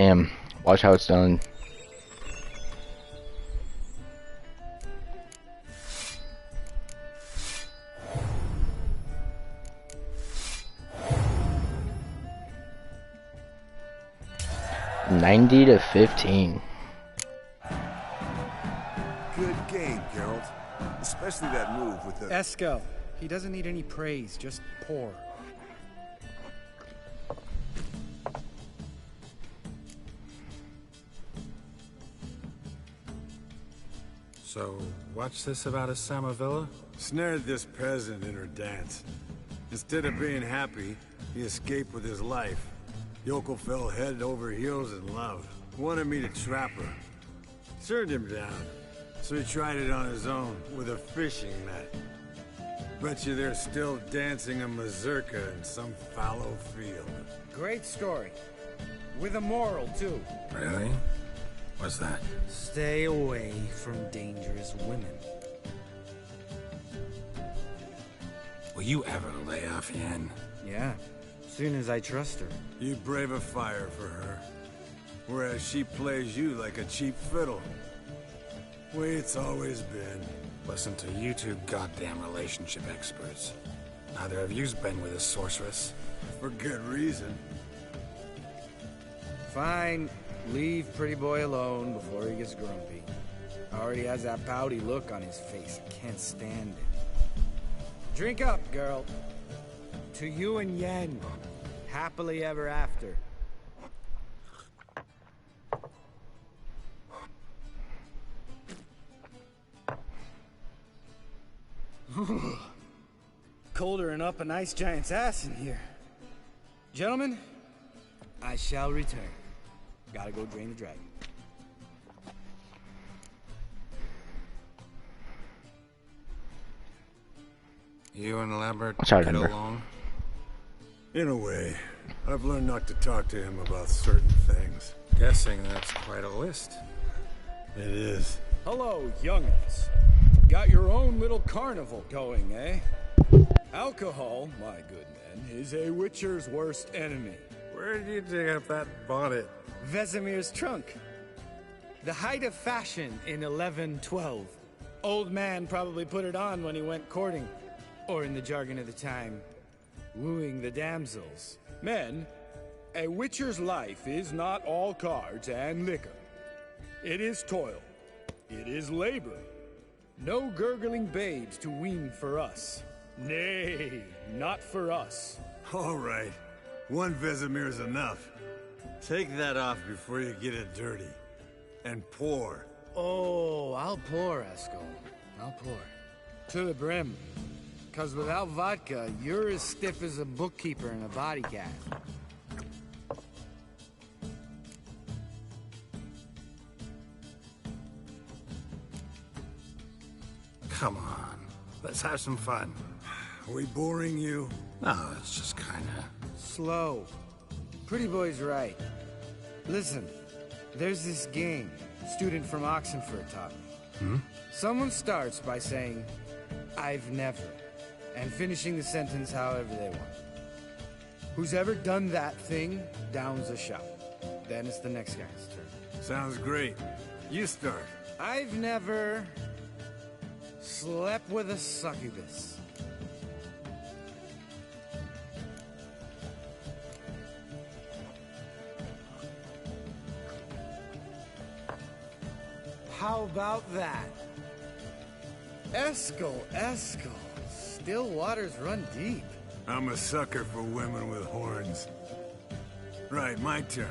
Damn. Watch how it's done. $90-15. Good game, Geralt. Especially that move with the... Eskel. He doesn't need any praise, just pour. So, what's this about a Samavilla? Snared this peasant in her dance. Instead of being happy, he escaped with his life. Yoko fell head over heels in love. Wanted me to trap her. Turned him down. So he tried it on his own, with a fishing net. Bet you they're still dancing a mazurka in some fallow field. Great story. With a moral, too. Really? What's that? Stay away from dangerous women. Will you ever lay off Yen? Yeah, soon as I trust her. You brave a fire for her. Whereas she plays you like a cheap fiddle. Way it's always been. Listen to you two goddamn relationship experts. Neither of you's been with a sorceress. For good reason. Fine. Leave pretty boy alone before he gets grumpy. Already has that pouty look on his face. I can't stand it. Drink up, girl. To you and Yen. Happily ever after. Colder than up an ice giant's ass in here. Gentlemen, I shall return. Gotta go drain the dragon. You and Lambert Sorry, get Lambert. along? In a way. I've learned not to talk to him about certain things. Guessing that's quite a list. It is. Hello, young'uns. Got your own little carnival going, eh? Alcohol, my good men, is a witcher's worst enemy. Where did you dig up that bonnet? Vesemir's trunk. The height of fashion in 1112. Old man probably put it on when he went courting. Or in the jargon of the time, wooing the damsels. Men, a witcher's life is not all cards and liquor. It is toil. It is labor. No gurgling babes to wean for us. Nay, not for us. All right. One Vesemir's enough. Take that off before you get it dirty. And pour. Oh, I'll pour, Eskel. I'll pour. To the brim. 'Cause without vodka, you're as stiff as a bookkeeper in a body cast. Come on. Let's have some fun. Are we boring you? No, it's just kinda... Slow. Pretty boy's right. Listen, there's this game student from Oxenford taught me. Someone starts by saying, I've never, and finishing the sentence however they want. Who's ever done that thing downs a shot. Then it's the next guy's turn. Sounds great. You start. I've never slept with a succubus. How about that? Eskel. Still waters run deep. I'm a sucker for women with horns. Right, my turn.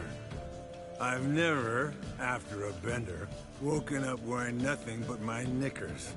I've never, after a bender, woken up wearing nothing but my knickers.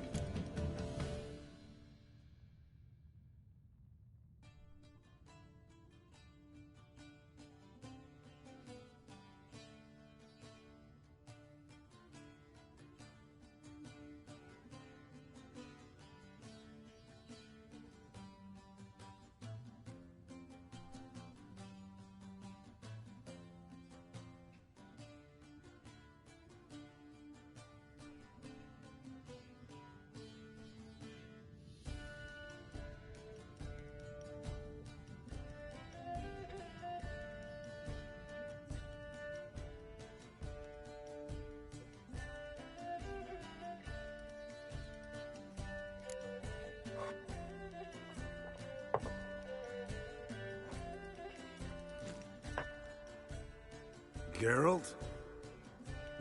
Geralt?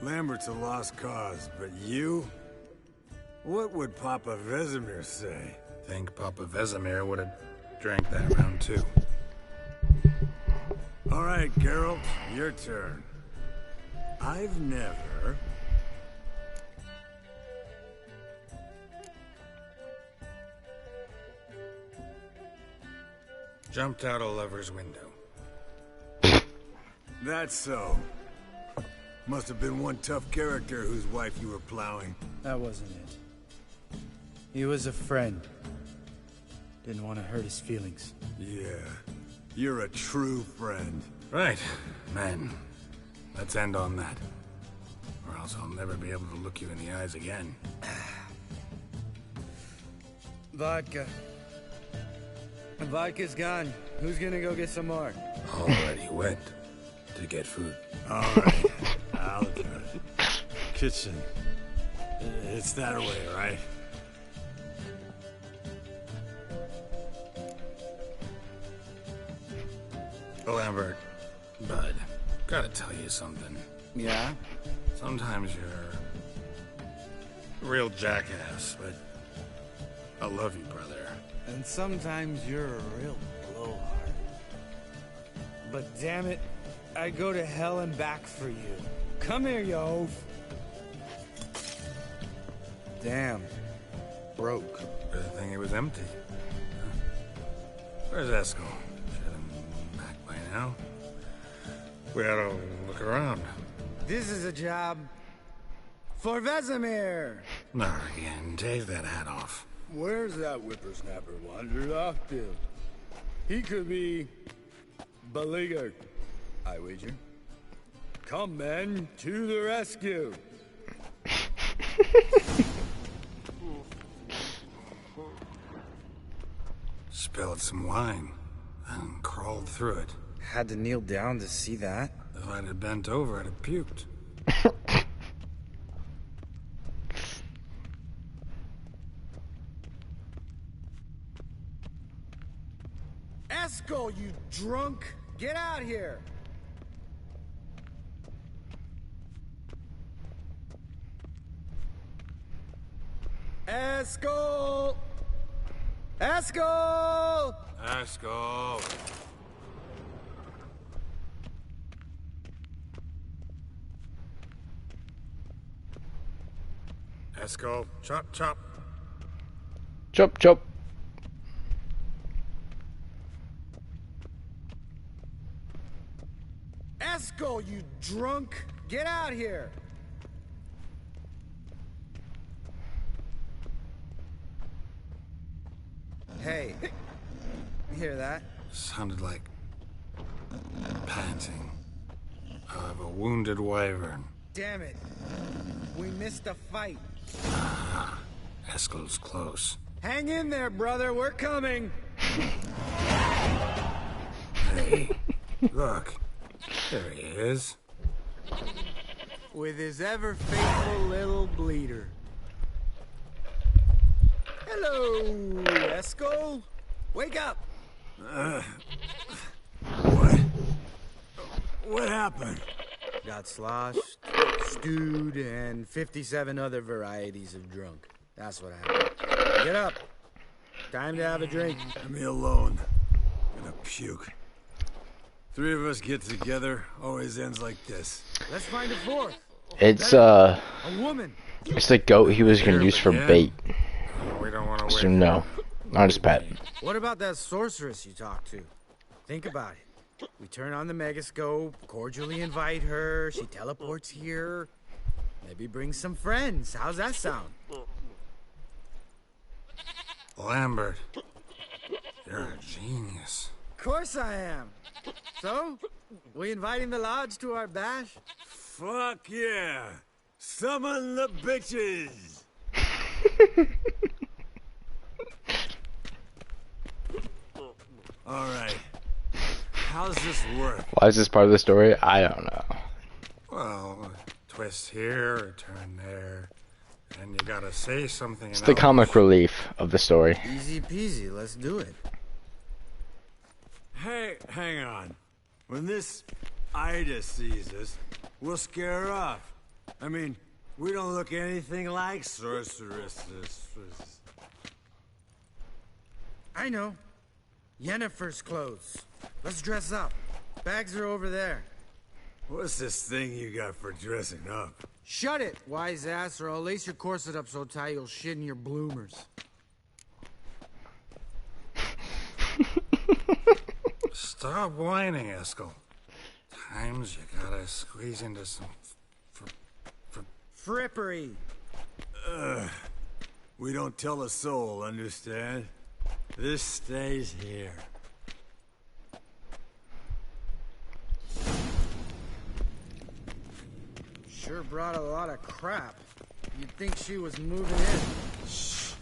Lambert's a lost cause, but you? What would Papa Vesemir say? Think Papa Vesemir would have drank that round too. All right, Geralt, your turn. I've never... Jumped out a lover's window. That's so. Must have been one tough character whose wife you were plowing. That wasn't it. He was a friend. Didn't want to hurt his feelings. Yeah. You're a true friend. Right, man. Let's end on that. Or else I'll never be able to look you in the eyes again. Vodka. Vodka's gone. Who's gonna go get some more? Already went to get food. All right, I'll do it. Kitchen. It's that way, right? Lambert, bud, gotta tell you something. Yeah? Sometimes you're a real jackass, but I love you, brother. And sometimes you're a real blowhard. But damn it, I'd go to hell and back for you. Come here, you oaf. Damn. Broke. Good thing it was empty. Where's Eskel? Should have been back by now. We ought to look around. This is a job for Vesemir. Not again. Take that hat off. Where's that whippersnapper wandered off to? He could be beleaguered, I wager. Come, men, to the rescue. Spilled some wine and crawled through it. Had to kneel down to see that. If I'd have bent over, I'd have puked. Eskel, you drunk! Get out here! Eskel! Eskel! Eskel! Eskel, chop, chop. Chop, chop. Eskel, you drunk! Get out here! Hey, you hear that? Sounded like panting of a wounded wyvern. Damn it. We missed a fight. Ah, Eskel's close. Hang in there, brother. We're coming. Hey, look. There he is. With his ever faithful little bleeder. Hello, Eskel. Wake up. What happened? Got sloshed, stewed, and 57 other varieties of drunk. That's what happened. Get up. Time to have a drink. Leave me alone. I'm gonna puke. Three of us get together, always ends like this. Let's find a fourth. It's a woman. It's the goat he was gonna use for bait. We don't want to So no, not his pet. What about that sorceress you talked to? Think about it. We turn on the megascope, cordially invite her, she teleports here. Maybe bring some friends. How's that sound? Lambert, you're a genius. Of course I am. So, we inviting the lodge to our bash? Fuck yeah! Summon the bitches! Alright. How's this work? Why is this part of the story? I don't know. Well, a twist here, a turn there, and you gotta say something. It's the comic relief of the story. Easy peasy, let's do it. Hey, hang on. When this Ida sees us, we'll scare her off. I mean, we don't look anything like sorceresses. I know. Yennefer's clothes. Let's dress up. Bags are over there. What's this thing you got for dressing up? Shut it, wise ass, or I'll lace your corset up so tight you'll shit in your bloomers. Stop whining, Eskel. Times you gotta squeeze into some frippery. We don't tell a soul, understand? This stays here. Sure brought a lot of crap. You'd think she was moving in. Shh.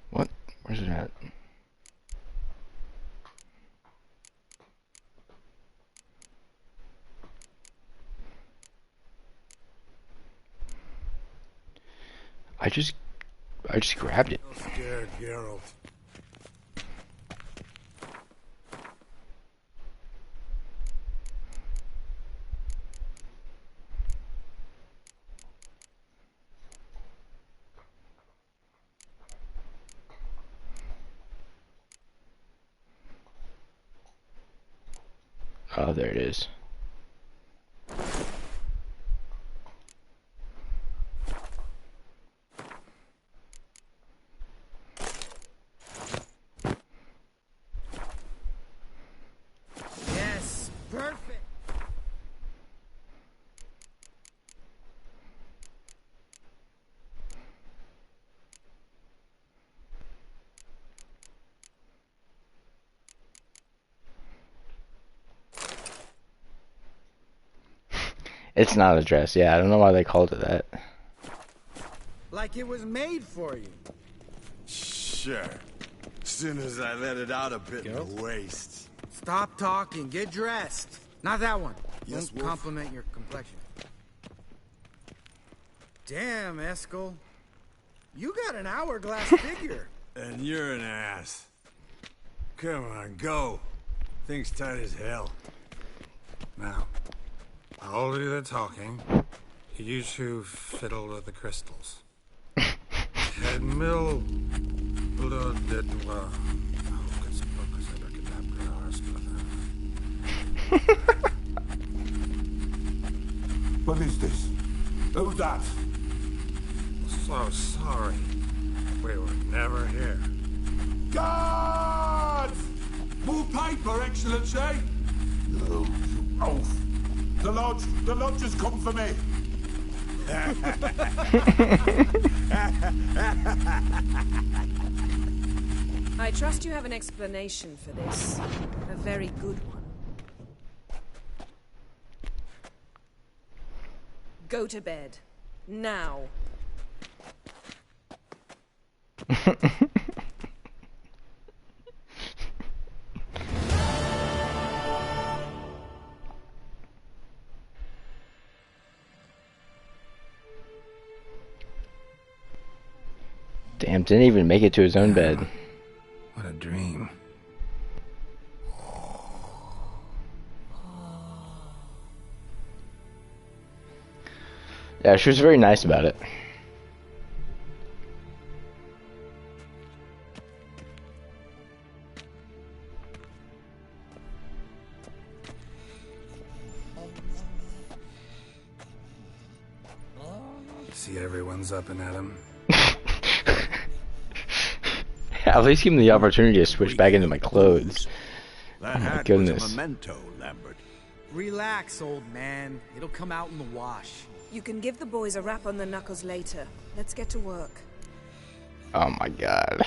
What? Where's it at? I just grabbed it. Scared Geralt. Oh, there it is. Yes, perfect. It's not a dress, yeah. I don't know why they called it that. Like it was made for you. Sure. As soon as I let it out a bit in the waist. Stop talking. Get dressed. Not that one. Yes, Won't compliment your complexion. Damn, Eskel. You got an hourglass figure. And you're an ass. Come on, go. Thing's tight as hell. Now, I'll do the talking. You two fiddle with the crystals. Het mill blood dit was. What is this? Who's that? So sorry. We were never here. Guards! More paper, Excellency! No, you oaf! The lodge has come for me! I trust you have an explanation for this. A very good one. Go to bed. Now. Damn, didn't even make it to his own bed. What a dream. Yeah, she was very nice about it. See, everyone's up and at 'em. At least give him the opportunity to switch back into my clothes. That Oh my hat goodness. was a memento, Lambert. Relax, old man. It'll come out in the wash. You can give the boys a rap on the knuckles later. Let's get to work. Oh my god.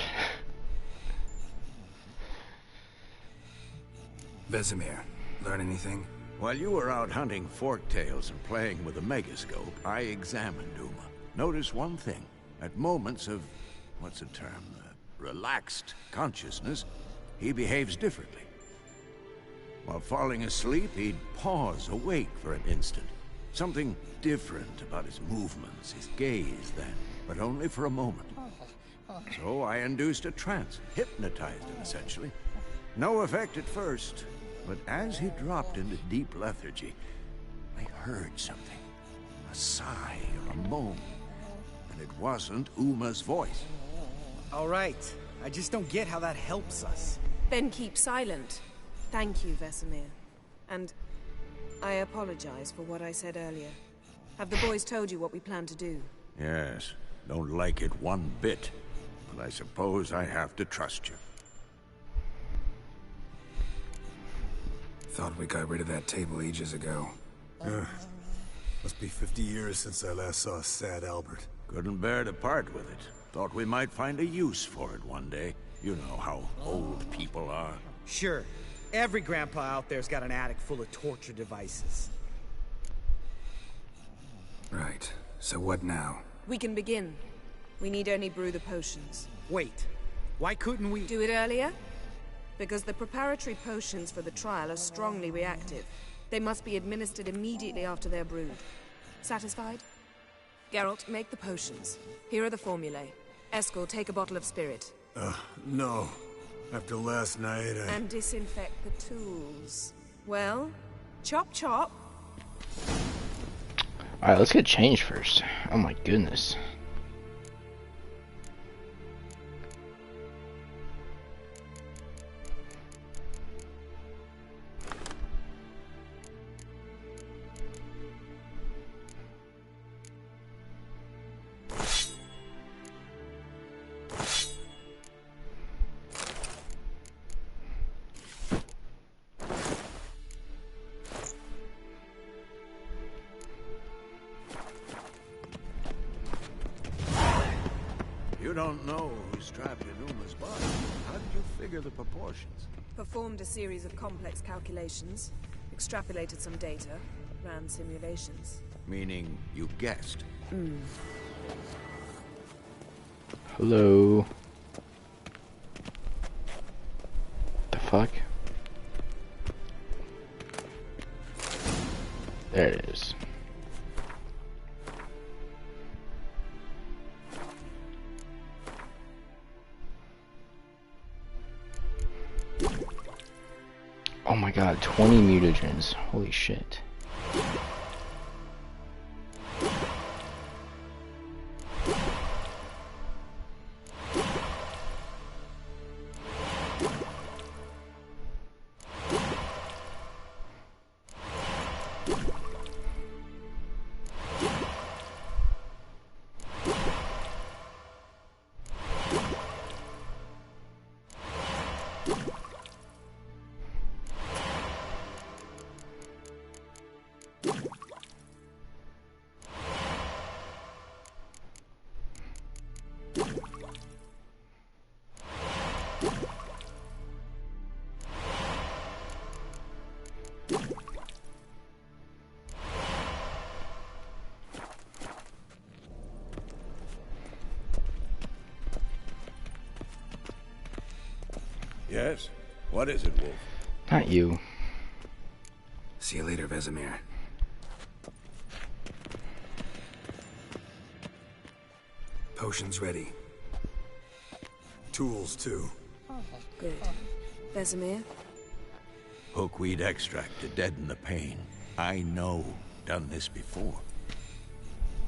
Vesemir, learn anything? While you were out hunting forktails and playing with a megascope, I examined Uma. Notice one thing. At moments of, what's the term, relaxed consciousness, he behaves differently. While falling asleep, he'd pause, awake for an instant. Something different about his movements, his gaze then, but only for a moment. So I induced a trance, hypnotized him essentially. No effect at first, but as he dropped into deep lethargy, I heard something. A sigh or a moan. And it wasn't Uma's voice. All right. I just don't get how that helps us. Then keep silent. Thank you, Vesemir. And I apologize for what I said earlier. Have the boys told you what we plan to do? Yes, don't like it one bit. But I suppose I have to trust you. Thought we got rid of that table ages ago. Must be 50 years since I last saw sad Albert. Couldn't bear to part with it. Thought we might find a use for it one day. You know how old people are. Sure. Every grandpa out there's got an attic full of torture devices. Right. So what now? We can begin. We need only brew the potions. Wait. Why couldn't we... Do it earlier? Because the preparatory potions for the trial are strongly reactive. They must be administered immediately after they're brewed. Satisfied? Geralt, make the potions. Here are the formulae. Eskel, take a bottle of spirit. No. After last night, And disinfect the tools. Well, chop chop. Alright, let's get changed first. Oh my goodness. You don't know who's trapped in Uma's body. How did you figure the proportions? Performed a series of complex calculations, extrapolated some data, ran simulations. Meaning you guessed. Hello. The fuck? There it is. Oh my god, 20 mutagens. Holy shit. Yes? What is it, Wolf? Not you. See you later, Vesemir. Potions ready. Tools, too. Good. Vesemir? Hookweed extract to deaden the pain. I know. Done this before.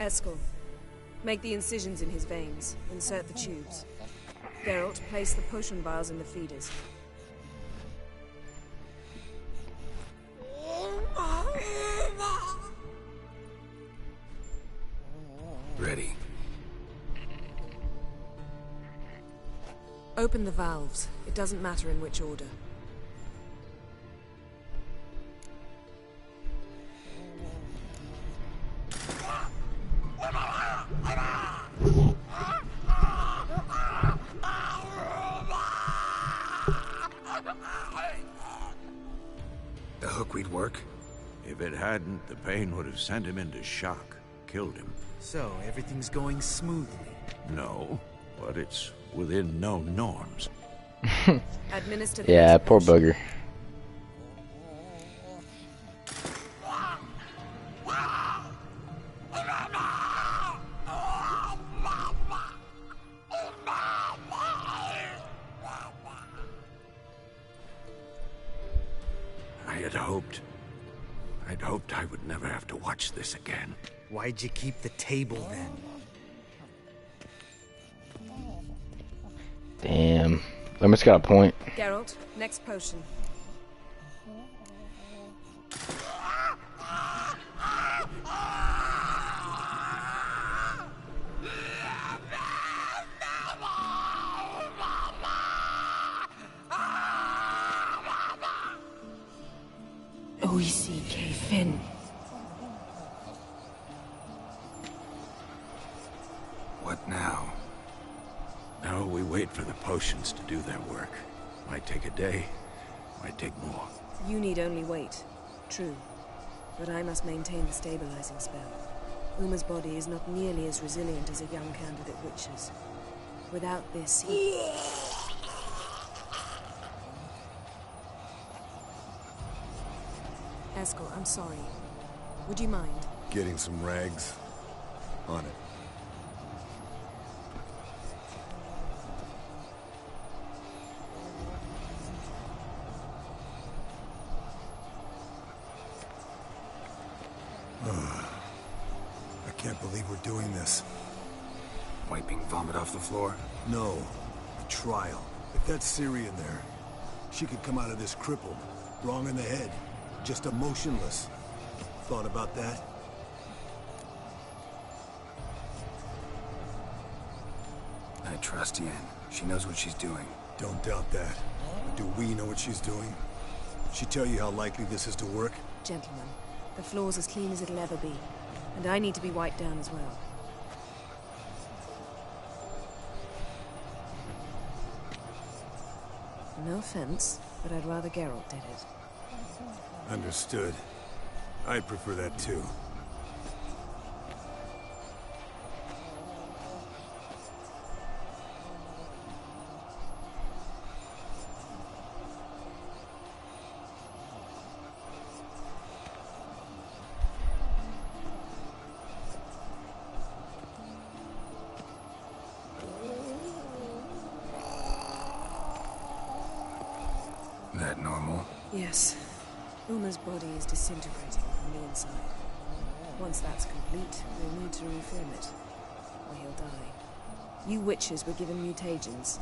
Eskel, make the incisions in his veins. Insert the tubes. Geralt, place the potion vials in the feeders. Ready. Open the valves. It doesn't matter in which order. The hookweed work? If it hadn't, the pain would have sent him into shock. Killed him. So, everything's going smoothly. No, but it's within known norms. Administer the Yeah, poor bugger. I'd hoped I would never have to watch this again. Why'd you keep the table then? Damn. Lemmer's got a point. Geralt, next potion. O-E-C-K Finn. What now? Now we wait for the potions to do their work. Might take a day, might take more. You need only wait. True. But I must maintain the stabilizing spell. Uma's body is not nearly as resilient as a young candidate witch's. Without this, he... Eskel, I'm sorry. Would you mind? Getting some rags. On it. I can't believe we're doing this. Wiping vomit off the floor? No. The trial. If that's Ciri in there, she could come out of this crippled, wrong in the head, just emotionless. Thought about that? I trust Yen. She knows what she's doing. Don't doubt that. But do we know what she's doing? She tell you how likely this is to work? Gentlemen, the floor's as clean as it'll ever be. And I need to be wiped down as well. No offense, but I'd rather Geralt did it. Understood. I'd prefer that too. That normal? Yes. Uma's body is disintegrating from the inside. Once that's complete, we'll need to reform it, or he'll die. You witches were given mutagens.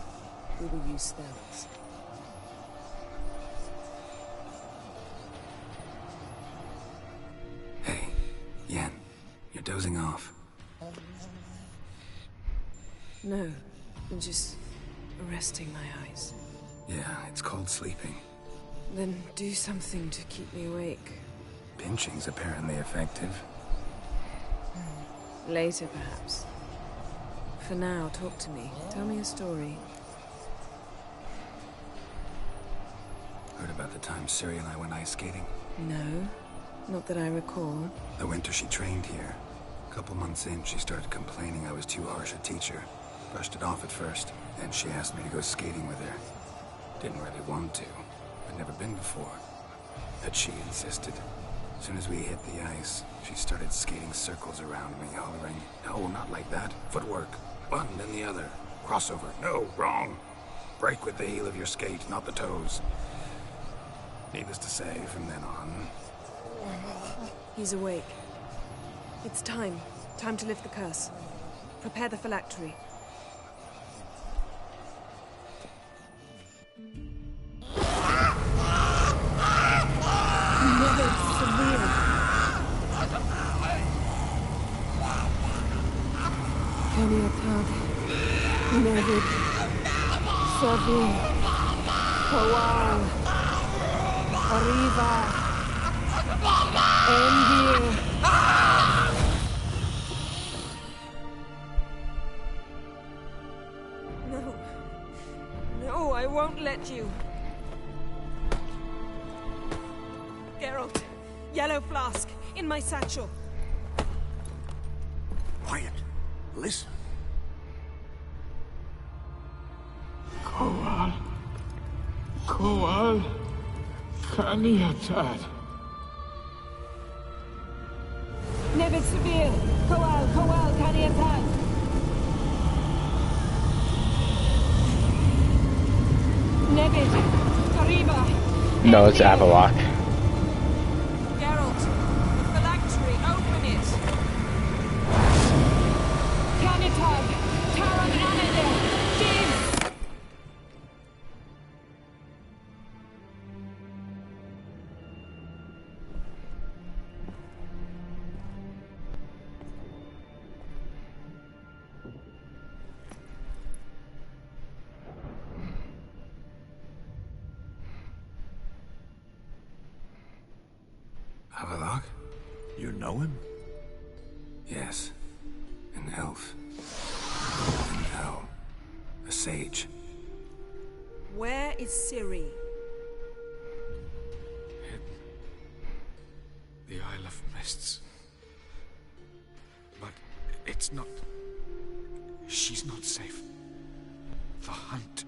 We will use spells. Hey, Yen, you're dozing off. No, I'm just resting my eyes. Yeah, it's called sleeping. Then do something to keep me awake. Pinching's apparently effective. Later, perhaps. For now, talk to me. Tell me a story. Heard about the time Ciri and I went ice skating? No, not that I recall. The winter she trained here. A couple months in, she started complaining I was too harsh a teacher. Brushed it off at first, then she asked me to go skating with her. Didn't really want to. I'd never been before. But she insisted. As soon as we hit the ice, she started skating circles around me, hollering, "No, not like that. Footwork. One, then the other. Crossover. No, wrong. Break with the heel of your skate, not the toes." Needless to say, from then on... He's awake. It's time. Time to lift the curse. Prepare the phylactery. Keniatag, Nevid, Savi, Kawal, Arriva, Endir. No. No, I won't let you. Geralt, yellow flask, in my satchel. Quiet. Listen. Kowal. Kowal. Kaniatad. Nevid Severe. Kowal, Kaniatad. Nevid. Kariba. No, it's Avalok. You know him? Yes. An elf. An elf. A sage. Where is Ciri? The Isle of Mists. But it's not... She's not safe. The hunt.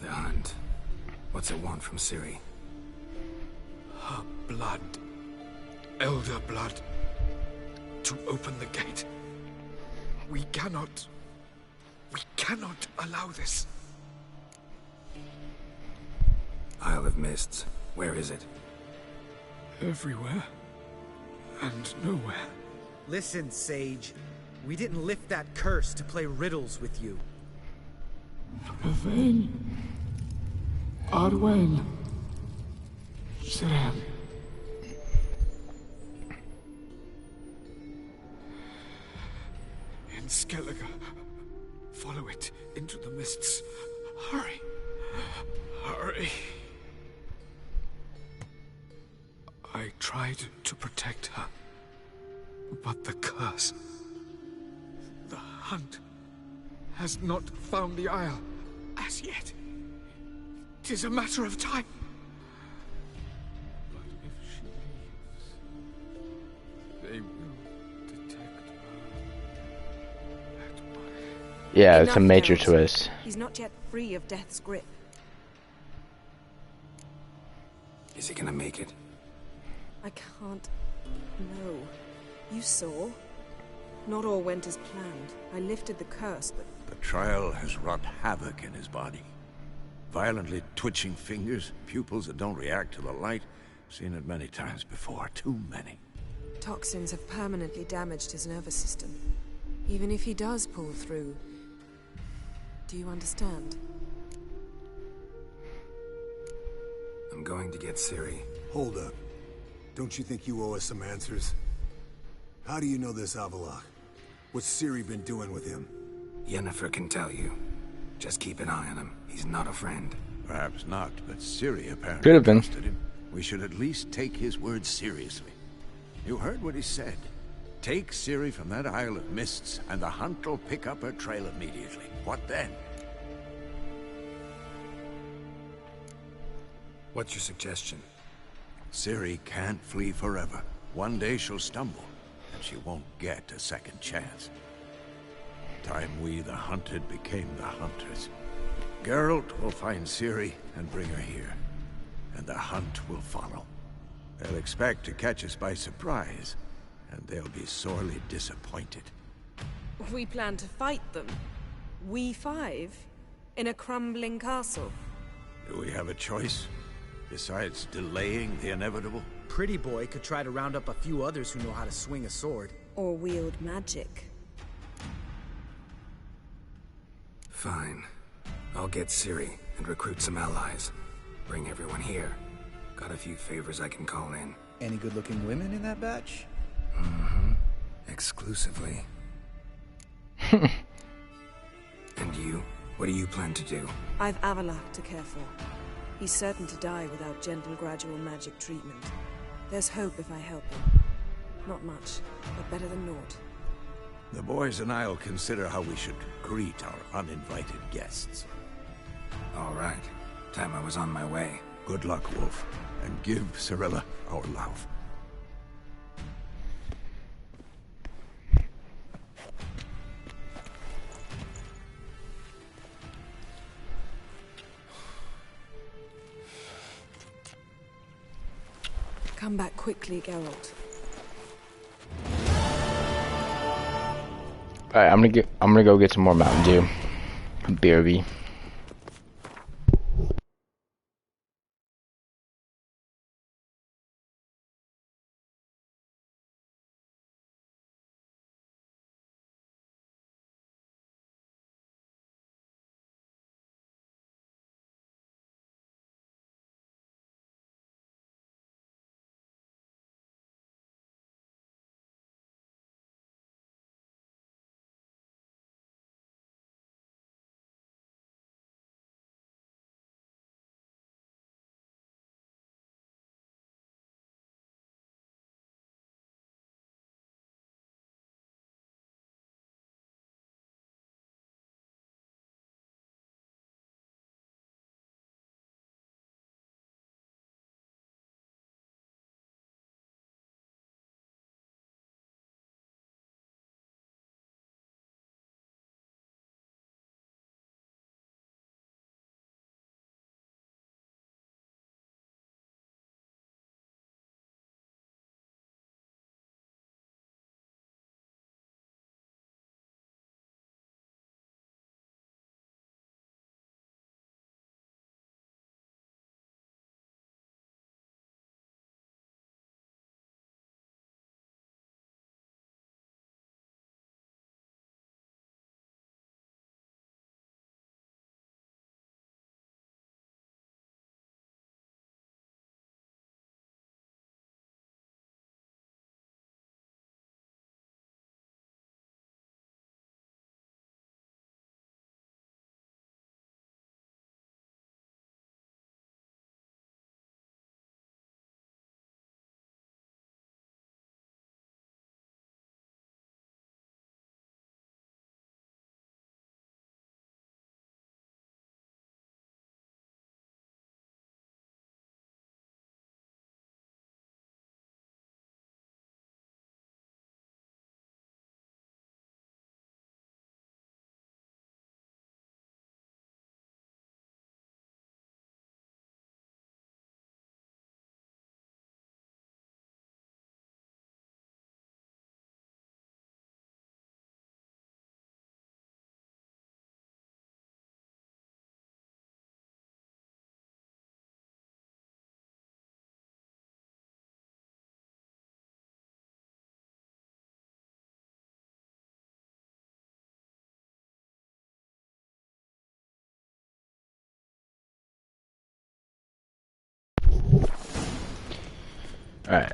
The hunt. What's it want from Ciri? Her blood. Elder blood. To open the gate. We cannot allow this. Isle of Mists. Where is it? Everywhere. And nowhere. Listen, Sage. We didn't lift that curse to play riddles with you. Yvain. Arwen. Siren. In Skellige. Follow it into the mists. Hurry. Hurry. I tried to protect her. But the curse... The hunt has not found the Isle as yet. 'Tis a matter of time. But if she leaves, they will detect her. Yeah, it's a Enough, major Geralt. twist. He's not yet free of death's grip. Is he gonna make it? I can't... No. You saw? Not all went as planned. I lifted the curse, but... The trial has wrought havoc in his body. Violently twitching fingers, pupils that don't react to the light. Seen it many times before, too many. Toxins have permanently damaged his nervous system. Even if he does pull through... Do you understand? I'm going to get Ciri. Hold up. Don't you think you owe us some answers? How do you know this Avalok? What's Ciri been doing with him? Yennefer can tell you. Just keep an eye on him. He's not a friend. Perhaps not, but Ciri apparently Could have been. trusted him. We should at least take his words seriously. You heard what he said. Take Ciri from that Isle of Mists, and the hunt will pick up her trail immediately. What then? What's your suggestion? Ciri can't flee forever. One day she'll stumble, and she won't get a second chance. Time we, the hunted, became the hunters. Geralt will find Ciri and bring her here, and the hunt will follow. They'll expect to catch us by surprise, and they'll be sorely disappointed. We plan to fight them. We five? In a crumbling castle? Do we have a choice? Besides delaying the inevitable? Pretty Boy could try to round up a few others who know how to swing a sword. Or wield magic. Fine. I'll get Ciri and recruit some allies. Bring everyone here. Got a few favors I can call in. Any good-looking women in that batch? Mm-hmm. Exclusively. And you? What do you plan to do? I've Avalok to care for. He's certain to die without gentle, gradual magic treatment. There's hope if I help him. Not much, but better than naught. The boys and I'll consider how we should greet our uninvited guests. All right. Time I was on my way. Good luck, Wolf, and give Cirilla our love. Come back quickly, Geralt. Alright, I'm gonna go get some more Mountain Dew. BRB. Alright.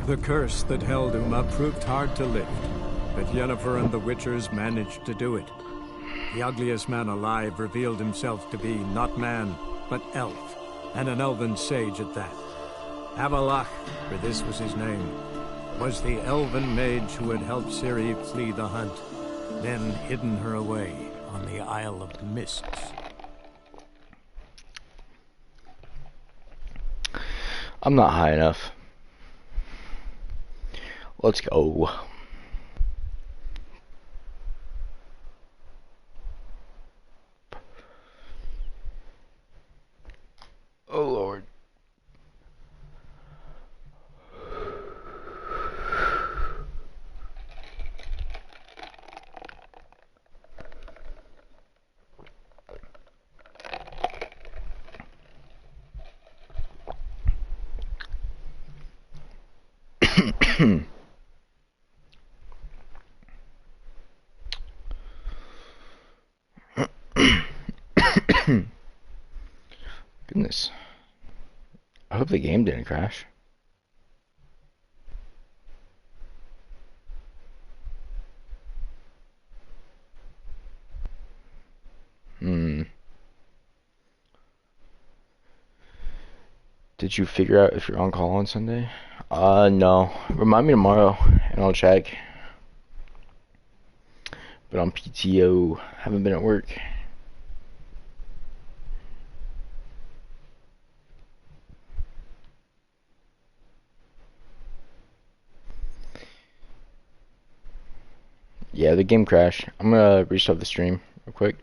The curse that held Uma proved hard to lift, but Yennefer and the Witchers managed to do it. The ugliest man alive revealed himself to be not man, but elf, and an elven sage at that. Avalach, for this was his name, was the elven mage who had helped Ciri flee the hunt, then hidden her away on the Isle of Mists. I'm not high enough. Let's go. Oh Lord. Goodness. I hope the game didn't crash. Did you figure out if you're on call on Sunday? No. Remind me tomorrow and I'll check. But on PTO, haven't been at work. Yeah, the game crashed. I'm gonna restart the stream real quick.